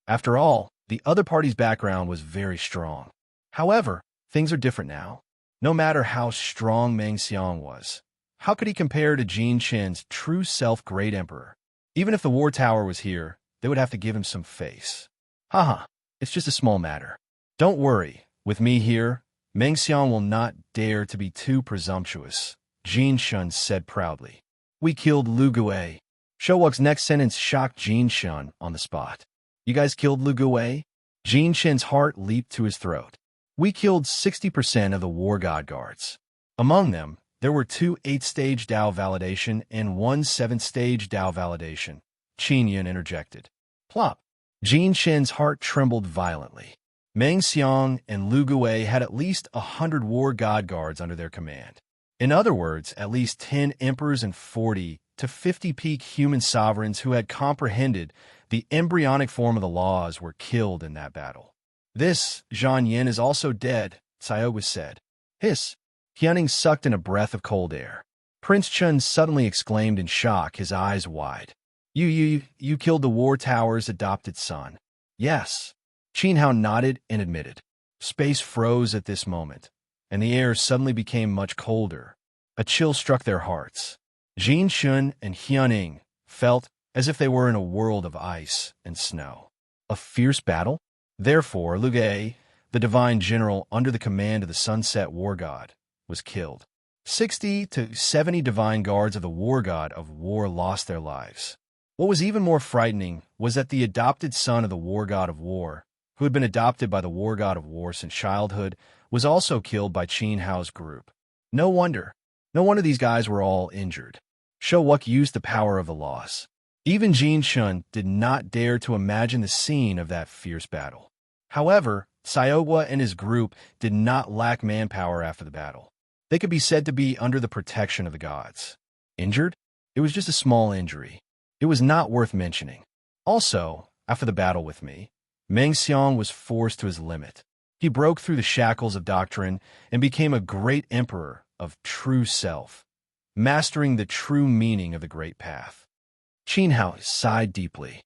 S1: After all, the other party's background was very strong. However, things are different now. No matter how strong Meng Xiang was, how could he compare to Jin Shin's true self Great Emperor? Even if the War Tower was here, they would have to give him some face. Haha, it's just a small matter. Don't worry, with me here, Meng Xiang will not dare to be too presumptuous, Jin Shun said proudly. We killed Lu Gui. Shou Wuk's next sentence shocked Jin Shun on the spot. You guys killed Lu Gui? Jin Shin's heart leaped to his throat. We killed 60% of the War God Guards. Among them, there were 2 8-stage Dao validation and 1 7-stage Dao validation. Qin Yun interjected. Plop. Jin Shin's heart trembled violently. Meng Xiang and Lu Gui had at least 100 War God Guards under their command. In other words, at least 10 emperors and 40 to 50 peak human sovereigns who had comprehended the embryonic form of the laws were killed in that battle. This, Zhang Yin is also dead, Sayogwa said. Hiss. Hyuning sucked in a breath of cold air. Prince Chun suddenly exclaimed in shock, his eyes wide. You killed the War Tower's adopted son. Yes. Qin Hao nodded and admitted. Space froze at this moment, and the air suddenly became much colder. A chill struck their hearts. Jin Shun and Hyuning felt as if they were in a world of ice and snow. A fierce battle? Therefore, Lu Gui, the divine general under the command of the Sunset War God, was killed. 60 to 70 divine guards of the War God of War lost their lives. What was even more frightening was that the adopted son of the War God of War, who had been adopted by the War God of War since childhood, was also killed by Qin Hao's group. No wonder these guys were all injured. Shou Wuk used the power of the loss. Even Jin Shun did not dare to imagine the scene of that fierce battle. However, Sayogwa and his group did not lack manpower after the battle. They could be said to be under the protection of the gods. Injured? It was just a small injury. It was not worth mentioning. Also, after the battle with me, Meng Xiang was forced to his limit. He broke through the shackles of doctrine and became a great emperor of true self, mastering the true meaning of the great path. Qin Hao sighed deeply.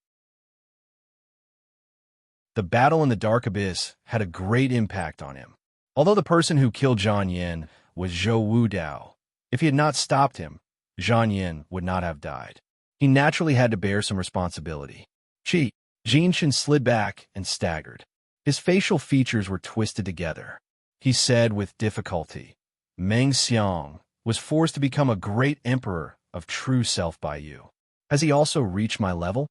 S1: The battle in the Dark Abyss had a great impact on him. Although the person who killed Zhang Yin was Zhou Wudao, if he had not stopped him, Zhang Yin would not have died. He naturally had to bear some responsibility. Jin Shin slid back and staggered. His facial features were twisted together. He said with difficulty, Meng Xiang was forced to become a great emperor of true self by you. Has he also reached my level?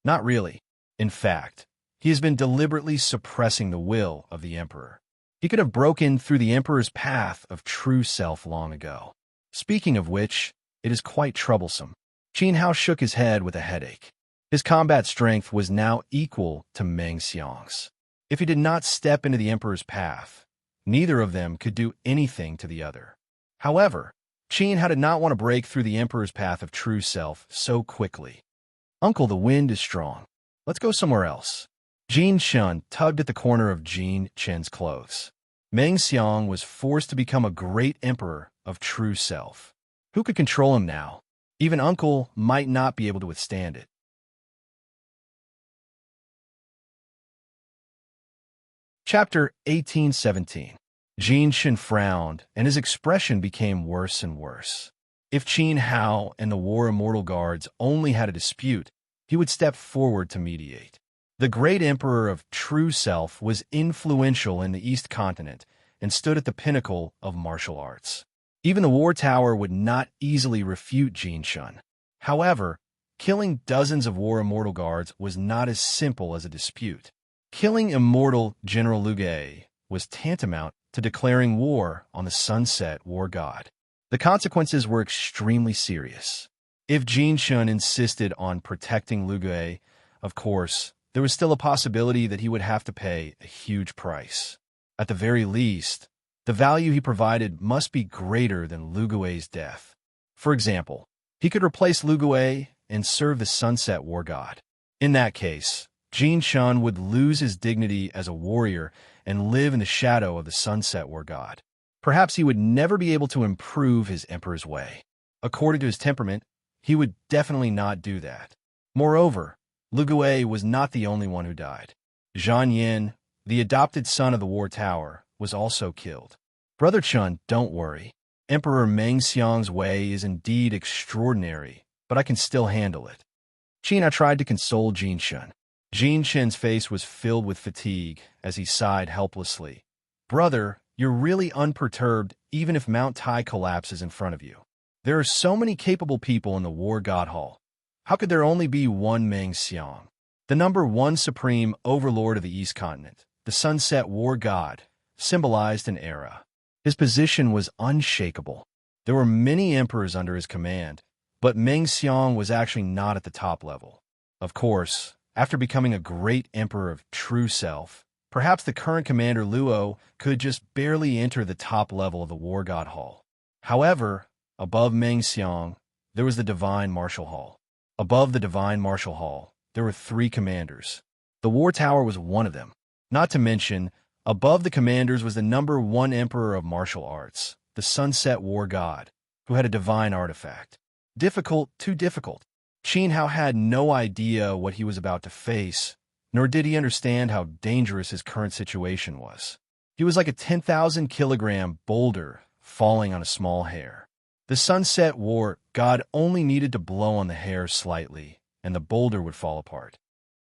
S1: Not really. In fact, he has been deliberately suppressing the will of the emperor. He could have broken through the emperor's path of true self long ago. Speaking of which, it is quite troublesome. Qin Hao shook his head with a headache. His combat strength was now equal to Meng Xiang's. If he did not step into the emperor's path, neither of them could do anything to the other. However, Qin Hao did not want to break through the emperor's path of true self so quickly. Uncle, the wind is strong. Let's go somewhere else. Jin Shun tugged at the corner of Jin Chen's clothes. Meng Xiang was forced to become a great emperor of true self. Who could control him now? Even Uncle might not be able to withstand it. Chapter 1817. Jin Shin frowned, and his expression became worse and worse. If Qin Hao and the War Immortal Guards only had a dispute, he would step forward to mediate. The great emperor of true self was influential in the East Continent and stood at the pinnacle of martial arts. Even the War Tower would not easily refute Jin Shun. However, killing dozens of War Immortal Guards was not as simple as a dispute. Killing Immortal General Liu Ge was tantamount to declaring war on the Sunset War God. The consequences were extremely serious. If Jin Shun insisted on protecting Liu Ge, of course, there was still a possibility that he would have to pay a huge price. At the very least, the value he provided must be greater than Liu Ge's death. For example, he could replace Liu Ge and serve the Sunset War God. In that case, Jin Shun would lose his dignity as a warrior and live in the shadow of the Sunset War God. Perhaps he would never be able to improve his emperor's way. According to his temperament, he would definitely not do that. Moreover, Liu Ge was not the only one who died. Zhang Yin, the adopted son of the War Tower, was also killed. Brother Chun, don't worry. Emperor Meng Xiang's way is indeed extraordinary, but I can still handle it. Qin tried to console Jin Shun. Jin Shen's face was filled with fatigue as he sighed helplessly. Brother, you're really unperturbed even if Mount Tai collapses in front of you. There are so many capable people in the War God Hall. How could there only be one Meng Xiang? The number one supreme overlord of the East Continent, the Sunset War God, symbolized an era. His position was unshakable. There were many emperors under his command, but Meng Xiang was actually not at the top level. Of course, after becoming a great emperor of true self, perhaps the current commander Luo could just barely enter the top level of the War God Hall. However, above Meng Xiang, there was the Divine Martial Hall. Above the Divine Martial Hall, there were 3 commanders. The War Tower was one of them. Not to mention, above the commanders was the number 1 emperor of martial arts, the Sunset War God, who had a divine artifact. Difficult, too difficult. Qin Hao had no idea what he was about to face, nor did he understand how dangerous his current situation was. He was like a 10,000-kilogram boulder falling on a small hair. The Sunset War God only needed to blow on the hair slightly, and the boulder would fall apart.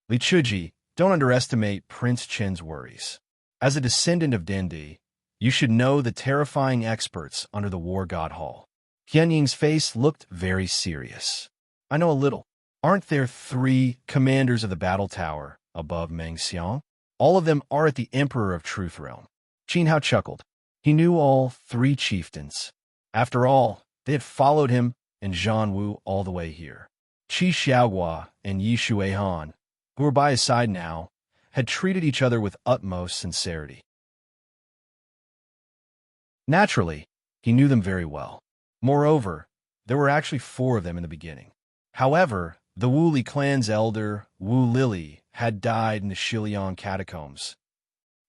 S1: Li Chuji, don't underestimate Prince Chen's worries. As a descendant of Dendi, you should know the terrifying experts under the War God Hall. Qian Ying's face looked very serious. I know a little. Aren't there 3 commanders of the Battle Tower above Meng Xiang? All of them are at the Emperor of Truth Realm. Qin Hao chuckled. He knew all 3 chieftains. After all, they had followed him and Zhan Wu all the way here. Qi Xiaohua and Yi Shuihan, who were by his side now, had treated each other with utmost sincerity. Naturally, he knew them very well. Moreover, there were actually 4 of them in the beginning. However, the Wu Li clan's elder, Wu Lili, had died in the Shiliang catacombs.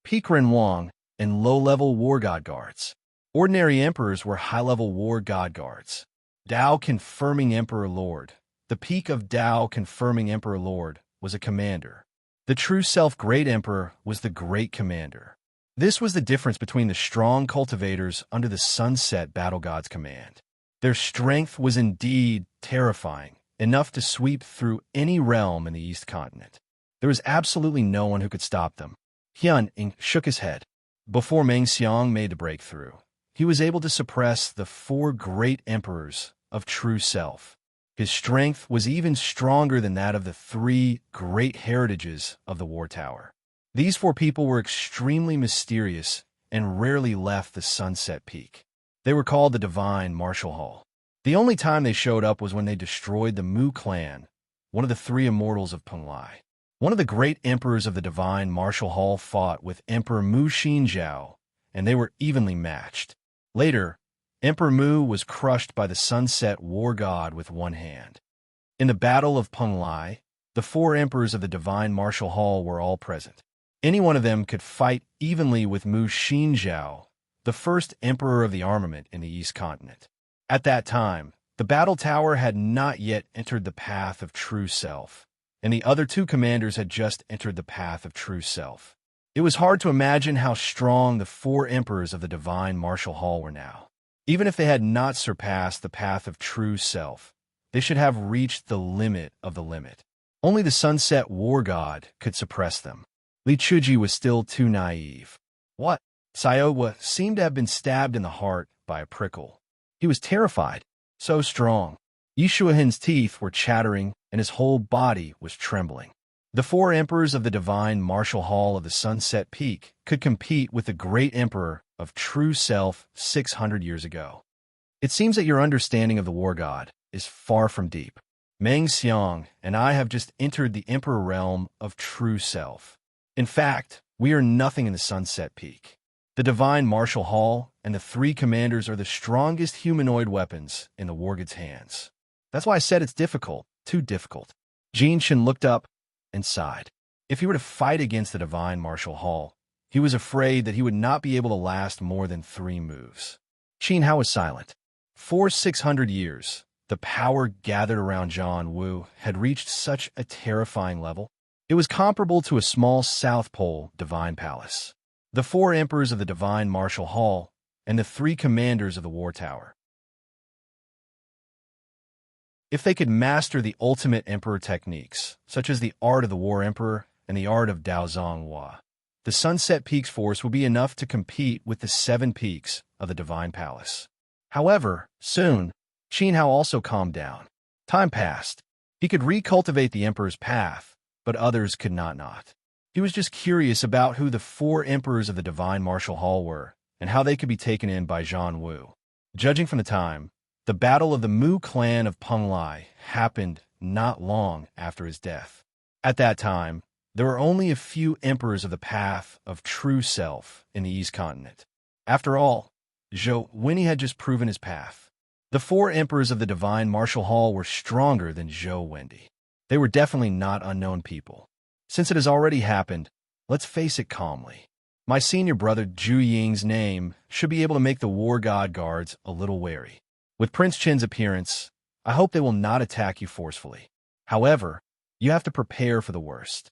S1: Pekrin Wang and low-level war god guards. Ordinary emperors were high-level war god guards. Dao confirming Emperor Lord. The peak of Dao confirming Emperor Lord was a commander. The true self-great emperor was the great commander. This was the difference between the strong cultivators under the Sunset Battle God's command. Their strength was indeed terrifying, enough to sweep through any realm in the East Continent. There was absolutely no one who could stop them. Hyun Ing shook his head. Before Meng Xiang made the breakthrough, he was able to suppress the 4 great emperors of true self. His strength was even stronger than that of the 3 great heritages of the War Tower. These 4 people were extremely mysterious and rarely left the Sunset Peak. They were called the Divine Martial Hall. The only time they showed up was when they destroyed the Mu clan, one of the 3 immortals of Penglai. One of the great emperors of the Divine Martial Hall fought with Emperor Mu Xinjiao, and they were evenly matched. Later, Emperor Mu was crushed by the Sunset War God with one hand. In the Battle of Penglai, The 4 emperors of the divine martial hall were all present. Any one of them could fight evenly with Mu Xinzhao, the first emperor of the armament in the East Continent. At that time, the battle tower had not yet entered the path of true self, and the other 2 commanders had just entered the path of true self. It was hard to imagine how strong the 4 emperors of the divine martial hall were now. Even if they had not surpassed the path of true self, they should have reached the limit of the limit. Only the sunset war god could suppress them. Li Chuji was still too naive. What? Xiaowa seemed to have been stabbed in the heart by a prickle. He was terrified. So strong. Yi Shuohen's teeth were chattering, and his whole body was trembling. The 4 emperors of the divine martial hall of the Sunset Peak could compete with the great emperor of true self 600 years ago. It seems that your understanding of the war god is far from deep. Meng Xiang and I have just entered the emperor realm of true self. In fact, we are nothing in the Sunset Peak. The divine martial hall and the 3 commanders are the strongest humanoid weapons in the war god's hands. That's why I said it's difficult, too difficult. Jin Shin looked up and sighed. If he were to fight against the divine martial hall, he was afraid that he would not be able to last more than 3 moves. Qin Hao was silent. For 600 years, the power gathered around Zhang Wu had reached such a terrifying level. It was comparable to a small South Pole divine palace. The 4 emperors of the divine martial hall and the 3 commanders of the war tower. If they could master the ultimate emperor techniques, such as the art of the war emperor and the art of Daozong Hua, the Sunset Peak's force would be enough to compete with the 7 peaks of the divine palace. However, soon, Qin Hao also calmed down. Time passed. He could recultivate the emperor's path, but others could not. He was just curious about who the 4 emperors of the divine martial hall were and how they could be taken in by Zhang Wu. Judging from the time, the battle of the Mu clan of Penglai happened not long after his death. At that time, there were only a few emperors of the path of true self in the East Continent. After all, Zhou Wenyi had just proven his path. The 4 emperors of the divine martial hall were stronger than Zhou Wenyi. They were definitely not unknown people. Since it has already happened, let's face it calmly. My senior brother Zhu Ying's name should be able to make the war god guards a little wary. With Prince Qin's appearance, I hope they will not attack you forcefully. However, you have to prepare for the worst.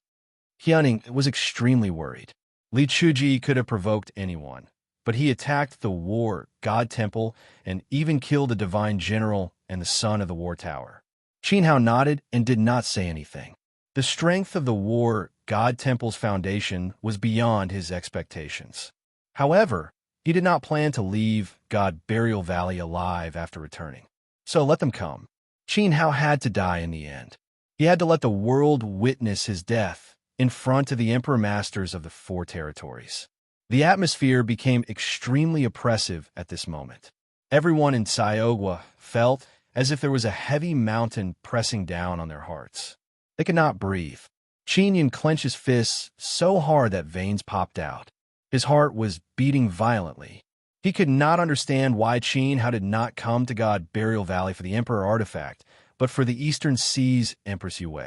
S1: Hyuning was extremely worried. Li Chuji could have provoked anyone, but he attacked the war god temple and even killed the divine general and the son of the war tower. Qin Hao nodded and did not say anything. The strength of the war god temple's foundation was beyond his expectations. However, he did not plan to leave God Burial Valley alive after returning. So let them come. Qin Hao had to die in the end. He had to let the world witness his death in front of the Emperor Masters of the 4 territories. The atmosphere became extremely oppressive at this moment. Everyone in Xiaowa felt as if there was a heavy mountain pressing down on their hearts. They could not breathe. Qin Yin clenched his fists so hard that veins popped out. His heart was beating violently. He could not understand why Qin Hao did not come to God Burial Valley for the Emperor artifact, but for the Eastern Seas Empress Yue.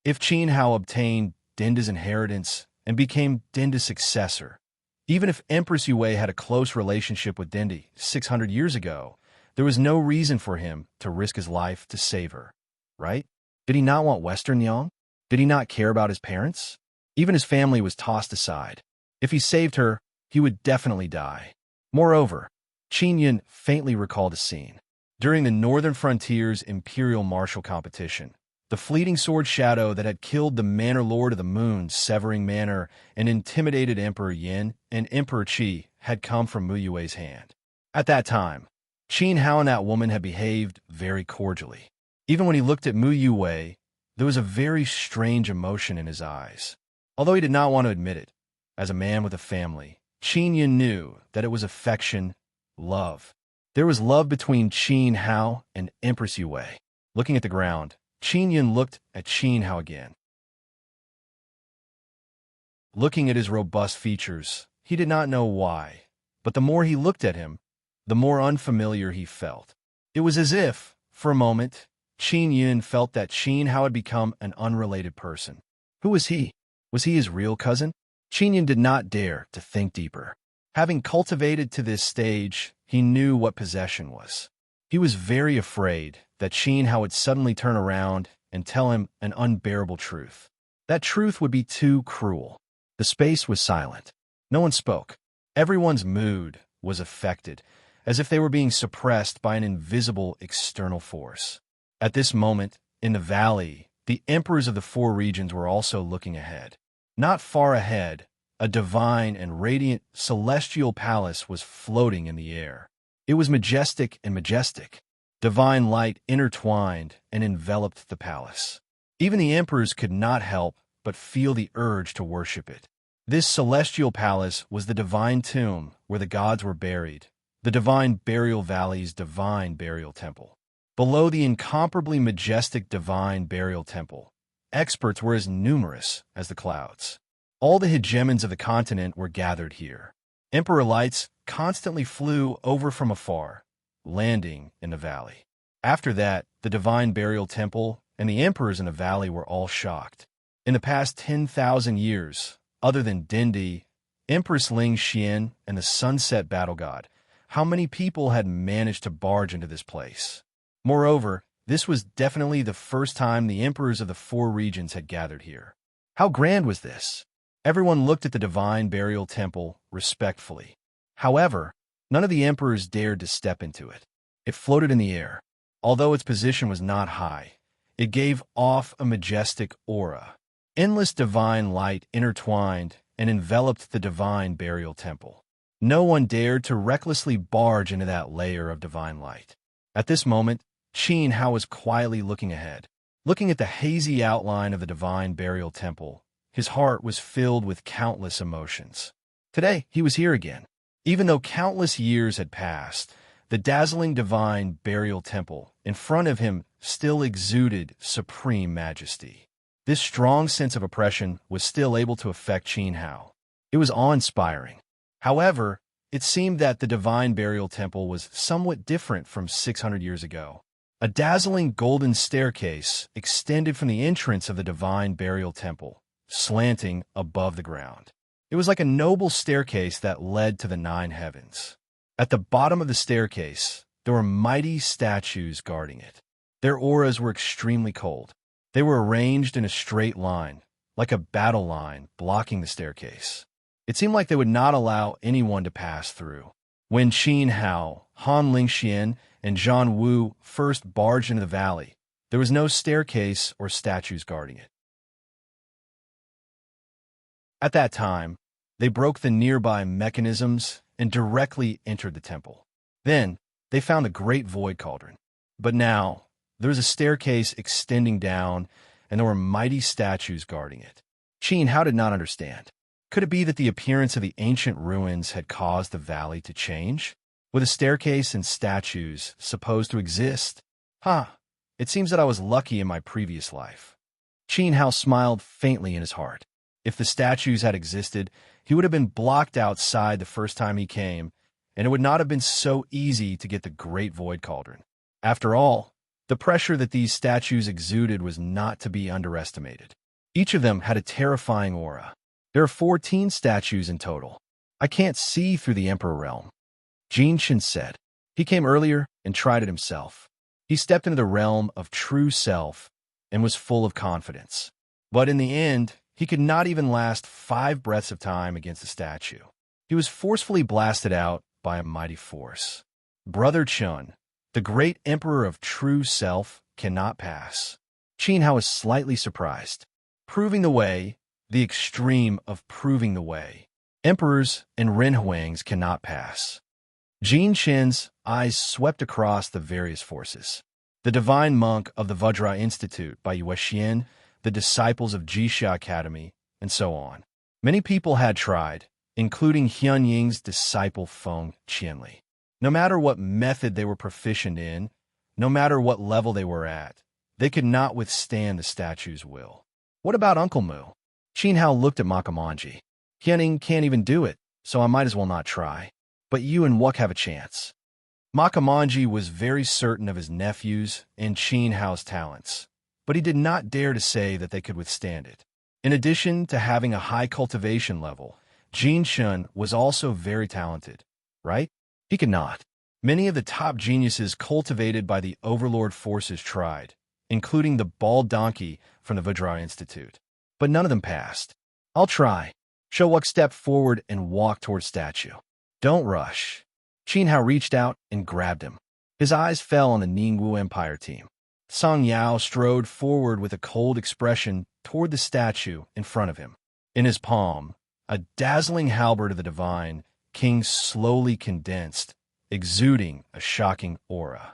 S1: If Qin Hao obtained Dinda's inheritance and became Dinda's successor, even if Empress Yue had a close relationship with Dinda 600 years ago, there was no reason for him to risk his life to save her, right? Did he not want Western Yang? Did he not care about his parents? Even his family was tossed aside. If he saved her, he would definitely die. Moreover, Qin Yin faintly recalled a scene. During the Northern Frontier's Imperial Martial Competition, the fleeting sword shadow that had killed the Manor Lord of the Moon, Severing Manor, and intimidated Emperor Yin and Emperor Qi had come from Mu Yue's hand. At that time, Qin Hao and that woman had behaved very cordially. Even when he looked at Mu Yue, there was a very strange emotion in his eyes. Although he did not want to admit it, as a man with a family, Qin Yin knew that it was affection, love. There was love between Qin Hao and Empress Yue. Looking at the ground, Qin Yin looked at Qin Hao again. Looking at his robust features, he did not know why, but the more he looked at him, the more unfamiliar he felt. It was as if, for a moment, Qin Yun felt that Qin Hao had become an unrelated person. Who was he? Was he his real cousin? Qin Yun did not dare to think deeper. Having cultivated to this stage, he knew what possession was. He was very afraid that Qin Hao would suddenly turn around and tell him an unbearable truth. That truth would be too cruel. The space was silent. No one spoke. Everyone's mood was affected, as if they were being suppressed by an invisible external force. At this moment, in the valley, the emperors of the four regions were also looking ahead. Not far ahead, a divine and radiant celestial palace was floating in the air. It was majestic and majestic. Divine light intertwined and enveloped the palace. Even the emperors could not help but feel the urge to worship it. This celestial palace was the divine tomb where the gods were buried, the divine burial valley's divine burial temple. Below the incomparably majestic divine burial temple, experts were as numerous as the clouds. All the hegemons of the continent were gathered here. Emperor lights constantly flew over from afar, landing in the valley. After that, the divine burial temple and the emperors in the valley were all shocked. In the past 10,000 years, other than Dindi, Empress Ling Xian, and the sunset battle god, how many people had managed to barge into this place? Moreover, this was definitely the first time the emperors of the four regions had gathered here. How grand was this? Everyone looked at the divine burial temple respectfully. However, none of the emperors dared to step into it. It floated in the air. Although its position was not high, it gave off a majestic aura. Endless divine light intertwined and enveloped the divine burial temple. No one dared to recklessly barge into that layer of divine light. At this moment, Qin Hao was quietly looking ahead. Looking at the hazy outline of the divine burial temple, his heart was filled with countless emotions. Today, he was here again. Even though countless years had passed, the dazzling divine burial temple in front of him still exuded supreme majesty. This strong sense of oppression was still able to affect Qin Hao. It was awe-inspiring. However, it seemed that the divine burial temple was somewhat different from 600 years ago. A dazzling golden staircase extended from the entrance of the divine burial temple, slanting above the ground. It was like a noble staircase that led to the 9 heavens. At the bottom of the staircase, there were mighty statues guarding it. Their auras were extremely cold. They were arranged in a straight line, like a battle line blocking the staircase. It seemed like they would not allow anyone to pass through. When Qin Hao, Han Lingxian, and Zhan Wu first barged into the valley, there was no staircase or statues guarding it. At that time, they broke the nearby mechanisms and directly entered the temple. Then, they found the great void cauldron. But now, there was a staircase extending down, and there were mighty statues guarding it. Qin Hao did not understand. Could it be that the appearance of the ancient ruins had caused the valley to change? With a staircase and statues supposed to exist? It seems that I was lucky in my previous life. Qin Hao smiled faintly in his heart. If the statues had existed, he would have been blocked outside the first time he came, and it would not have been so easy to get the great void cauldron. After all, the pressure that these statues exuded was not to be underestimated. Each of them had a terrifying aura. There are 14 statues in total. I can't see through the Emperor realm. Jin Shin said. He came earlier and tried it himself. He stepped into the realm of true self and was full of confidence. But in the end, he could not even last 5 breaths of time against the statue. He was forcefully blasted out by a mighty force. Brother Chun, the great emperor of true self, cannot pass. Qin Hao was slightly surprised. Proving the way, the extreme of proving the way. Emperors and Renhuangs cannot pass. Jin Shin's eyes swept across the various forces. The divine monk of the Vajra Institute by Yue Xian, the disciples of Jixia Academy, and so on. Many people had tried, including Hyun Ying's disciple Feng Qianli. No matter what method they were proficient in, no matter what level they were at, they could not withstand the statue's will. What about Uncle Mu? Qin Hao looked at Makamanji. Hyun Ying can't even do it, so I might as well not try. But you and Wuk have a chance. Makamanji was very certain of his nephew's and Qin Hao's talents, but he did not dare to say that they could withstand it. In addition to having a high cultivation level, Jin Shun was also very talented, right? He could not. Many of the top geniuses cultivated by the Overlord forces tried, including the bald donkey from the Vajra Institute. But none of them passed. I'll try. Showuk stepped forward and walked toward statue. Don't rush. Qin Hao reached out and grabbed him. His eyes fell on the Ningwu Empire team. Song Yao strode forward with a cold expression toward the statue in front of him. In his palm, a dazzling halberd of the divine king slowly condensed, exuding a shocking aura.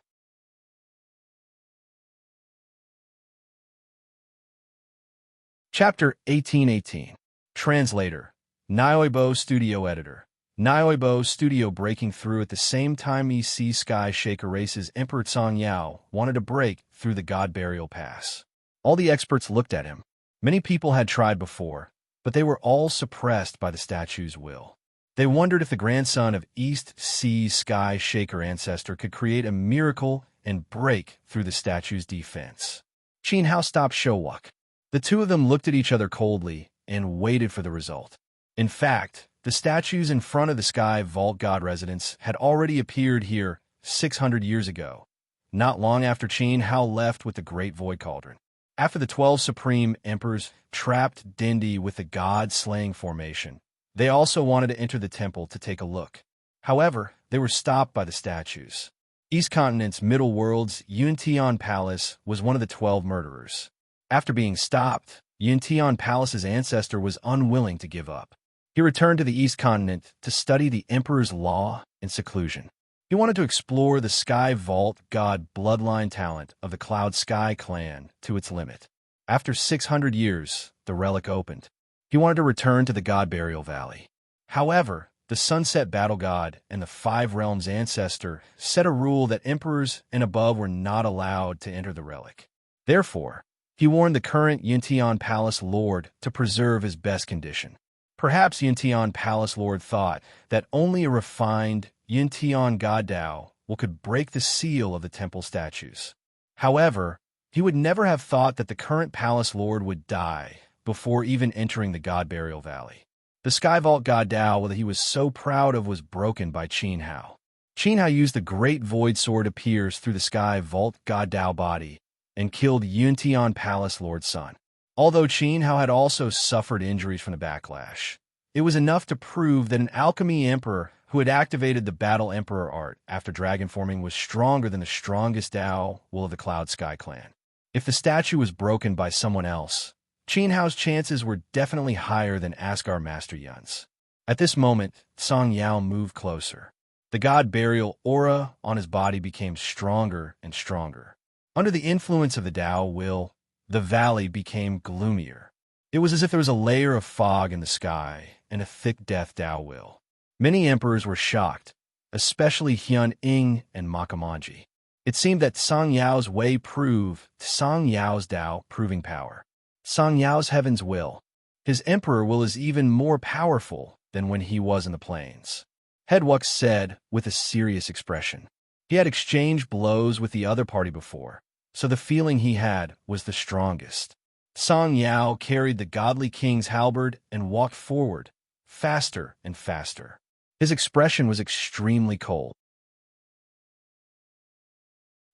S1: Chapter 1818. Translator. Nioibo Studio Editor. Nioibo Studio breaking through at the same time EC Sky Shaker Race's Emperor Song Yao wanted to break through the God Burial Pass. All the experts looked at him. Many people had tried before, but they were all suppressed by the statue's will. They wondered if the grandson of East Sea Sky Shaker ancestor could create a miracle and break through the statue's defense. Qin Hao stopped Showuk. The two of them looked at each other coldly and waited for the result. In fact, the statues in front of the Sky Vault God residence had already appeared here 600 years ago, not long after Qin Hao left with the Great Void Cauldron. After the 12 Supreme Emperors trapped Dindi with the God-slaying formation, they also wanted to enter the temple to take a look. However, they were stopped by the statues. East Continent's Middle World's Yuntian Palace was one of the 12 murderers. After being stopped, Yuntian Palace's ancestor was unwilling to give up. He returned to the East Continent to study the Emperor's law in seclusion. He wanted to explore the Sky Vault God bloodline talent of the Cloud Sky clan to its limit. After 600 years, the relic opened. He wanted to return to the God Burial Valley. However, the Sunset Battle God and the Five Realms ancestor set a rule that emperors and above were not allowed to enter the relic. Therefore, he warned the current Yuntian Palace Lord to preserve his best condition. Perhaps Yuntian Palace Lord thought that only a refined Yuntian God Dao could break the seal of the temple statues. However, he would never have thought that the current Palace Lord would die before even entering the God Burial Valley. The Sky Vault God Dao that he was so proud of was broken by Qin Hao. Qin Hao used the Great Void Sword to pierce through the Sky Vault God Dao body and killed Yuntian Palace Lord's son. Although Qin Hao had also suffered injuries from the backlash, it was enough to prove that an Alchemy Emperor who had activated the Battle Emperor art after dragon forming was stronger than the strongest Dao will of the Cloud Sky clan. If the statue was broken by someone else, Qin Hao's chances were definitely higher than Asgar Master Yun's. At this moment, Song Yao moved closer. The God Burial aura on his body became stronger and stronger. Under the influence of the Dao will, the valley became gloomier. It was as if there was a layer of fog in the sky and a thick death Dao will. Many emperors were shocked, especially Hyun Ing and Makamanji. It seemed that Song Yao's way proved Song Yao's Dao proving power. Song Yao's heaven's will. His emperor will is even more powerful than when he was in the plains. Hedwuk said with a serious expression. He had exchanged blows with the other party before, so the feeling he had was the strongest. Song Yao carried the godly king's halberd and walked forward, faster and faster. His expression was extremely cold.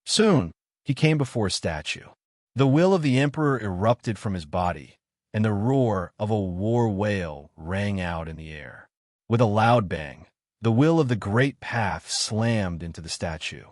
S1: Soon, he came before a statue. The will of the emperor erupted from his body, and the roar of a war whale rang out in the air. With a loud bang, the will of the great path slammed into the statue.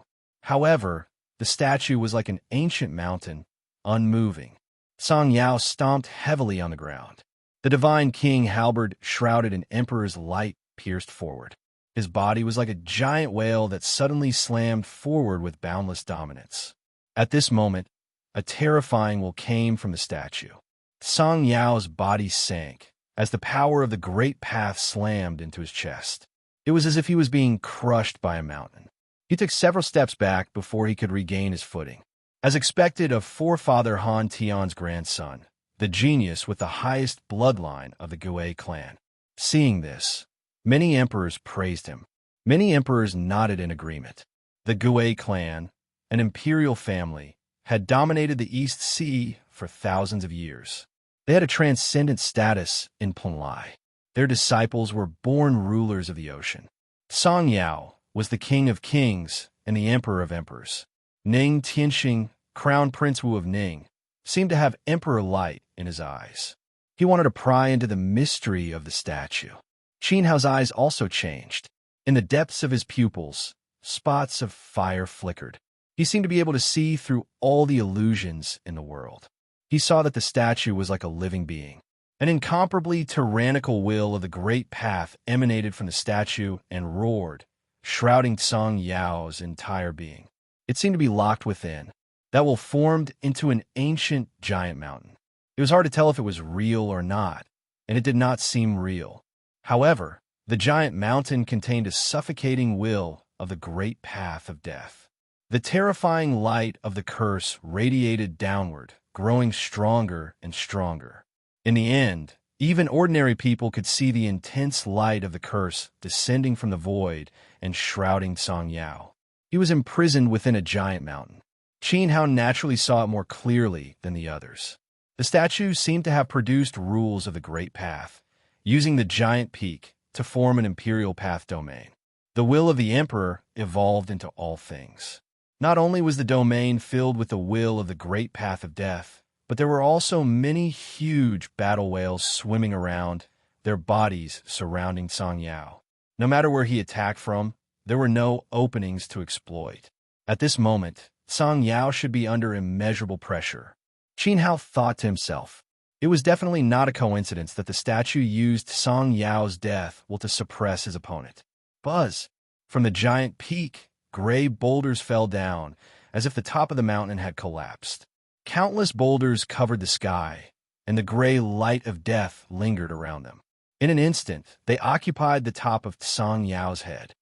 S1: However, the statue was like an ancient mountain, unmoving. Song Yao stomped heavily on the ground. The divine king halberd shrouded in emperor's light pierced forward. His body was like a giant whale that suddenly slammed forward with boundless dominance. At this moment, a terrifying will came from the statue. Song Yao's body sank as the power of the great path slammed into his chest. It was as if he was being crushed by a mountain. He took several steps back before he could regain his footing. As expected of forefather Han Tian's grandson, the genius with the highest bloodline of the Gue clan. Seeing this, many emperors praised him. Many emperors nodded in agreement. The Gui clan, an imperial family, had dominated the East Sea for thousands of years. They had a transcendent status in Plunlai. Their disciples were born rulers of the ocean. Song Yao was the king of kings and the emperor of emperors. Ning Tianxing, crown prince Wu of Ning, seemed to have emperor light in his eyes. He wanted to pry into the mystery of the statue. Qin Hao's eyes also changed. In the depths of his pupils, spots of fire flickered. He seemed to be able to see through all the illusions in the world. He saw that the statue was like a living being. An incomparably tyrannical will of the great path emanated from the statue and roared, shrouding Song Yao's entire being. It seemed to be locked within. That will formed into an ancient giant mountain. It was hard to tell if it was real or not, and it did not seem real. However, the giant mountain contained a suffocating will of the great path of death. The terrifying light of the curse radiated downward, growing stronger and stronger. In the end, even ordinary people could see the intense light of the curse descending from the void and shrouding Song Yao. He was imprisoned within a giant mountain. Qin Hao naturally saw it more clearly than the others. The statue seemed to have produced rules of the Great Path, using the giant peak to form an imperial path domain. The will of the emperor evolved into all things. Not only was the domain filled with the will of the Great Path of Death, but there were also many huge battle whales swimming around, their bodies surrounding Song Yao. No matter where he attacked from, there were no openings to exploit. At this moment, Song Yao should be under immeasurable pressure. Qin Hao thought to himself, it was definitely not a coincidence that the statue used Song Yao's death will to suppress his opponent. Buzz! From the giant peak, gray boulders fell down, as if the top of the mountain had collapsed. Countless boulders covered the sky, and the gray light of death lingered around them. In an instant, they occupied the top of Song Yao's head.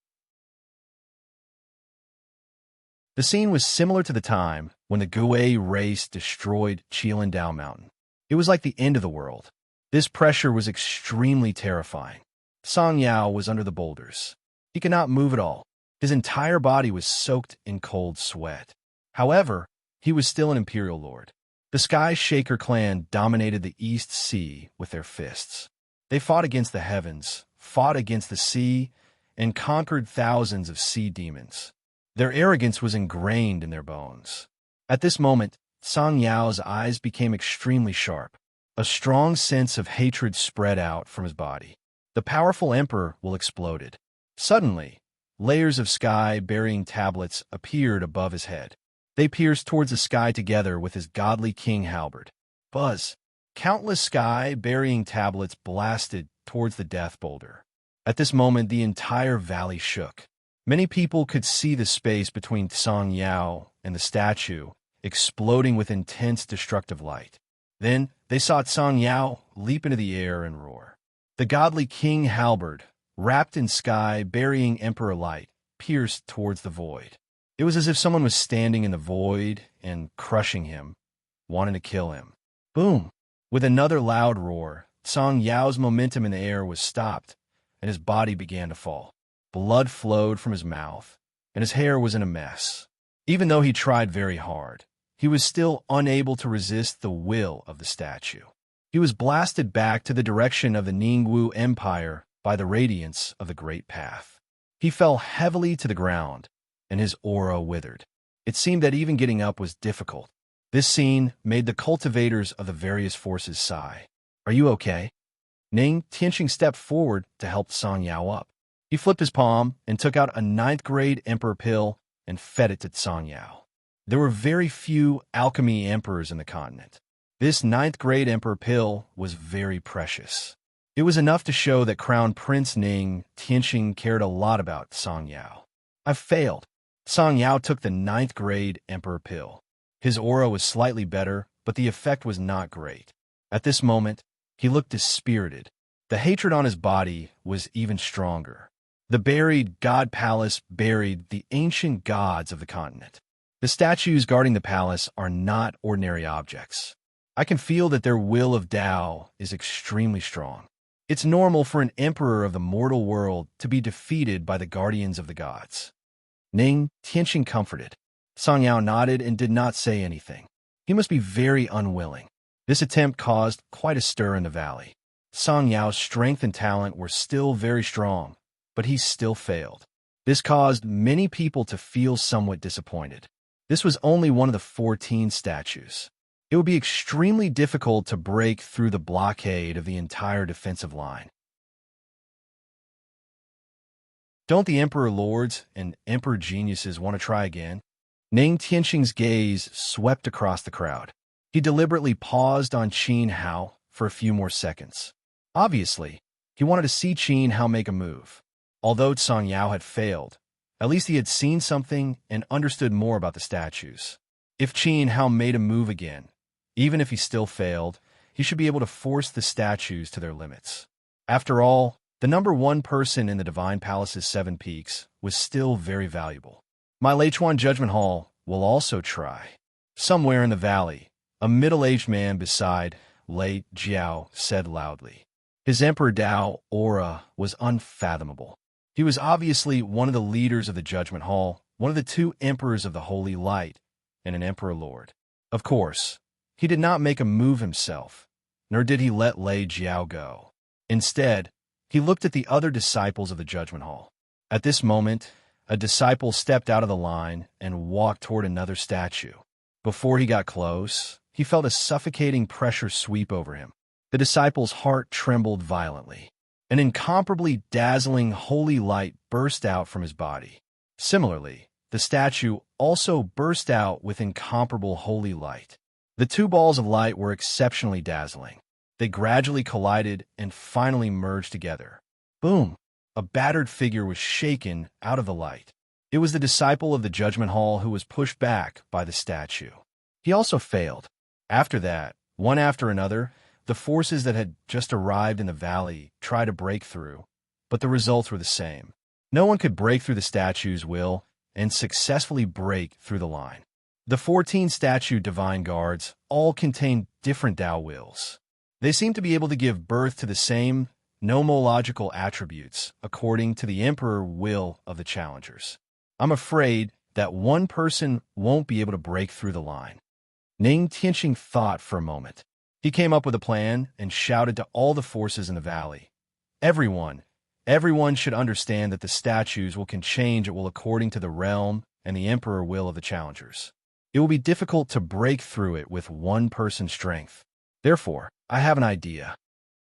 S1: The scene was similar to the time when the Gui race destroyed Qilindao Mountain. It was like the end of the world. This pressure was extremely terrifying. Song Yao was under the boulders. He could not move at all. His entire body was soaked in cold sweat. However, he was still an imperial lord. The Sky Shaker clan dominated the East Sea with their fists. They fought against the heavens, fought against the sea, and conquered thousands of sea demons. Their arrogance was ingrained in their bones. At this moment, Song Yao's eyes became extremely sharp. A strong sense of hatred spread out from his body. The powerful emperor will exploded. Suddenly, layers of sky-burying tablets appeared above his head. They pierced towards the sky together with his godly king halberd. Buzz! Countless sky-burying tablets blasted towards the death boulder. At this moment, the entire valley shook. Many people could see the space between Song Yao and the statue exploding with intense destructive light. Then, they saw Song Yao leap into the air and roar. The godly king halberd, wrapped in sky-burying emperor light, pierced towards the void. It was as if someone was standing in the void and crushing him, wanting to kill him. Boom! With another loud roar, Song Yao's momentum in the air was stopped, and his body began to fall. Blood flowed from his mouth, and his hair was in a mess. Even though he tried very hard, he was still unable to resist the will of the statue. He was blasted back to the direction of the Ningwu Empire by the radiance of the Great Path. He fell heavily to the ground, and his aura withered. It seemed that even getting up was difficult. This scene made the cultivators of the various forces sigh. Are you okay? Ning Tianxing stepped forward to help Song Yao up. He flipped his palm and took out a 9th-grade emperor pill and fed it to Song Yao. There were very few alchemy emperors in the continent. This 9th-grade emperor pill was very precious. It was enough to show that Crown Prince Ning Tianxing cared a lot about Song Yao. I've failed. Song Yao took the 9th-grade emperor pill. His aura was slightly better, but the effect was not great. At this moment, he looked dispirited. The hatred on his body was even stronger. The buried God Palace buried the ancient gods of the continent. The statues guarding the palace are not ordinary objects. I can feel that their will of Tao is extremely strong. It's normal for an emperor of the mortal world to be defeated by the guardians of the gods. Ning Tianxing comforted. Song Yao nodded and did not say anything. He must be very unwilling. This attempt caused quite a stir in the valley. Song Yao's strength and talent were still very strong, but he still failed. This caused many people to feel somewhat disappointed. This was only one of the 14 statues. It would be extremely difficult to break through the blockade of the entire defensive line. Don't the Emperor Lords and Emperor Geniuses want to try again? Ning Tianxing's gaze swept across the crowd. He deliberately paused on Qin Hao for a few more seconds. Obviously, he wanted to see Qin Hao make a move. Although Song Yao had failed, at least he had seen something and understood more about the statues. If Qin Hao made a move again, even if he still failed, he should be able to force the statues to their limits. After all, the number one person in the Divine Palace's 7 peaks was still very valuable. My Leichuan Judgment Hall will also try. Somewhere in the valley, a middle-aged man beside Lei Jiao said loudly. His Emperor Dao aura was unfathomable. He was obviously one of the leaders of the Judgment Hall, one of the 2 emperors of the Holy Light, and an Emperor Lord. Of course, he did not make a move himself, nor did he let Lei Jiao go. Instead, he looked at the other disciples of the Judgment Hall. At this moment, a disciple stepped out of the line and walked toward another statue. Before he got close, he felt a suffocating pressure sweep over him. The disciple's heart trembled violently. An incomparably dazzling holy light burst out from his body. Similarly, the statue also burst out with incomparable holy light. The 2 balls of light were exceptionally dazzling. They gradually collided and finally merged together. Boom! A battered figure was shaken out of the light. It was the disciple of the Judgment Hall who was pushed back by the statue. He also failed. After that, one after another, the forces that had just arrived in the valley tried to break through, but the results were the same. No one could break through the statue's will and successfully break through the line. The 14 statue divine guards all contained different Tao wills. They seemed to be able to give birth to the same nomological attributes according to the Emperor will of the challengers. I'm afraid that one person won't be able to break through the line. Ning Tianxing thought for a moment. He came up with a plan and shouted to all the forces in the valley. Everyone should understand that the statues can change at will according to the realm and the Emperor will of the challengers. It will be difficult to break through it with one person's strength. Therefore, I have an idea.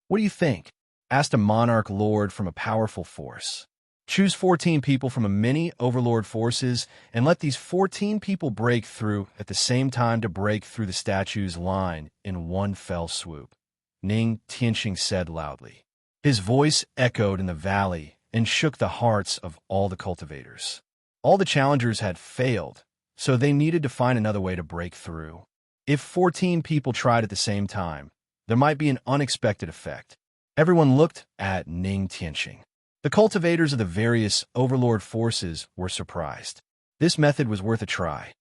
S1: What do you think? Asked a Monarch Lord from a powerful force. Choose 14 people from a many overlord forces and let these 14 people break through at the same time to break through the statue's line in one fell swoop. Ning Tianxing said loudly. His voice echoed in the valley and shook the hearts of all the cultivators. All the challengers had failed, so they needed to find another way to break through. If 14 people tried at the same time, there might be an unexpected effect. Everyone looked at Ning Tianxing. The cultivators of the various overlord forces were surprised. This method was worth a try.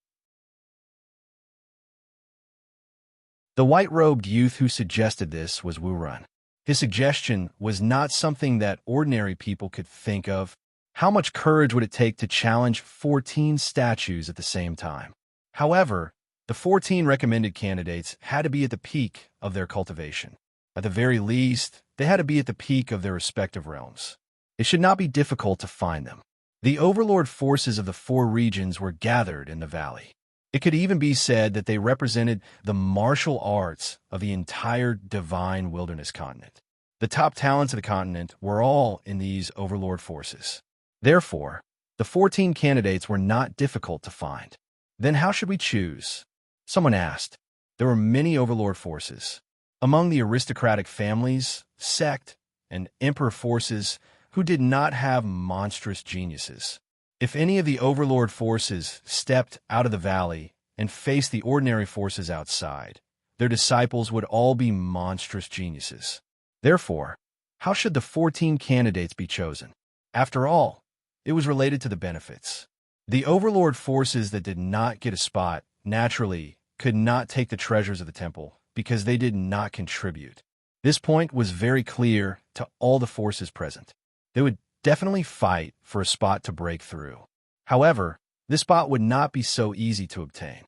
S1: The white-robed youth who suggested this was Wu Run. His suggestion was not something that ordinary people could think of. How much courage would it take to challenge 14 statues at the same time? However, the 14 recommended candidates had to be at the peak of their cultivation. At the very least, they had to be at the peak of their respective realms. It should not be difficult to find them. The overlord forces of the 4 regions were gathered in the valley. It could even be said that they represented the martial arts of the entire divine wilderness continent. The top talents of the continent were all in these overlord forces. Therefore, the 14 candidates were not difficult to find. Then how should we choose? Someone asked. There were many overlord forces. Among the aristocratic families, sect, and emperor forces who did not have monstrous geniuses. If any of the overlord forces stepped out of the valley and faced the ordinary forces outside, their disciples would all be monstrous geniuses. Therefore, how should the 14 candidates be chosen? After all, it was related to the benefits. The overlord forces that did not get a spot naturally could not take the treasures of the temple because they did not contribute. This point was very clear to all the forces present. They would definitely fight for a spot to break through. However, this spot would not be so easy to obtain.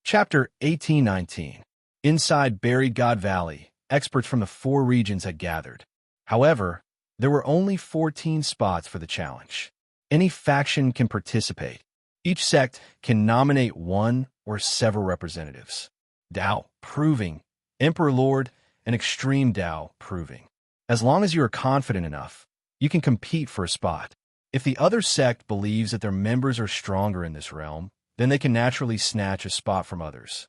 S1: Chapter 1819. Inside Buried God Valley, experts from the 4 regions had gathered. However, there were only 14 spots for the challenge. Any faction can participate. Each sect can nominate one or several representatives. Tao, proving, Emperor Lord, and Extreme Tao, proving. As long as you are confident enough, you can compete for a spot. If the other sect believes that their members are stronger in this realm, then they can naturally snatch a spot from others.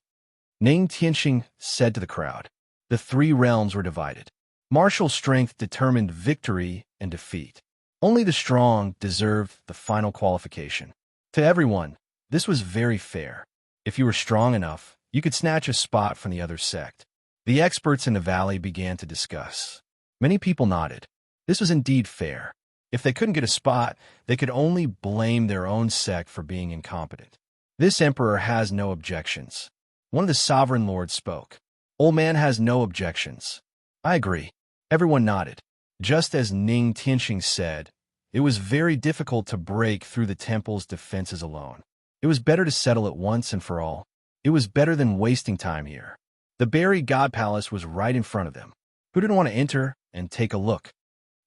S1: Ning Tianxing said to the crowd. The 3 realms were divided. Martial strength determined victory and defeat. Only the strong deserved the final qualification. To everyone, this was very fair. If you were strong enough, you could snatch a spot from the other sect. The experts in the valley began to discuss. Many people nodded. This was indeed fair. If they couldn't get a spot, they could only blame their own sect for being incompetent. This emperor has no objections. One of the sovereign lords spoke. Old man has no objections. I agree. Everyone nodded. Just as Ning Tianxing said, it was very difficult to break through the temple's defenses alone. It was better to settle it once and for all. It was better than wasting time here. The buried God Palace was right in front of them. Who didn't want to enter and take a look?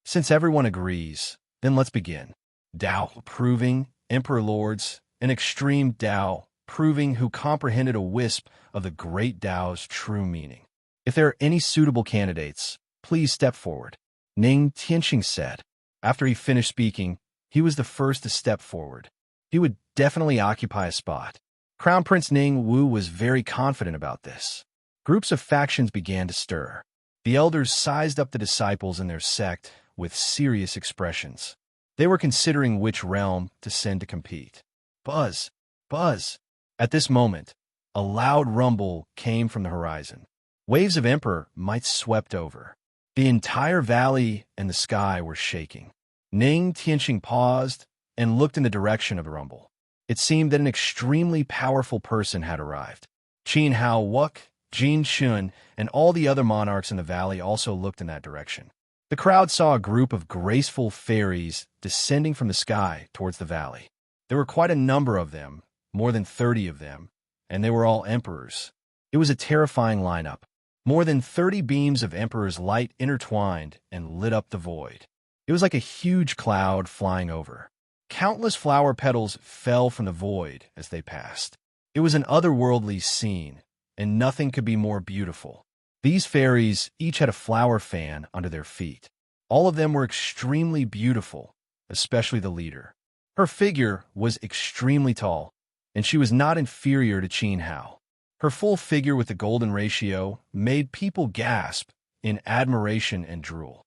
S1: Since everyone agrees, then let's begin. Tao, proving, Emperor Lords, and Extreme Tao, proving who comprehended a wisp of the great Tao's true meaning. If there are any suitable candidates, please step forward. Ning Tianxing said. After he finished speaking, he was the first to step forward. He would definitely occupy a spot. Crown Prince Ning Wu was very confident about this. Groups of factions began to stir. The elders sized up the disciples in their sect with serious expressions. They were considering which realm to send to compete. Buzz! Buzz! At this moment, a loud rumble came from the horizon. Waves of emperor might swept over. The entire valley and the sky were shaking. Ning Tianxing paused and looked in the direction of the rumble. It seemed that an extremely powerful person had arrived. Qin Hao Wuk, Jin Shun, and all the other monarchs in the valley also looked in that direction. The crowd saw a group of graceful fairies descending from the sky towards the valley. There were quite a number of them, more than 30 of them, and they were all emperors. It was a terrifying lineup. More than 30 beams of emperor's light intertwined and lit up the void. It was like a huge cloud flying over. Countless flower petals fell from the void as they passed. It was an otherworldly scene, and nothing could be more beautiful. These fairies each had a flower fan under their feet. All of them were extremely beautiful, especially the leader. Her figure was extremely tall, and she was not inferior to Qin Hao. Her full figure with the golden ratio made people gasp in admiration and drool.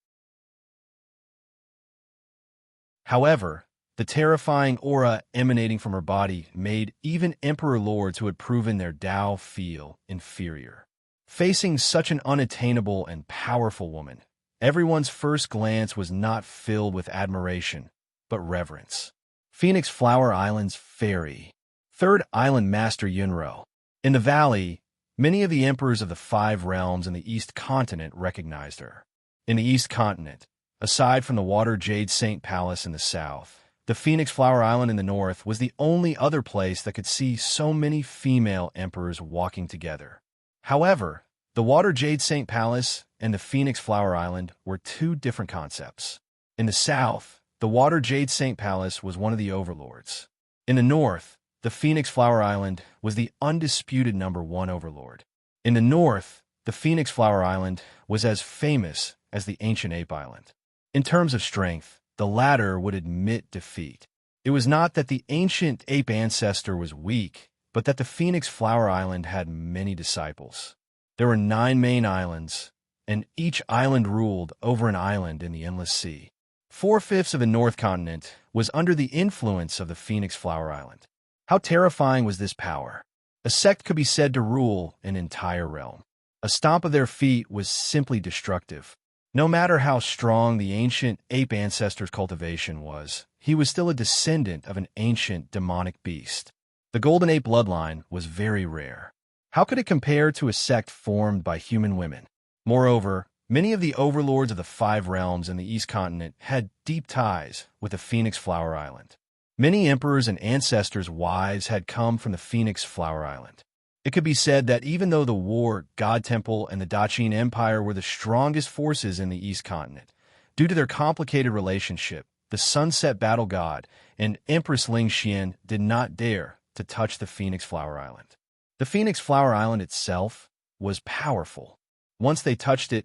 S1: However, the terrifying aura emanating from her body made even Emperor Lords who had proven their Tao feel inferior. Facing such an unattainable and powerful woman, everyone's first glance was not filled with admiration, but reverence. Phoenix Flower Island's fairy. Third Island Master Yunro. In the valley, many of the emperors of the 5 realms in the East Continent recognized her. In the East Continent, aside from the Water Jade Saint Palace in the south, the Phoenix Flower Island in the north was the only other place that could see so many female emperors walking together. However, the Water Jade Saint Palace and the Phoenix Flower Island were 2 different concepts. In the south, the Water Jade Saint Palace was one of the overlords. In the north, the Phoenix Flower Island was the undisputed #1 overlord. In the north, the Phoenix Flower Island was as famous as the ancient Ape Island. In terms of strength, the latter would admit defeat. It was not that the ancient ape ancestor was weak, but that the Phoenix Flower Island had many disciples. There were 9 main islands, and each island ruled over an island in the endless sea. 4/5 of the North Continent was under the influence of the Phoenix Flower Island. How terrifying was this power? A sect could be said to rule an entire realm. A stomp of their feet was simply destructive. No matter how strong the ancient ape ancestor's cultivation was, he was still a descendant of an ancient demonic beast. The golden ape bloodline was very rare. How could it compare to a sect formed by human women? Moreover, Many of the overlords of the five realms in the East Continent had deep ties with the Phoenix Flower Island. Many emperors and ancestors' wives had come from the Phoenix Flower Island. It could be said that even though the War, God Temple, and the Daqin Empire were the strongest forces in the East Continent, due to their complicated relationship, the Sunset Battle God and Empress Ling Xian did not dare to touch the Phoenix Flower Island. The Phoenix Flower Island itself was powerful. Once they touched it,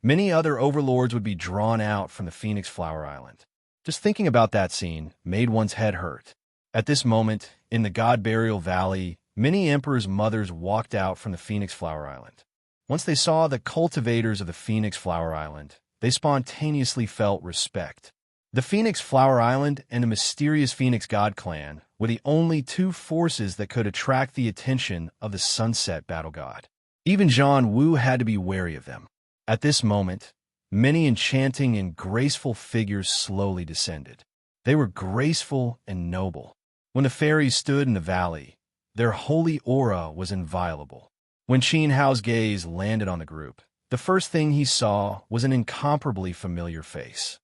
S1: many other overlords would be drawn out from the Phoenix Flower Island. Just thinking about that scene made one's head hurt. At this moment, in the God Burial Valley, many emperors' mothers walked out from the Phoenix Flower Island. Once they saw the cultivators of the Phoenix Flower Island, they spontaneously felt respect. The Phoenix Flower Island and the mysterious Phoenix God Clan were the only two forces that could attract the attention of the Sunset Battle God. Even Zhang Wu had to be wary of them. At this moment, many enchanting and graceful figures slowly descended. They were graceful and noble. When the fairies stood in the valley, their holy aura was inviolable. When Qin Hao's gaze landed on the group, the first thing he saw was an incomparably familiar face.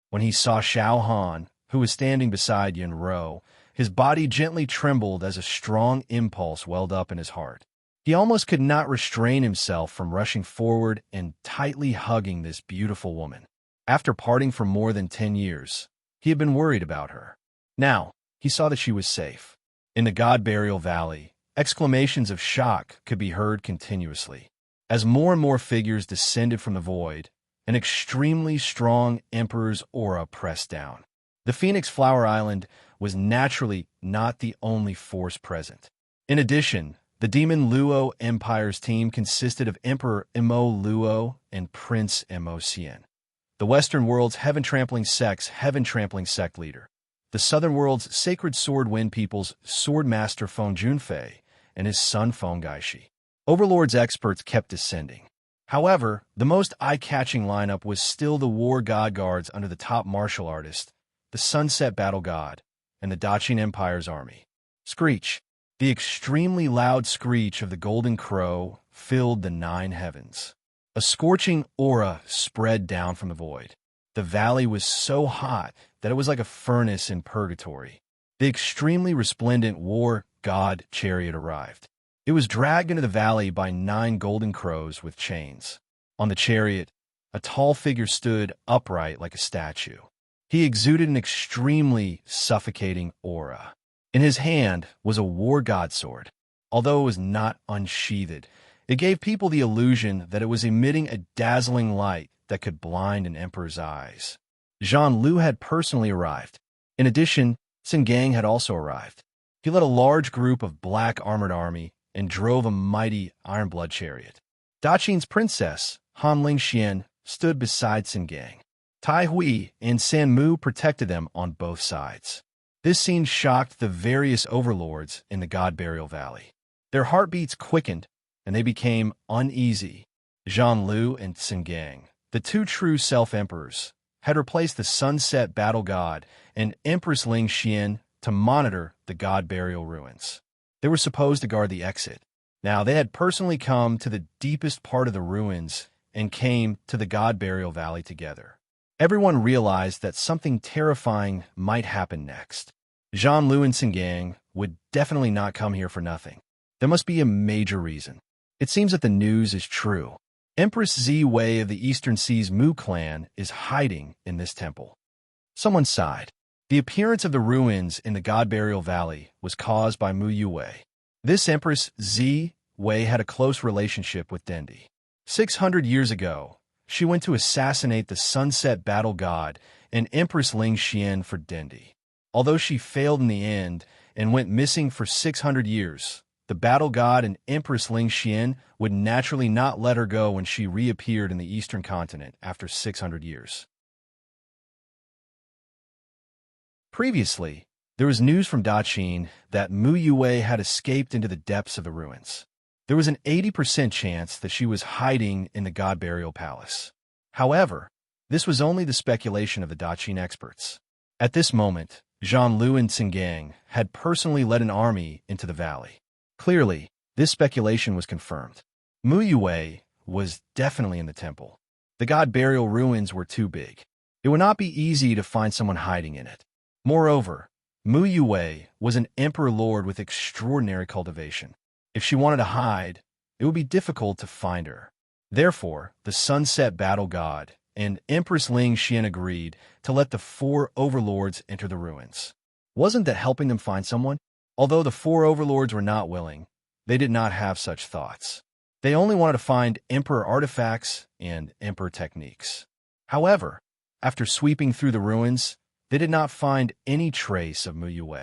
S1: When he saw Xiao Han, who was standing beside Yin Ro, his body gently trembled as a strong impulse welled up in his heart. He almost could not restrain himself from rushing forward and tightly hugging this beautiful woman. After parting for more than 10 years, he had been worried about her. Now, he saw that she was safe. In the God Burial Valley, exclamations of shock could be heard continuously. As more and more figures descended from the void, an extremely strong emperor's aura pressed down. The Phoenix Flower Island was naturally not the only force present. In addition, the Demon Luo Empire's team consisted of Emperor Mo Luo and Prince Mo Xian, the Western world's heaven-trampling sect leader, the Southern world's Sacred Sword Wind People's Sword Master Feng Junfei, and his son Feng Gaishi. Overlord's experts kept descending. However, the most eye-catching lineup was still the War God Guards under the top martial artist, the Sunset Battle God, and the Daqin Empire's army. Screech. The extremely loud screech of the Golden Crow filled the 9 heavens. A scorching aura spread down from the void. The valley was so hot that it was like a furnace in purgatory. The extremely resplendent War God chariot arrived. It was dragged into the valley by 9 golden crows with chains. On the chariot, a tall figure stood upright like a statue. He exuded an extremely suffocating aura. In his hand was a war god sword. Although it was not unsheathed, it gave people the illusion that it was emitting a dazzling light that could blind an emperor's eyes. Zhang Lu had personally arrived. In addition, Sun Gang had also arrived. He led a large group of black armored army and drove a mighty iron-blood chariot. Daqin's princess, Han Ling Xian, stood beside Sun Gang. Tai Hui and San Mu protected them on both sides. This scene shocked the various overlords in the God Burial Valley. Their heartbeats quickened, and they became uneasy. Zhang Lu and Sun Gang, the two true self-emperors, had replaced the Sunset Battle God and Empress Ling Xian to monitor the God Burial ruins. They were supposed to guard the exit. Now, they had personally come to the deepest part of the ruins and came to the God Burial Valley together. Everyone realized that something terrifying might happen next. Zhang Lu and Sun Gang would definitely not come here for nothing. There must be a major reason. It seems that the news is true. Empress Zi Wei of the Eastern Sea's Mu clan is hiding in this temple. Someone sighed. The appearance of the ruins in the God Burial Valley was caused by Mu Yue. This Empress Zi Wei had a close relationship with Dendi. 600 years ago, she went to assassinate the Sunset Battle God and Empress Ling Xian for Dendi. Although she failed in the end and went missing for 600 years, the Battle God and Empress Ling Xian would naturally not let her go when she reappeared in the Eastern continent after 600 years. Previously, there was news from Daqin that Mu Yue had escaped into the depths of the ruins. There was an 80% chance that she was hiding in the God Burial Palace. However, this was only the speculation of the Daqin experts. At this moment, Zhang Lu and Sun Gang had personally led an army into the valley. Clearly, this speculation was confirmed. Mu Yue was definitely in the temple. The god burial ruins were too big. It would not be easy to find someone hiding in it. Moreover, Mu Yue was an emperor lord with extraordinary cultivation. If she wanted to hide, it would be difficult to find her. Therefore, the sunset battle god and Empress Ling Xian agreed to let the four overlords enter the ruins. Wasn't that helping them find someone? Although the four overlords were not willing, they did not have such thoughts. They only wanted to find emperor artifacts and emperor techniques. However, after sweeping through the ruins, they did not find any trace of Mu Yue.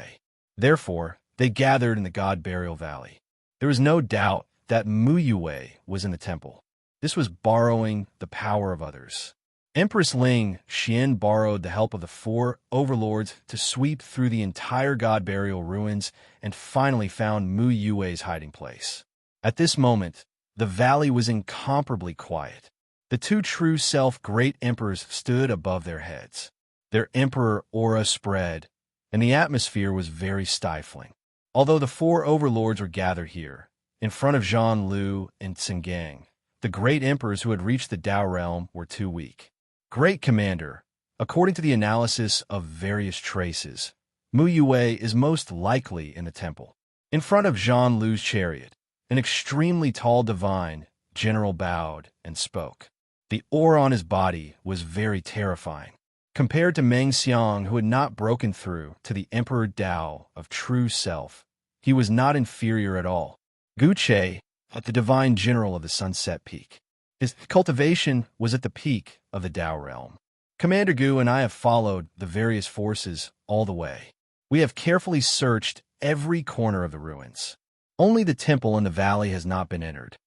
S1: Therefore, they gathered in the god burial valley. There was no doubt that Mu Yue was in the temple. This was borrowing the power of others. Empress Ling Xian borrowed the help of the four overlords to sweep through the entire god burial ruins and finally found Mu Yue's hiding place. At this moment, the valley was incomparably quiet. The two true self-great emperors stood above their heads. Their emperor aura spread, and the atmosphere was very stifling. Although the four overlords were gathered here, in front of Zhang Lu and Tsingang, the great emperors who had reached the Dao realm were too weak. Great Commander, according to the analysis of various traces, Mu Yue is most likely in the temple. In front of Zhang Lu's chariot, an extremely tall divine general bowed and spoke. The aura on his body was very terrifying. Compared to Meng Xiang, who had not broken through to the Emperor Dao of true self, he was not inferior at all. Gu Che, the divine general of the Sunset Peak. His cultivation was at the peak of the Dao realm. Commander Gu and I have followed the various forces all the way. We have carefully searched every corner of the ruins. Only the temple in the valley has not been entered.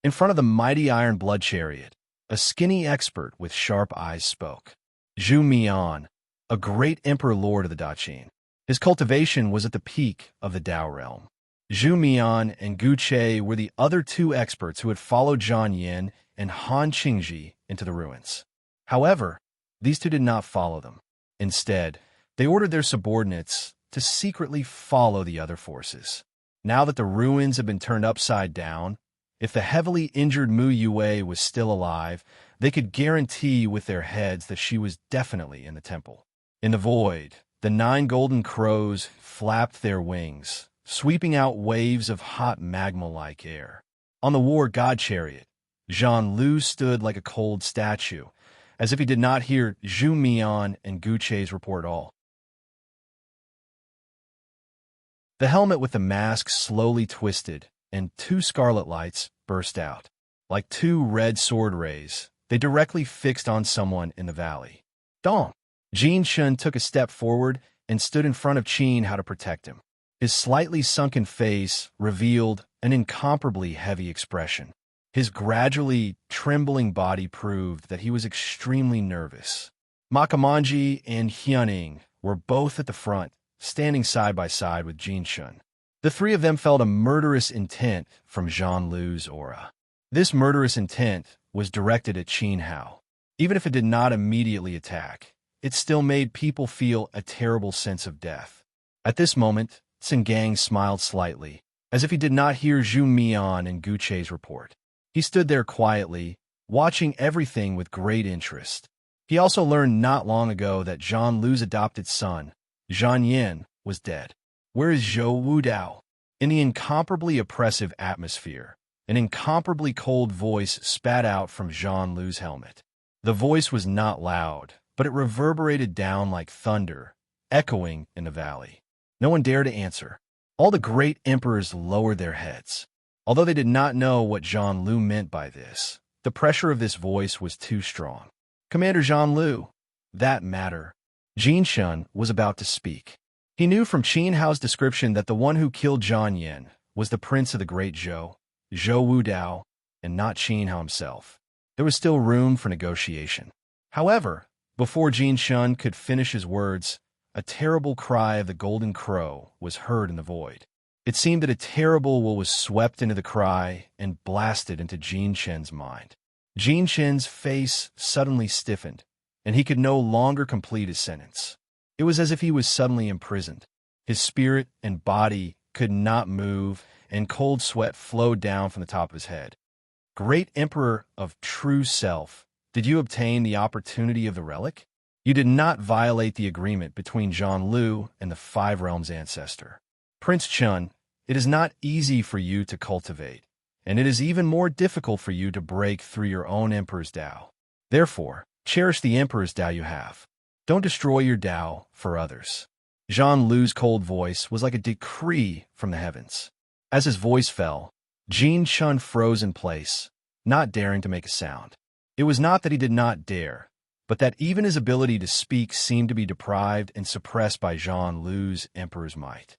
S1: In front of the mighty iron blood chariot, a skinny expert with sharp eyes spoke. Zhu Mian, a great emperor lord of the Daqin. His cultivation was at the peak of the Dao realm. Zhu Mian and Gu Che were the other two experts who had followed Zhang Yin and Han Qingji into the ruins. However, these two did not follow them. Instead, they ordered their subordinates to secretly follow the other forces. Now that the ruins had been turned upside down, if the heavily injured Mu Yue was still alive, they could guarantee with their heads that she was definitely in the temple. In the void, the 9 golden crows flapped their wings, sweeping out waves of hot magma-like air. On the war god chariot, Zhang Lu stood like a cold statue, as if he did not hear Zhu Mian and Gu Che's report at all. The helmet with the mask slowly twisted, and 2 scarlet lights burst out. Like 2 red sword rays, they directly fixed on someone in the valley. Dong! Jin Shun took a step forward and stood in front of Qin Hao to protect him. His slightly sunken face revealed an incomparably heavy expression. His gradually trembling body proved that he was extremely nervous. Makamanji and Hyuning were both at the front, standing side by side with Jin Shun. The 3 of them felt a murderous intent from Zhang Lu's aura. This murderous intent was directed at Qin Hao. Even if it did not immediately attack, it still made people feel a terrible sense of death. At this moment, Tsingang smiled slightly, as if he did not hear Zhu Mian and Gu Che's report. He stood there quietly, watching everything with great interest. He also learned not long ago that Zhang Lu's adopted son, Zhang Yin, was dead. Where is Zhou Wudao? In the incomparably oppressive atmosphere, an incomparably cold voice spat out from Zhang Lu's helmet. The voice was not loud, but it reverberated down like thunder, echoing in the valley. No one dared to answer. All the great emperors lowered their heads. Although they did not know what Zhang Lu meant by this, the pressure of this voice was too strong. Commander Zhang Lu, that matter. Jin Shun was about to speak. He knew from Qin Hao's description that the one who killed Zhang Yin was the prince of the great Zhou Wudao, and not Qin Hao himself. There was still room for negotiation. However, before Jin Shun could finish his words, a terrible cry of the golden crow was heard in the void. It seemed that a terrible will was swept into the cry and blasted into Jin Shen's mind. Jin Shen's face suddenly stiffened, and he could no longer complete his sentence. It was as if he was suddenly imprisoned. His spirit and body could not move, and cold sweat flowed down from the top of his head. Great Emperor of true self, did you obtain the opportunity of the relic? You did not violate the agreement between Zhang Lu and the Five Realms ancestor. Prince Chun, it is not easy for you to cultivate, and it is even more difficult for you to break through your own Emperor's Tao. Therefore, cherish the Emperor's Tao you have. Don't destroy your Tao for others. Zhang Lu's cold voice was like a decree from the heavens. As his voice fell, Jin Chun froze in place, not daring to make a sound. It was not that he did not dare, but that even his ability to speak seemed to be deprived and suppressed by Zhang Lu's Emperor's might.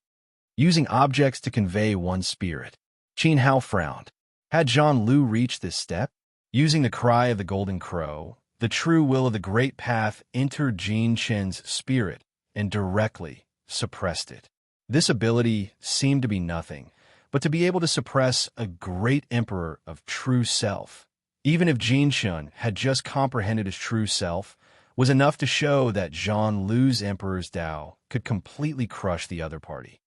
S1: Using objects to convey one's spirit, Qin Hao frowned. Had Zhang Lu reached this step? Using the cry of the Golden Crow, the true will of the Great Path entered Jin Chen's spirit and directly suppressed it. This ability seemed to be nothing, but to be able to suppress a great emperor of true self, even if Jin Chen had just comprehended his true self, was enough to show that Zhang Lu's Emperor's Tao could completely crush the other party.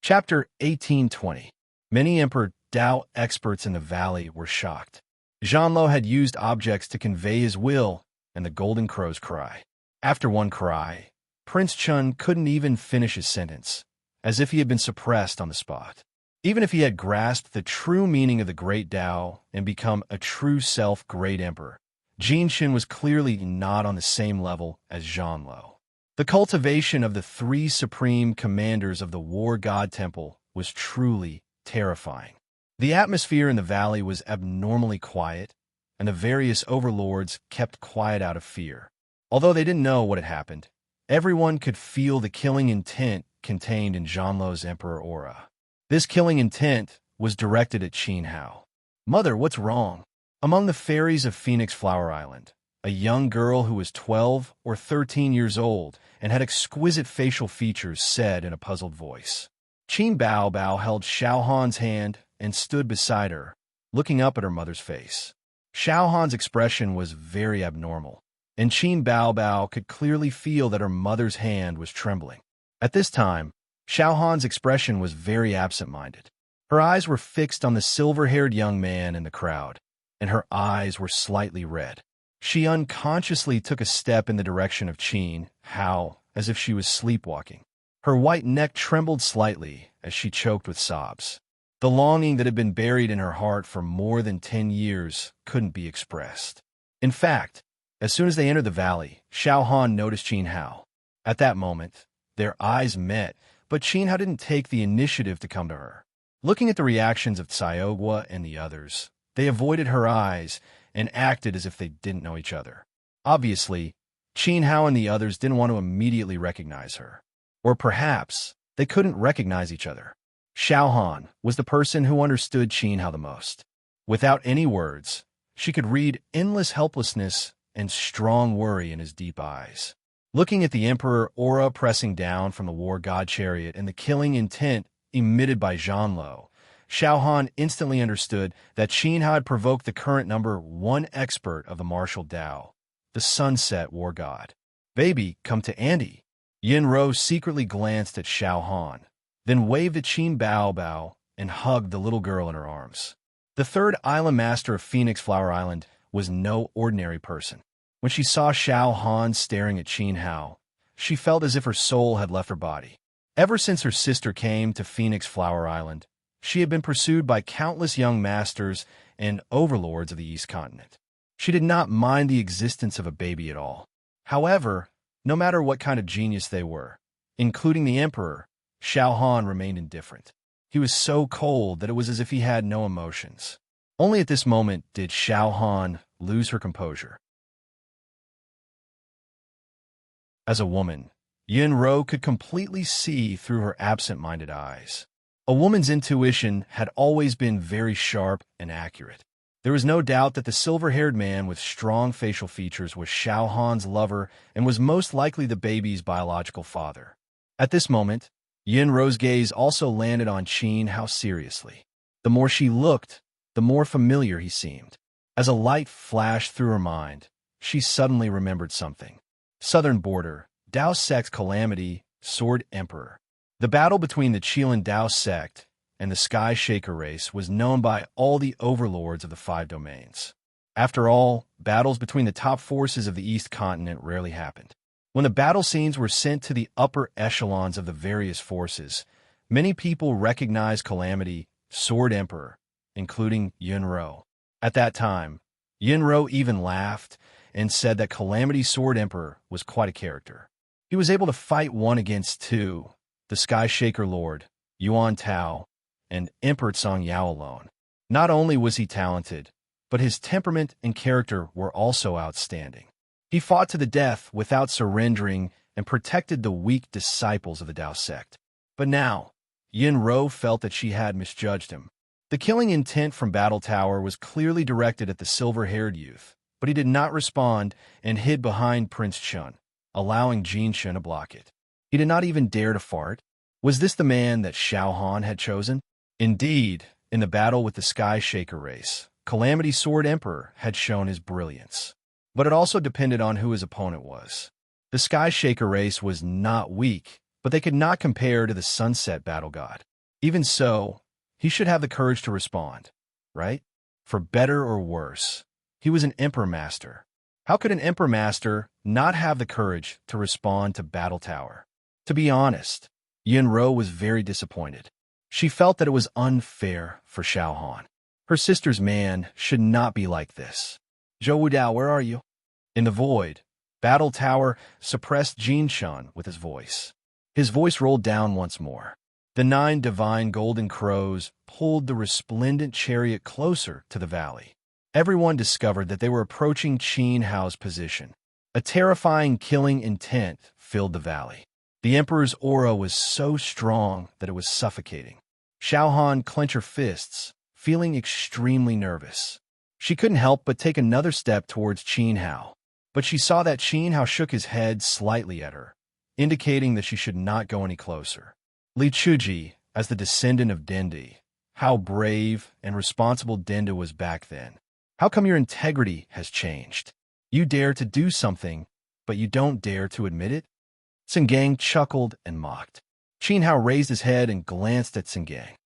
S1: Chapter 1820. Many Emperor Tao experts in the valley were shocked. Zhanlo had used objects to convey his will and the Golden Crow's cry. After one cry, Prince Chun couldn't even finish his sentence, as if he had been suppressed on the spot. Even if he had grasped the true meaning of the Great Tao and become a true self-great emperor, Jin Chen was clearly not on the same level as Zhanlo. The cultivation of the three supreme commanders of the War God Temple was truly terrifying. The atmosphere in the valley was abnormally quiet, and the various overlords kept quiet out of fear. Although they didn't know what had happened, everyone could feel the killing intent contained in Zhanlo's Emperor aura. This killing intent was directed at Qin Hao. "Mother, what's wrong?" Among the fairies of Phoenix Flower Island, a young girl who was 12 or 13 years old and had exquisite facial features said in a puzzled voice. Qin Bao Bao held Xiao Han's hand and stood beside her, looking up at her mother's face. Xiao Han's expression was very abnormal, and Qin Bao Bao could clearly feel that her mother's hand was trembling. At this time, Xiao Han's expression was very absent-minded. Her eyes were fixed on the silver-haired young man in the crowd, and her eyes were slightly red. She unconsciously took a step in the direction of Qin Hao, as if she was sleepwalking. Her white neck trembled slightly as she choked with sobs. The longing that had been buried in her heart for more than 10 years couldn't be expressed. In fact, as soon as they entered the valley, Xiao Han noticed Qin Hao. At that moment, their eyes met, but Qin Hao didn't take the initiative to come to her. Looking at the reactions of Xiaogua and the others, they avoided her eyes and acted as if they didn't know each other. Obviously, Qin Hao and the others didn't want to immediately recognize her. Or perhaps they couldn't recognize each other. Xiao Han was the person who understood Qin Hao the most. Without any words, she could read endless helplessness and strong worry in his deep eyes. Looking at the Emperor aura pressing down from the War God Chariot and the killing intent emitted by Zhanlo, Xiao Han instantly understood that Qin Hao had provoked the current number 1 expert of the martial Tao, the Sunset War God. "Baby, come to Andy." Yin Rou secretly glanced at Xiao Han, then waved at Qin Bao Bao and hugged the little girl in her arms. The third island master of Phoenix Flower Island was no ordinary person. When she saw Xiao Han staring at Qin Hao, she felt as if her soul had left her body. Ever since her sister came to Phoenix Flower Island, she had been pursued by countless young masters and overlords of the East Continent. She did not mind the existence of a baby at all. However, no matter what kind of genius they were, including the Emperor, Xiao Han remained indifferent. He was so cold that it was as if he had no emotions. Only at this moment did Xiao Han lose her composure. As a woman, Yin Rou could completely see through her absent-minded eyes. A woman's intuition had always been very sharp and accurate. There was no doubt that the silver-haired man with strong facial features was Xiao Han's lover and was most likely the baby's biological father. At this moment, Yin Rou's gaze also landed on Qin Hao seriously. The more she looked, the more familiar he seemed. As a light flashed through her mind, she suddenly remembered something. Southern border, Dao Sect's calamity, Sword Emperor. The battle between the Qilin Dao sect and the Sky Shaker race was known by all the overlords of the five domains. After all, battles between the top forces of the East Continent rarely happened. When the battle scenes were sent to the upper echelons of the various forces, many people recognized Calamity, Sword Emperor, including Yunro. At that time, Yunro even laughed and said that Calamity Sword Emperor was quite a character. He was able to fight one against two, the Sky Shaker Lord, Yuan Tao, and Emperor Song Yao alone. Not only was he talented, but his temperament and character were also outstanding. He fought to the death without surrendering and protected the weak disciples of the Dao sect. But now, Yunro felt that she had misjudged him. The killing intent from Battle Tower was clearly directed at the silver-haired youth, but he did not respond and hid behind Prince Chun, allowing Jin Shen to block it. He did not even dare to fart. Was this the man that Xiao Han had chosen? Indeed, in the battle with the Sky Shaker race, Calamity Sword Emperor had shown his brilliance. But it also depended on who his opponent was. The Sky Shaker race was not weak, but they could not compare to the Sunset Battle God. Even so, he should have the courage to respond, right? For better or worse, he was an Emperor Master. How could an Emperor Master not have the courage to respond to Battle Tower? To be honest, Yunro was very disappointed. She felt that it was unfair for Xiao Han. Her sister's man should not be like this. Zhou Wudao, where are you? In the void, Battle Tower suppressed Jin Shen with his voice. His voice rolled down once more. The 9 divine golden crows pulled the resplendent chariot closer to the valley. Everyone discovered that they were approaching Qin Hao's position. A terrifying killing intent filled the valley. The Emperor's aura was so strong that it was suffocating. Xiao Han clenched her fists, feeling extremely nervous. She couldn't help but take another step towards Qin Hao, but she saw that Qin Hao shook his head slightly at her, indicating that she should not go any closer. Li Chuji, as the descendant of Dendi, how brave and responsible Denda was back then. How come your integrity has changed? You dare to do something, but you don't dare to admit it? Tsingang chuckled and mocked. Qin Hao raised his head and glanced at Tsingang.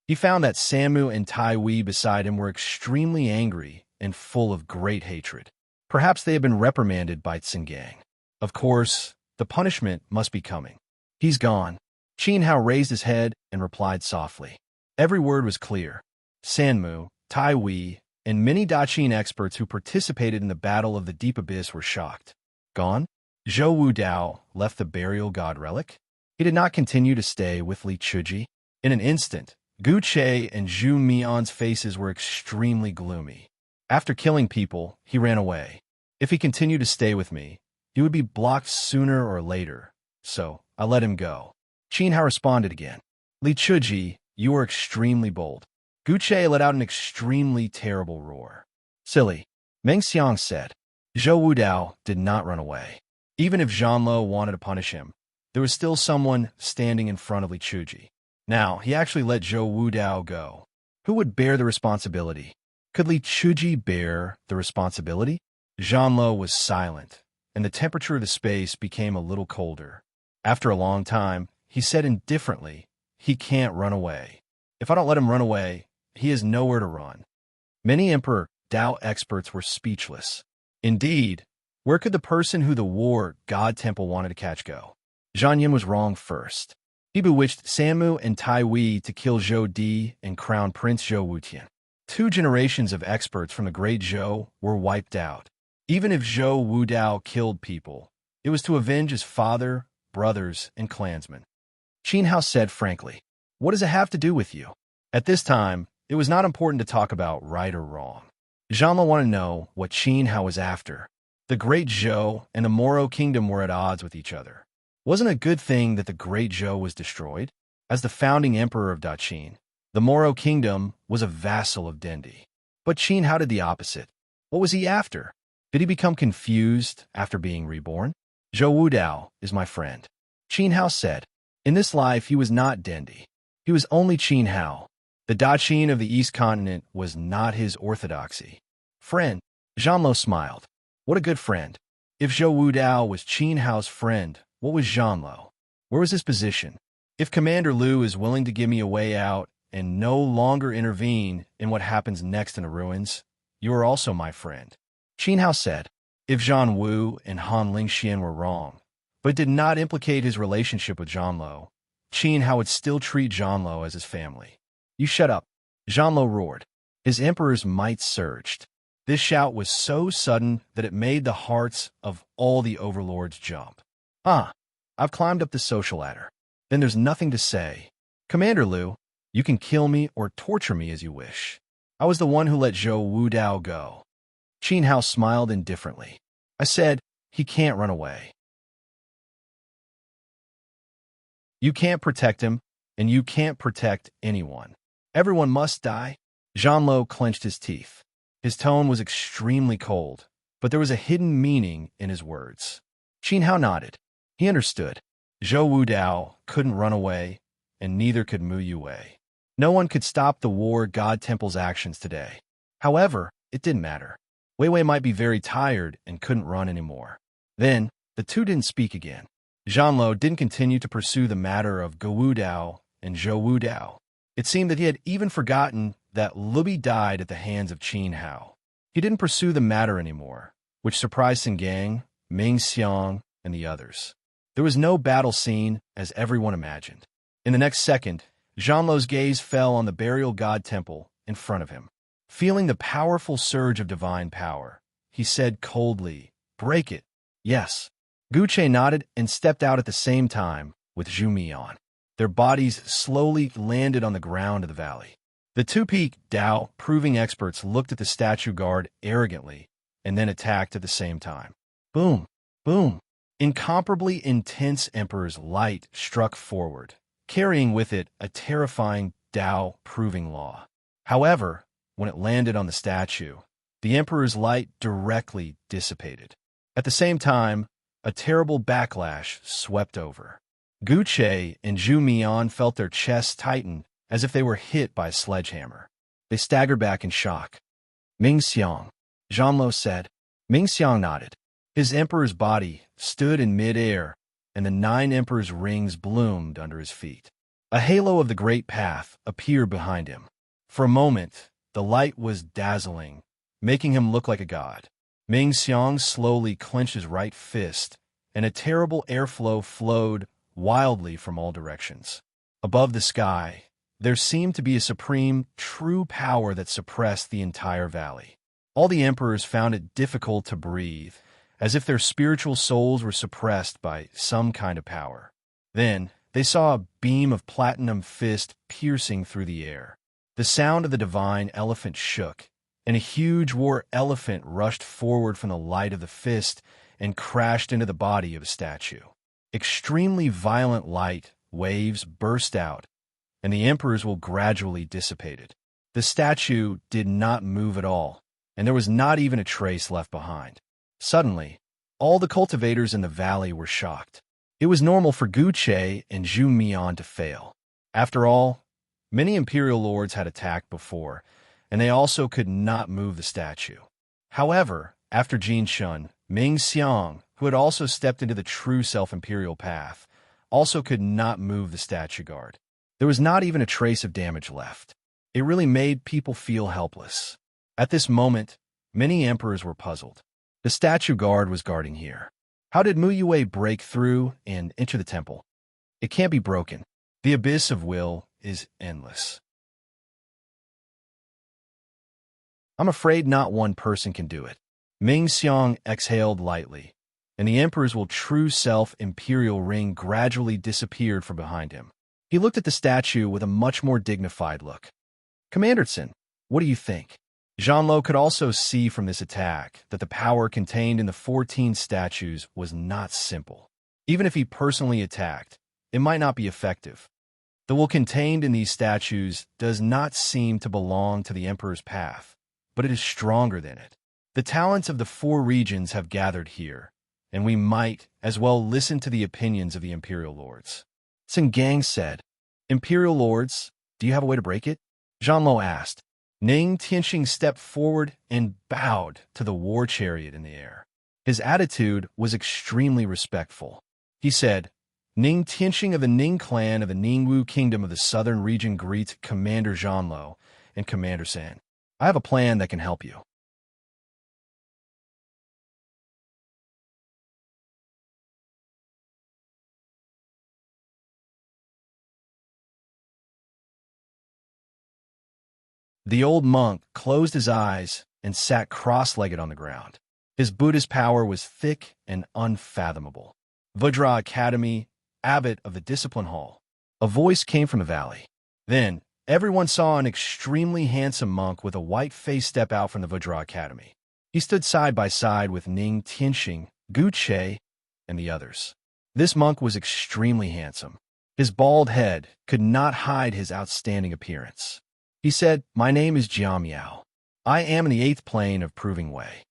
S1: He found that Samu and Tai Wei beside him were extremely angry and full of great hatred. Perhaps they had been reprimanded by Tsingang. Of course, the punishment must be coming. He's gone. Qin Hao raised his head and replied softly. Every word was clear. Sanmu, Tai Wei, and many Daqin experts who participated in the Battle of the Deep Abyss were shocked. Gone? Zhou Wudao left the burial god relic? He did not continue to stay with Li Chuji. In an instant, Gu Che and Zhu Mian's faces were extremely gloomy. After killing people, he ran away. If he continued to stay with me, he would be blocked sooner or later, so I let him go. Qin Hao responded again. Li Chuji, you are extremely bold. Gu Che let out an extremely terrible roar. Silly, Meng Xiang said. Zhou Wudao did not run away. Even if Zhanlo wanted to punish him, there was still someone standing in front of Li Chuji. Now, he actually let Zhou Wudao go. Who would bear the responsibility? Could Li Chuji bear the responsibility? Zhanlo was silent, and the temperature of the space became a little colder. After a long time, he said indifferently, he can't run away. If I don't let him run away, he has nowhere to run. Many Emperor Dao experts were speechless. Indeed, where could the person who the war god temple wanted to catch go? Zhang Yin was wrong first. He bewitched Samu and Tai Wei to kill Zhou Di and crown Prince Zhou Wutian. 2 generations of experts from the Great Zhou were wiped out. Even if Zhou Wudao killed people, it was to avenge his father, brothers, and clansmen. Qin Hao said frankly, "What does it have to do with you?" At this time, it was not important to talk about right or wrong. Zhanlo wanted to know what Qin Hao was after. The Great Zhou and the Moro Kingdom were at odds with each other. Wasn't it a good thing that the Great Zhou was destroyed? As the founding emperor of Daqin, the Moro Kingdom was a vassal of Dendi. But Qin Hao did the opposite. What was he after? Did he become confused after being reborn? Zhou Wudao is my friend. Qin Hao said. In this life, he was not Dendi. He was only Qin Hao. The Daqin of the East Continent was not his orthodoxy. Friend, Zhanlo smiled. What a good friend. If Zhou Wudao was Qin Hao's friend, what was Zhanlo? Where was his position? If Commander Liu is willing to give me a way out and no longer intervene in what happens next in the ruins, you are also my friend. Qin Hao said. If Zhan Wu and Han Lingxian were wrong, but it did not implicate his relationship with Zhanlo, Qin Hao would still treat Zhanlo as his family. You shut up, Zhanlo roared. His emperor's might surged. This shout was so sudden that it made the hearts of all the overlords jump. I've climbed up the social ladder. Then there's nothing to say. Commander Liu, you can kill me or torture me as you wish. I was the one who let Zhou Wudao go. Qin Hao smiled indifferently. I said, he can't run away. You can't protect him, and you can't protect anyone. Everyone must die. Zhanlo clenched his teeth. His tone was extremely cold, but there was a hidden meaning in his words. Qin Hao nodded. He understood. Zhou Wudao couldn't run away, and neither could Mu Yue. No one could stop the War God Temple's actions today. However, it didn't matter. Wei Wei might be very tired and couldn't run anymore. Then, the two didn't speak again. Zhanlo didn't continue to pursue the matter of Ge Wudao and Zhou Wudao. It seemed that he had even forgotten that Lubi died at the hands of Qin Hao. He didn't pursue the matter anymore, which surprised Singang, Ming Xiang, and the others. There was no battle scene, as everyone imagined. In the next second, Zhanlo's gaze fell on the burial god temple in front of him. Feeling the powerful surge of divine power, he said coldly, "Break it." Yes. Guche nodded and stepped out at the same time with Zhu Mian. Their bodies slowly landed on the ground of the valley. The two-peak Dao proving experts looked at the statue guard arrogantly and then attacked at the same time. Boom, boom. Incomparably intense Emperor's light struck forward, carrying with it a terrifying Dao proving law. However, when it landed on the statue, the Emperor's light directly dissipated. At the same time, a terrible backlash swept over. Guche and Zhu Mian felt their chests tighten as if they were hit by a sledgehammer. They staggered back in shock. Ming Xiang, Zhanlo said. Ming Xiang nodded. His emperor's body stood in mid-air, and the 9 emperor's rings bloomed under his feet. A halo of the Great Path appeared behind him. For a moment, the light was dazzling, making him look like a god. Ming Xiang slowly clenched his right fist, and a terrible airflow flowed wildly from all directions. Above the sky, there seemed to be a supreme, true power that suppressed the entire valley. All the emperors found it difficult to breathe, as if their spiritual souls were suppressed by some kind of power. Then, they saw a beam of platinum fist piercing through the air. The sound of the divine elephant shook, and a huge war elephant rushed forward from the light of the fist and crashed into the body of a statue. Extremely violent light waves burst out, and the emperor's will gradually dissipated. The statue did not move at all, and there was not even a trace left behind. Suddenly, all the cultivators in the valley were shocked. It was normal for Guche and Zhu Mian to fail. After all, many imperial lords had attacked before, and they also could not move the statue. However, after Jin Shun, Ming Xiang, who had also stepped into the true self-imperial path, also could not move the statue guard. There was not even a trace of damage left. It really made people feel helpless. At this moment, many emperors were puzzled. The statue guard was guarding here. How did Mu Yue break through and enter the temple? It can't be broken. The abyss of will is endless. I'm afraid not one person can do it. Ming Xiang exhaled lightly, and the emperor's will true self-imperial ring gradually disappeared from behind him. He looked at the statue with a much more dignified look. Commanderson, what do you think? Zhanlo could also see from this attack that the power contained in the 14 statues was not simple. Even if he personally attacked, it might not be effective. The will contained in these statues does not seem to belong to the Emperor's path, but it is stronger than it. The talents of the 4 regions have gathered here, and we might as well listen to the opinions of the Imperial Lords. Singang said, Imperial Lords, do you have a way to break it? Zhanlo asked. Ning Tianxing stepped forward and bowed to the war chariot in the air. His attitude was extremely respectful. He said, Ning Tianxing of the Ning clan of the Ningwu Kingdom of the Southern Region greets Commander Zhanlo and Commander San. I have a plan that can help you. The old monk closed his eyes and sat cross-legged on the ground. His Buddhist power was thick and unfathomable. Vajra Academy, abbot of the Discipline Hall. A voice came from the valley. Then, everyone saw an extremely handsome monk with a white face step out from the Vajra Academy. He stood side by side with Ning Tianxing, Gu Che, and the others. This monk was extremely handsome. His bald head could not hide his outstanding appearance. He said, My name is Jia Miao. I am in the 8th plane of Proving Way.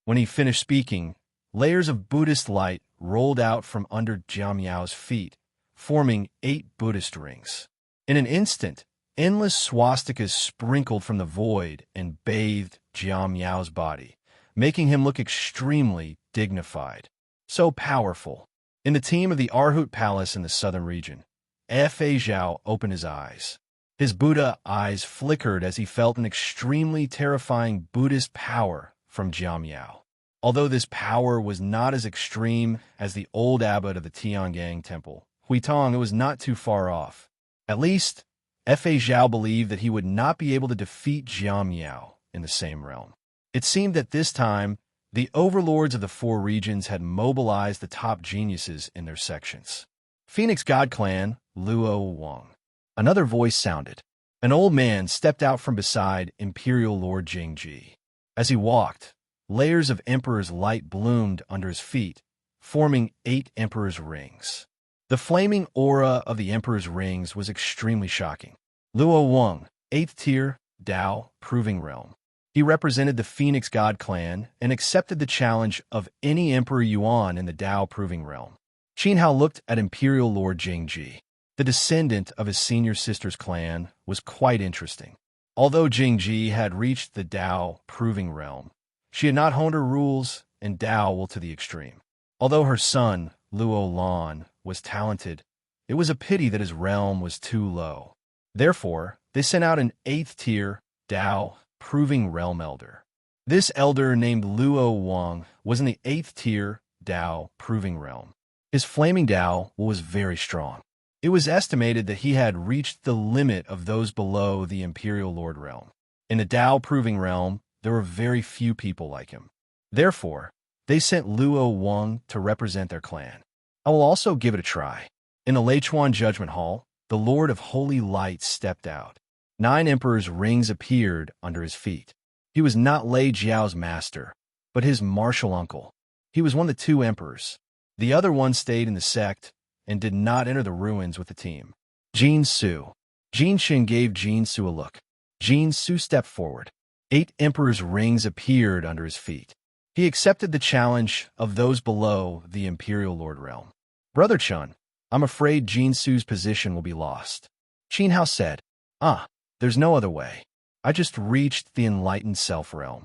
S1: When he finished speaking, layers of Buddhist light rolled out from under Jia Miao's feet, forming 8 Buddhist rings. In an instant, endless swastikas sprinkled from the void and bathed Jia Miao's body, making him look extremely dignified. So powerful. In the team of the Arhut Palace in the southern region, F.A. Zhao opened his eyes. His Buddha eyes flickered as he felt an extremely terrifying Buddhist power from Jia Miao. Although this power was not as extreme as the old abbot of the Tiangang Temple, Huitong, it was not too far off. At least, F.A. Zhao believed that he would not be able to defeat Jia Miao in the same realm. It seemed that this time, the overlords of the 4 regions had mobilized the top geniuses in their sections. Phoenix God Clan, Luo Wang. Another voice sounded. An old man stepped out from beside Imperial Lord Jingji. As he walked, layers of Emperor's light bloomed under his feet, forming 8 Emperor's rings. The flaming aura of the Emperor's rings was extremely shocking. Luo Wang, 8th tier, Dao, Proving Realm. He represented the Phoenix God Clan and accepted the challenge of any Emperor Yuan in the Dao Proving Realm. Qin Hao looked at Imperial Lord Jingji. The descendant of his senior sister's clan was quite interesting. Although Jingji had reached the Dao Proving Realm, she had not honed her rules and Dao will to the extreme. Although her son, Luo Lan, was talented, it was a pity that his realm was too low. Therefore, they sent out an 8th tier Dao Proving Realm Elder. This elder named Luo Wang was in the 8th tier Dao Proving Realm. His flaming Dao was very strong. It was estimated that he had reached the limit of those below the Imperial Lord realm. In the Dao Proving Realm, there were very few people like him. Therefore, they sent Luo Wang to represent their clan. I will also give it a try. In the Leichuan Judgment Hall, the Lord of Holy Light stepped out. 9 Emperor's rings appeared under his feet. He was not Lei Jiao's master, but his martial uncle. He was one of the 2 emperors. The other one stayed in the sect and did not enter the ruins with the team. Jin Su. Jin Shin gave Jin Su a look. Jin Su stepped forward. 8 Emperor's rings appeared under his feet. He accepted the challenge of those below the Imperial Lord realm. Brother Chun, I'm afraid Jin Su's position will be lost. Qin Hao said, there's no other way. I just reached the enlightened self realm.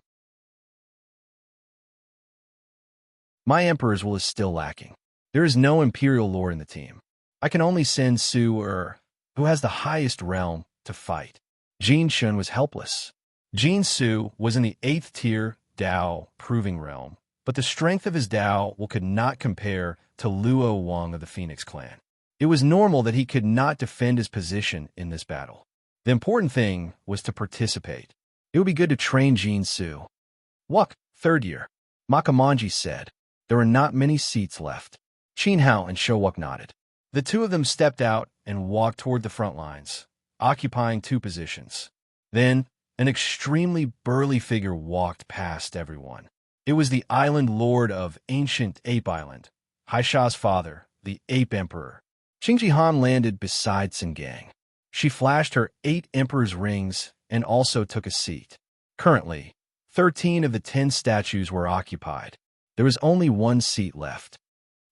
S1: My emperor's will is still lacking. There is no Imperial Lord in the team. I can only send Su who has the highest realm, to fight. Jin Shun was helpless. Jin Su was in the 8th tier Dao Proving Realm, but the strength of his Dao could not compare to Luo Wang of the Phoenix Clan. It was normal that he could not defend his position in this battle. The important thing was to participate. It would be good to train Jin Su. Wuk, 3rd year. Makamanji said. There were not many seats left. Qin Hao and Showuk nodded. The 2 of them stepped out and walked toward the front lines, occupying 2 positions. Then, an extremely burly figure walked past everyone. It was the island lord of ancient Ape Island, Haisha's father, the Ape Emperor. Qingji Han landed beside Singang. She flashed her 8 Emperor's rings and also took a seat. Currently, 13 of the 10 statues were occupied. There was only 1 seat left.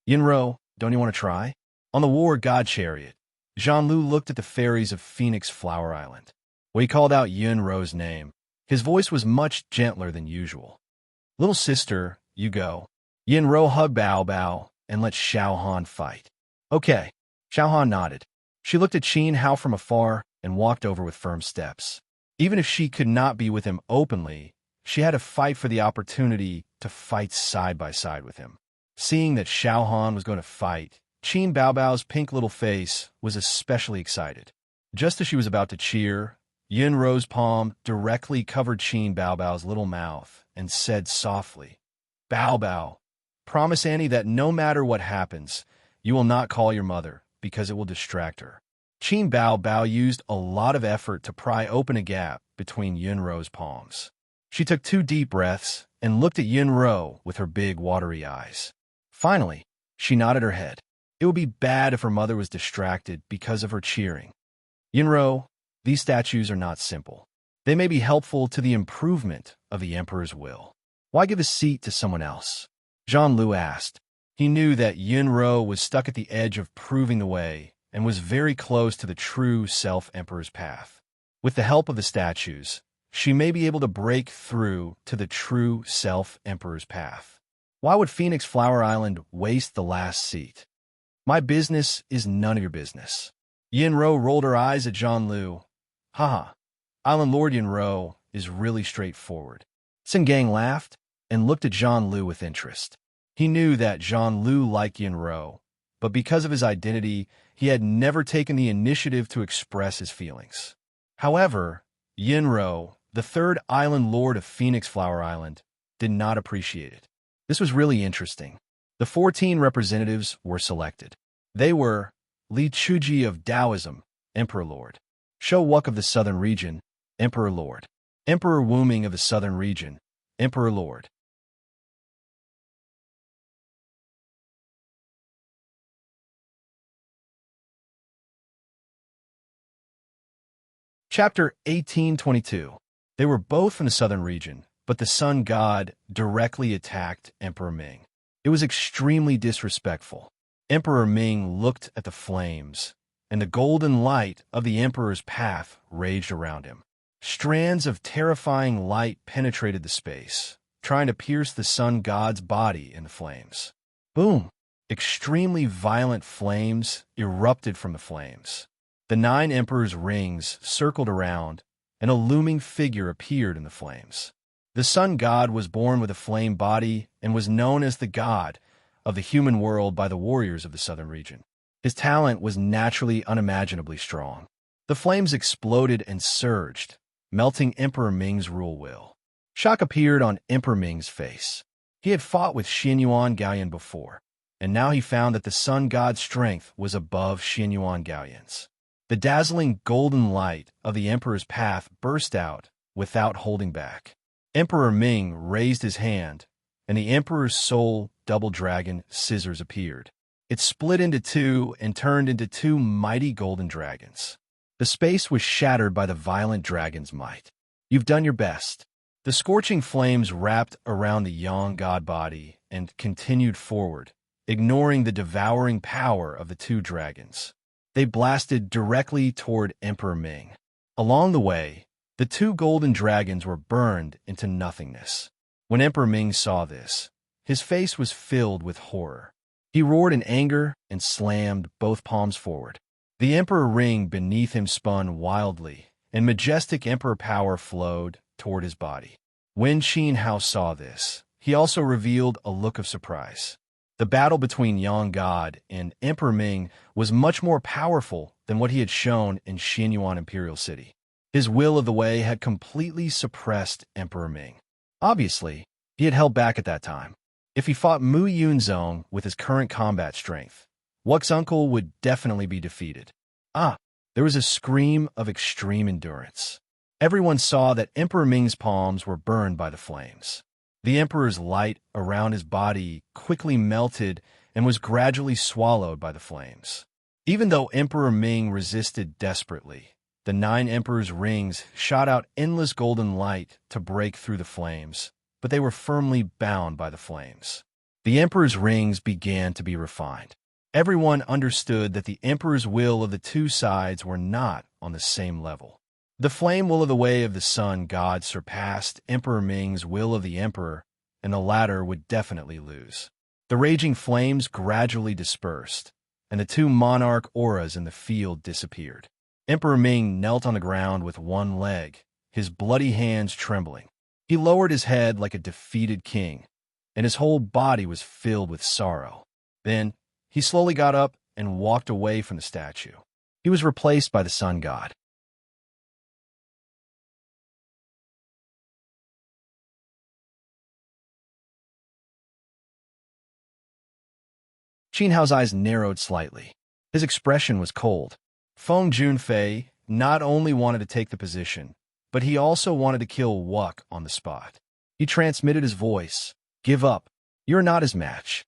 S1: Yinro, don't you want to try? On the war god chariot, Zhanlu looked at the fairies of Phoenix Flower Island. When he called out Yinro's name, his voice was much gentler than usual. Little sister, you go. Yin-Ro hugged Bao Bao and let Xiao Han fight. Okay. Xiao Han nodded. She looked at Qin Hao from afar and walked over with firm steps. Even if she could not be with him openly, she had to fight for the opportunity to fight side by side with him. Seeing that Xiao Han was going to fight, Qin Bao Bao's pink little face was especially excited. Just as she was about to cheer, Yin-Ro's palm directly covered Qin Bao Bao's little mouth and said softly, "Bao Bao, promise Annie that no matter what happens, you will not call your mother, because it will distract her." Qin Bao Bao used a lot of effort to pry open a gap between Yin-Ro's palms. She took 2 deep breaths and looked at Yin-Ro with her big, watery eyes. Finally, she nodded her head. It would be bad if her mother was distracted because of her cheering. Yin-Ro, these statues are not simple. They may be helpful to the improvement of the Emperor's will. Why give a seat to someone else? Zhang Lu asked. He knew that Yin-Ro was stuck at the edge of proving the way and was very close to the true self-Emperor's path. With the help of the statues, she may be able to break through to the true self-Emperor's path. Why would Phoenix Flower Island waste the last seat? My business is none of your business. Yin-Ro rolled her eyes at Zhang Lu. Haha, Island Lord Yin-Ro is really straightforward. Singang laughed and looked at Zhang Lu with interest. He knew that Zhang Lu liked Yin-Ro, but because of his identity, he had never taken the initiative to express his feelings. However, Yin-Ro, the 3rd Island Lord of Phoenix Flower Island, did not appreciate it. This was really interesting. The 14 representatives were selected. They were Li Chuji of Taoism, Emperor Lord; Shou Wuk of the Southern Region, Emperor Lord; Emperor Wuming of the Southern Region, Emperor Lord. Chapter 1822. They were both from the Southern Region, but the Sun God directly attacked Emperor Ming. It was extremely disrespectful. Emperor Ming looked at the flames, and the golden light of the Emperor's path raged around him. Strands of terrifying light penetrated the space, trying to pierce the Sun God's body in the flames. Boom! Extremely violent flames erupted from the flames. The 9 Emperor's rings circled around, and a looming figure appeared in the flames. The Sun God was born with a flame body and was known as the god of the human world by the warriors of the Southern Region. His talent was naturally unimaginably strong. The flames exploded and surged, melting Emperor Ming's rule will. Shock appeared on Emperor Ming's face. He had fought with Xianyuan Gaoyan before, and now he found that the Sun God's strength was above Xianyuan Gaoyan's. The dazzling golden light of the Emperor's path burst out without holding back. Emperor Ming raised his hand, and the Emperor's soul double dragon scissors appeared. It split into 2 and turned into 2 mighty golden dragons. The space was shattered by the violent dragon's might. You've done your best. The scorching flames wrapped around the Yang God body and continued forward, ignoring the devouring power of the 2 dragons. They blasted directly toward Emperor Ming. Along the way, the 2 golden dragons were burned into nothingness. When Emperor Ming saw this, his face was filled with horror. He roared in anger and slammed both palms forward. The Emperor ring beneath him spun wildly, and majestic Emperor power flowed toward his body. When Qin Hao saw this, he also revealed a look of surprise. The battle between Yang God and Emperor Ming was much more powerful than what he had shown in Xianyuan Imperial City. His will of the way had completely suppressed Emperor Ming. Obviously, he had held back at that time. If he fought Mu Yunzong with his current combat strength, Wuk's uncle would definitely be defeated. There was a scream of extreme endurance. Everyone saw that Emperor Ming's palms were burned by the flames. The Emperor's light around his body quickly melted and was gradually swallowed by the flames. Even though Emperor Ming resisted desperately, the 9 Emperor's rings shot out endless golden light to break through the flames, but they were firmly bound by the flames. The Emperor's rings began to be refined. Everyone understood that the Emperor's will of the 2 sides were not on the same level. The flame will of the way of the Sun God surpassed Emperor Ming's will of the Emperor, and the latter would definitely lose. The raging flames gradually dispersed, and the two monarch auras in the field disappeared. Emperor Ming knelt on the ground with one leg, his bloody hands trembling. He lowered his head like a defeated king, and his whole body was filled with sorrow. Then, he slowly got up and walked away from the statue. He was replaced by the sun god. Qin Hao's eyes narrowed slightly. His expression was cold. Feng Junfei not only wanted to take the position, but he also wanted to kill Wuk on the spot. He transmitted his voice. "Give up. You're not his match."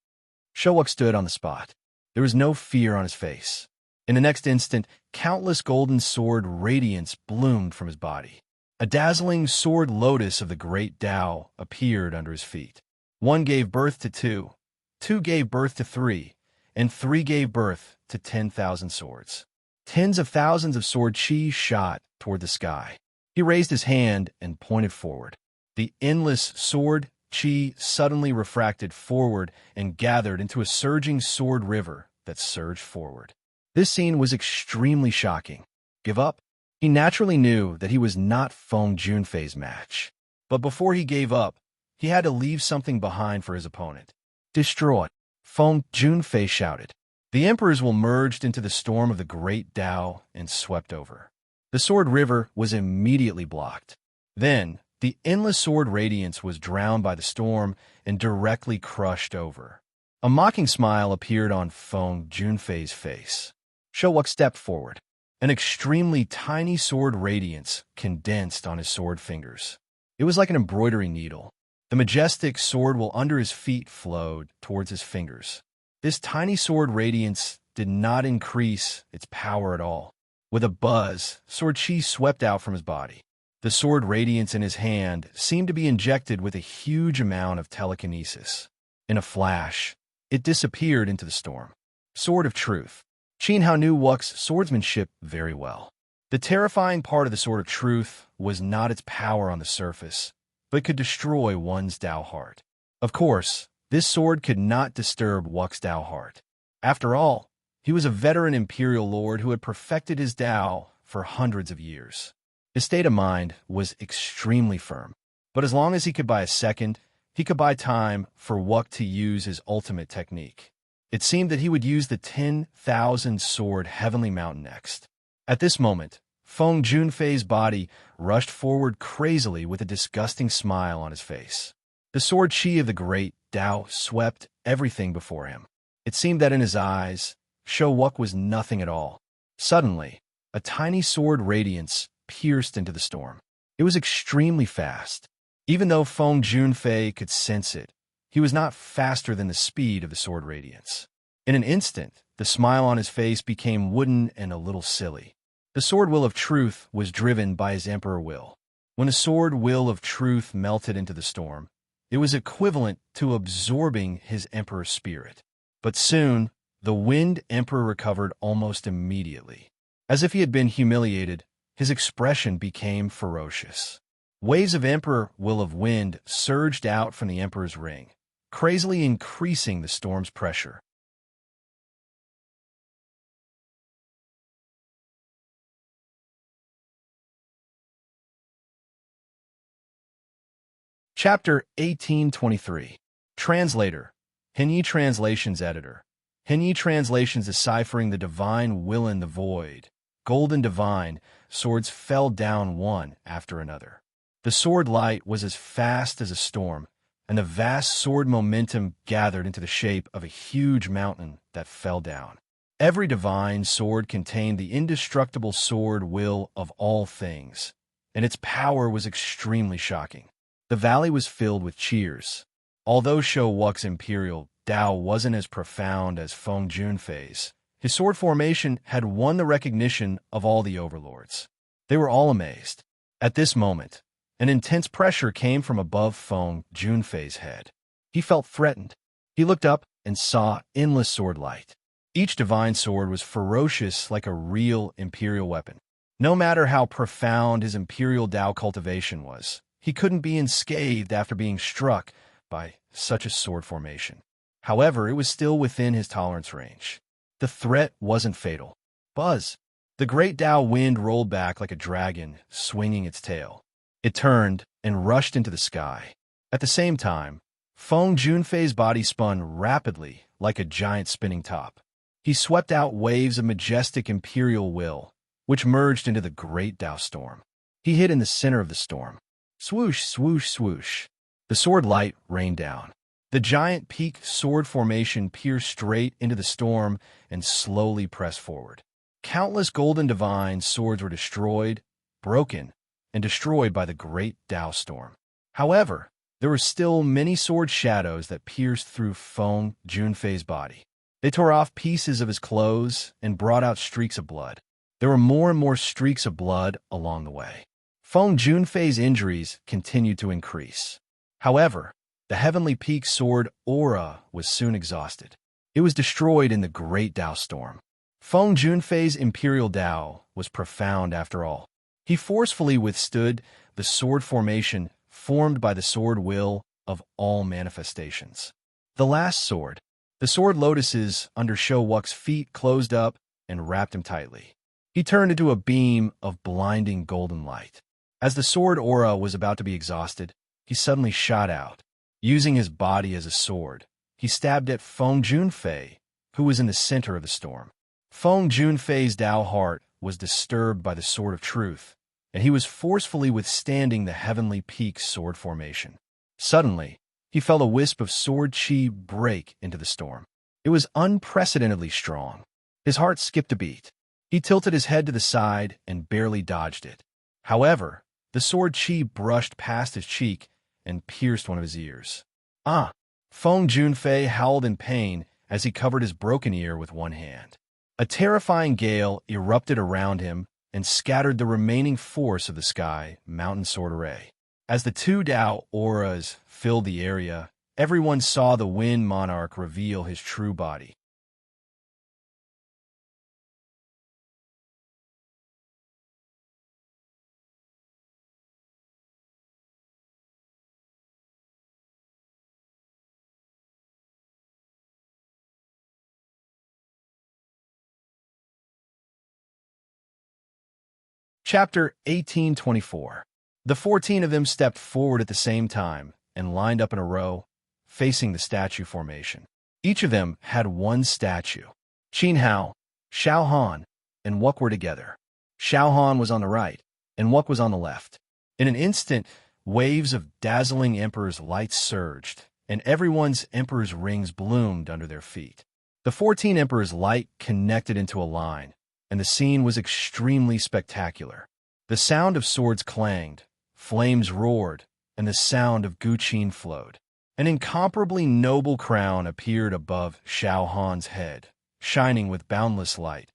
S1: Showuk stood on the spot. There was no fear on his face. In the next instant, countless golden sword radiance bloomed from his body. A dazzling sword lotus of the great Tao appeared under his feet. One gave birth to two, two gave birth to three, and three gave birth to 10,000 swords. Tens of thousands of sword chi shot toward the sky. He raised his hand and pointed forward. The endless sword chi suddenly refracted forward and gathered into a surging sword river that surged forward. This scene was extremely shocking. Give up? He naturally knew that he was not Feng Junfei's match. But before he gave up, he had to leave something behind for his opponent. Destroy! Feng Junfei shouted. The emperor's will merged into the storm of the great Tao and swept over. The sword river was immediately blocked. Then, the endless sword radiance was drowned by the storm and directly crushed over. A mocking smile appeared on Feng Junfei's face. Showuk stepped forward. An extremely tiny sword radiance condensed on his sword fingers. It was like an embroidery needle. The majestic sword will under his feet flowed towards his fingers. This tiny sword radiance did not increase its power at all. With a buzz, sword chi swept out from his body. The sword radiance in his hand seemed to be injected with a huge amount of telekinesis. In a flash, it disappeared into the storm. Sword of Truth. Qin Hao knew Wuk's swordsmanship very well. The terrifying part of the Sword of Truth was not its power on the surface, but could destroy one's Tao heart. Of course, this sword could not disturb Wuk's Tao heart. After all, he was a veteran imperial lord who had perfected his Tao for hundreds of years. His state of mind was extremely firm, but as long as he could buy a second, he could buy time for Wuk to use his ultimate technique. It seemed that he would use the 10,000 sword Heavenly Mountain next. At this moment, Feng Junfei's body rushed forward crazily with a disgusting smile on his face. The sword chi of the great Tao swept everything before him. It seemed that in his eyes, Showuk was nothing at all. Suddenly, a tiny sword radiance pierced into the storm. It was extremely fast. Even though Feng Junfei could sense it, he was not faster than the speed of the sword radiance. In an instant, the smile on his face became wooden and a little silly. The sword will of truth was driven by his emperor will. When the sword will of truth melted into the storm, it was equivalent to absorbing his emperor's spirit. But soon, the wind emperor recovered almost immediately. As if he had been humiliated, his expression became ferocious. Waves of emperor will of wind surged out from the emperor's ring, crazily increasing the storm's pressure. Chapter 1823. Translator. Henyi Translations Editor. Henyi Translations deciphering the divine will in the void. Golden divine, swords fell down one after another. The sword light was as fast as a storm, and the vast sword momentum gathered into the shape of a huge mountain that fell down. Every divine sword contained the indestructible sword will of all things, and its power was extremely shocking. The valley was filled with cheers. Although Showuk's imperial Tao wasn't as profound as Feng Junfei's, his sword formation had won the recognition of all the overlords. They were all amazed. At this moment, an intense pressure came from above Feng Junfei's head. He felt threatened. He looked up and saw endless sword light. Each divine sword was ferocious like a real imperial weapon. No matter how profound his imperial Tao cultivation was, he couldn't be unscathed after being struck by such a sword formation. However, it was still within his tolerance range. The threat wasn't fatal. Buzz! The great Tao wind rolled back like a dragon, swinging its tail. It turned and rushed into the sky. At the same time, Feng Junfei's body spun rapidly like a giant spinning top. He swept out waves of majestic imperial will, which merged into the great Tao storm. He hid in the center of the storm. Swoosh, swoosh, swoosh. The sword light rained down. The giant peak sword formation pierced straight into the storm and slowly pressed forward. Countless golden divine swords were destroyed, broken, and destroyed by the great Tao storm. However, there were still many sword shadows that pierced through Feng Junfei's body. They tore off pieces of his clothes and brought out streaks of blood. There were more and more streaks of blood along the way. Feng Junfei's injuries continued to increase. However, the heavenly peak sword aura was soon exhausted. It was destroyed in the great Tao storm. Feng Junfei's imperial Tao was profound after all. He forcefully withstood the sword formation formed by the sword will of all manifestations. The last sword, the sword lotuses under Shou Wux's feet closed up and wrapped him tightly. He turned into a beam of blinding golden light. As the sword aura was about to be exhausted, he suddenly shot out. Using his body as a sword, he stabbed at Feng Junfei, who was in the center of the storm. Feng Junfei's Tao heart was disturbed by the sword of truth, and he was forcefully withstanding the heavenly peak sword formation. Suddenly, he felt a wisp of sword chi break into the storm. It was unprecedentedly strong. His heart skipped a beat. He tilted his head to the side and barely dodged it. However, the sword chi brushed past his cheek and pierced one of his ears. Ah! Feng Junfei howled in pain as he covered his broken ear with one hand. A terrifying gale erupted around him and scattered the remaining force of the sky mountain sword array. As the two Tao auras filled the area, everyone saw the Wind Monarch reveal his true body. Chapter 1824. The 14 of them stepped forward at the same time and lined up in a row, facing the statue formation. Each of them had one statue. Qin Hao, Xiao Han, and Wuk were together. Xiao Han was on the right, and Wuk was on the left. In an instant, waves of dazzling Emperor's light surged, and everyone's Emperor's rings bloomed under their feet. The 14 Emperor's light connected into a line, and the scene was extremely spectacular. The sound of swords clanged, flames roared, and the sound of guqin flowed. An incomparably noble crown appeared above Xiao Han's head, shining with boundless light,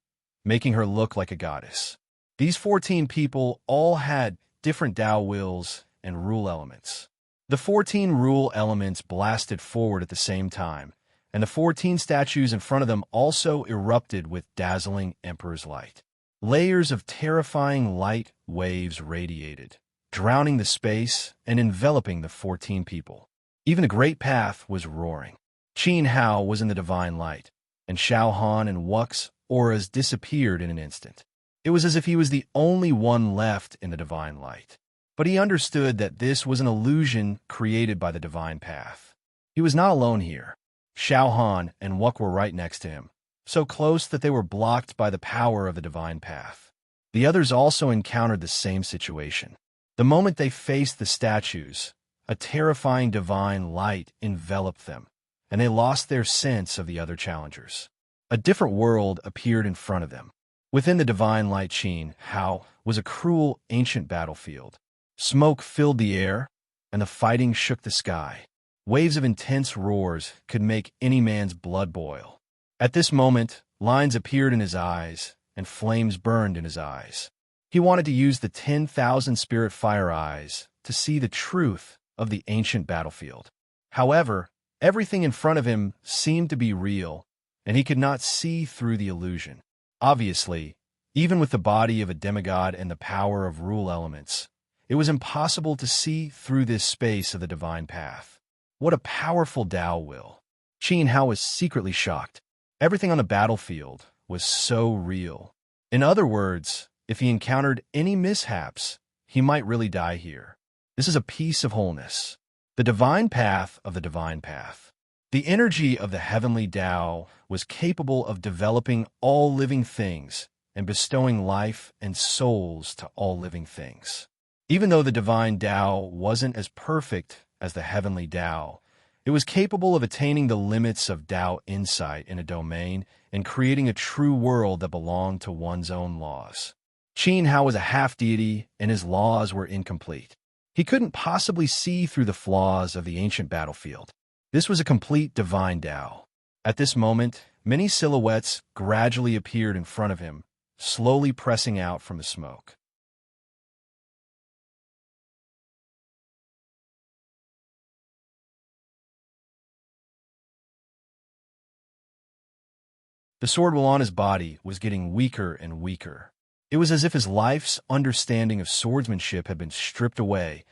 S1: making her look like a goddess. These 14 people all had different Tao wills and rule elements. The 14 rule elements blasted forward at the same time, and the 14 statues in front of them also erupted with dazzling Emperor's light. Layers of terrifying light waves radiated, drowning the space and enveloping the 14 people. Even the great path was roaring. Qin Hao was in the divine light, and Xiao Han and Wux's auras disappeared in an instant. It was as if he was the only one left in the divine light. But he understood that this was an illusion created by the divine path. He was not alone here. Xiao Han and Wuk were right next to him, so close that they were blocked by the power of the divine path. The others also encountered the same situation. The moment they faced the statues, a terrifying divine light enveloped them, and they lost their sense of the other challengers. A different world appeared in front of them. Within the divine light Qin Hao was a cruel ancient battlefield. Smoke filled the air, and the fighting shook the sky. Waves of intense roars could make any man's blood boil. At this moment, lines appeared in his eyes, and flames burned in his eyes. He wanted to use the 10,000 spirit fire eyes to see the truth of the ancient battlefield. However, everything in front of him seemed to be real, and he could not see through the illusion. Obviously, even with the body of a demigod and the power of rule elements, it was impossible to see through this space of the divine path. What a powerful Tao will. Qin Hao was secretly shocked. Everything on the battlefield was so real. In other words, if he encountered any mishaps, he might really die here. This is a piece of wholeness. The divine path of the divine path. The energy of the heavenly Tao was capable of developing all living things and bestowing life and souls to all living things. Even though the divine Tao wasn't as perfect as the heavenly Tao, it was capable of attaining the limits of Tao insight in a domain and creating a true world that belonged to one's own laws. Qin Hao was a half-deity, and his laws were incomplete. He couldn't possibly see through the flaws of the ancient battlefield. This was a complete divine Tao. At this moment, many silhouettes gradually appeared in front of him, slowly pressing out from the smoke. The sword while on his body was getting weaker and weaker. It was as if his life's understanding of swordsmanship had been stripped away,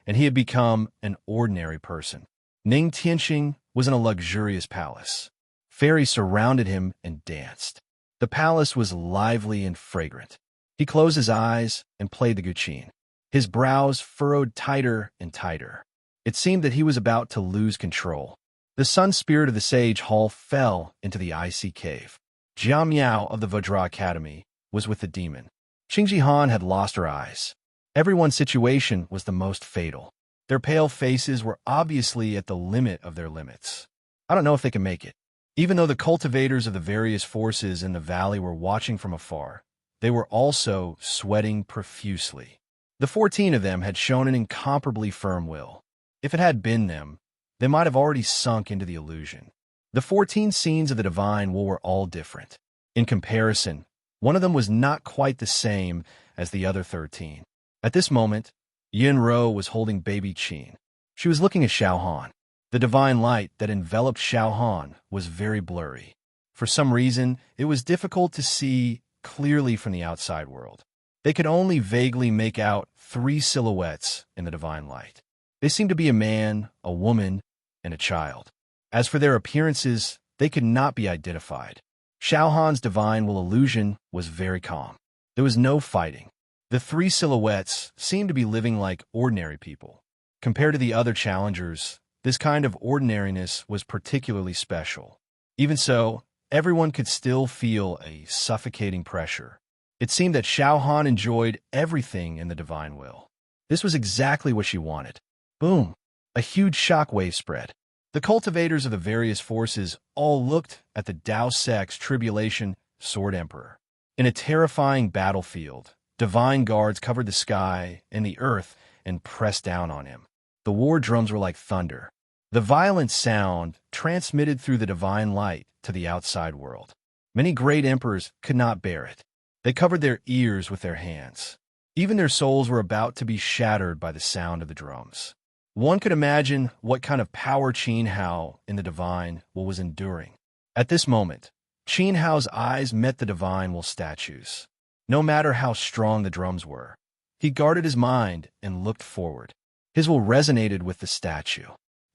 S1: and he had become an ordinary person. Ning Tianxing was in a luxurious palace. Fairies surrounded him and danced. The palace was lively and fragrant. He closed his eyes and played the guqin. His brows furrowed tighter and tighter. It seemed that he was about to lose control. The sun spirit of the Sage Hall fell into the icy cave. Jia Miao of the Vajra Academy was with the demon. Qingji Han had lost her eyes. Everyone's situation was the most fatal. Their pale faces were obviously at the limit of their limits. I don't know if they can make it. Even though the cultivators of the various forces in the valley were watching from afar, they were also sweating profusely. The 14 of them had shown an incomparably firm will. If it had been them, they might have already sunk into the illusion. The 14 scenes of the divine will were all different. In comparison, one of them was not quite the same as the other 13. At this moment, Yin Ro was holding baby Qin. She was looking at Xiao Han. The divine light that enveloped Xiao Han was very blurry. For some reason, it was difficult to see clearly from the outside world. They could only vaguely make out 3 silhouettes in the divine light. They seemed to be a man, a woman, and a child. As for their appearances, they could not be identified. Xiao Han's divine will illusion was very calm. There was no fighting. The 3 silhouettes seemed to be living like ordinary people. Compared to the other challengers, this kind of ordinariness was particularly special. Even so, everyone could still feel a suffocating pressure. It seemed that Xiao Han enjoyed everything in the divine will. This was exactly what she wanted. Boom! A huge shockwave spread. The cultivators of the various forces all looked at the Dao Sect's tribulation Sword Emperor. In a terrifying battlefield, divine guards covered the sky and the earth and pressed down on him. The war drums were like thunder. The violent sound transmitted through the divine light to the outside world. Many great emperors could not bear it. They covered their ears with their hands. Even their souls were about to be shattered by the sound of the drums. One could imagine what kind of power Qin Hao in the divine will was enduring. At this moment, Qin Hao's eyes met the divine will statues. No matter how strong the drums were, he guarded his mind and looked forward. His will resonated with the statue.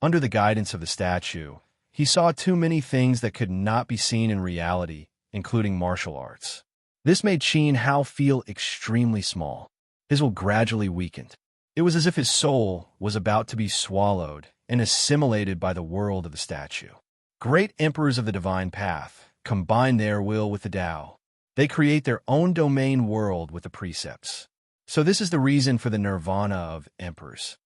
S1: Under the guidance of the statue, he saw too many things that could not be seen in reality, including martial arts. This made Qin Hao feel extremely small. His will gradually weakened. It was as if his soul was about to be swallowed and assimilated by the world of the statue. Great emperors of the divine path combine their will with the Tao. They create their own domain world with the precepts. So this is the reason for the nirvana of emperors.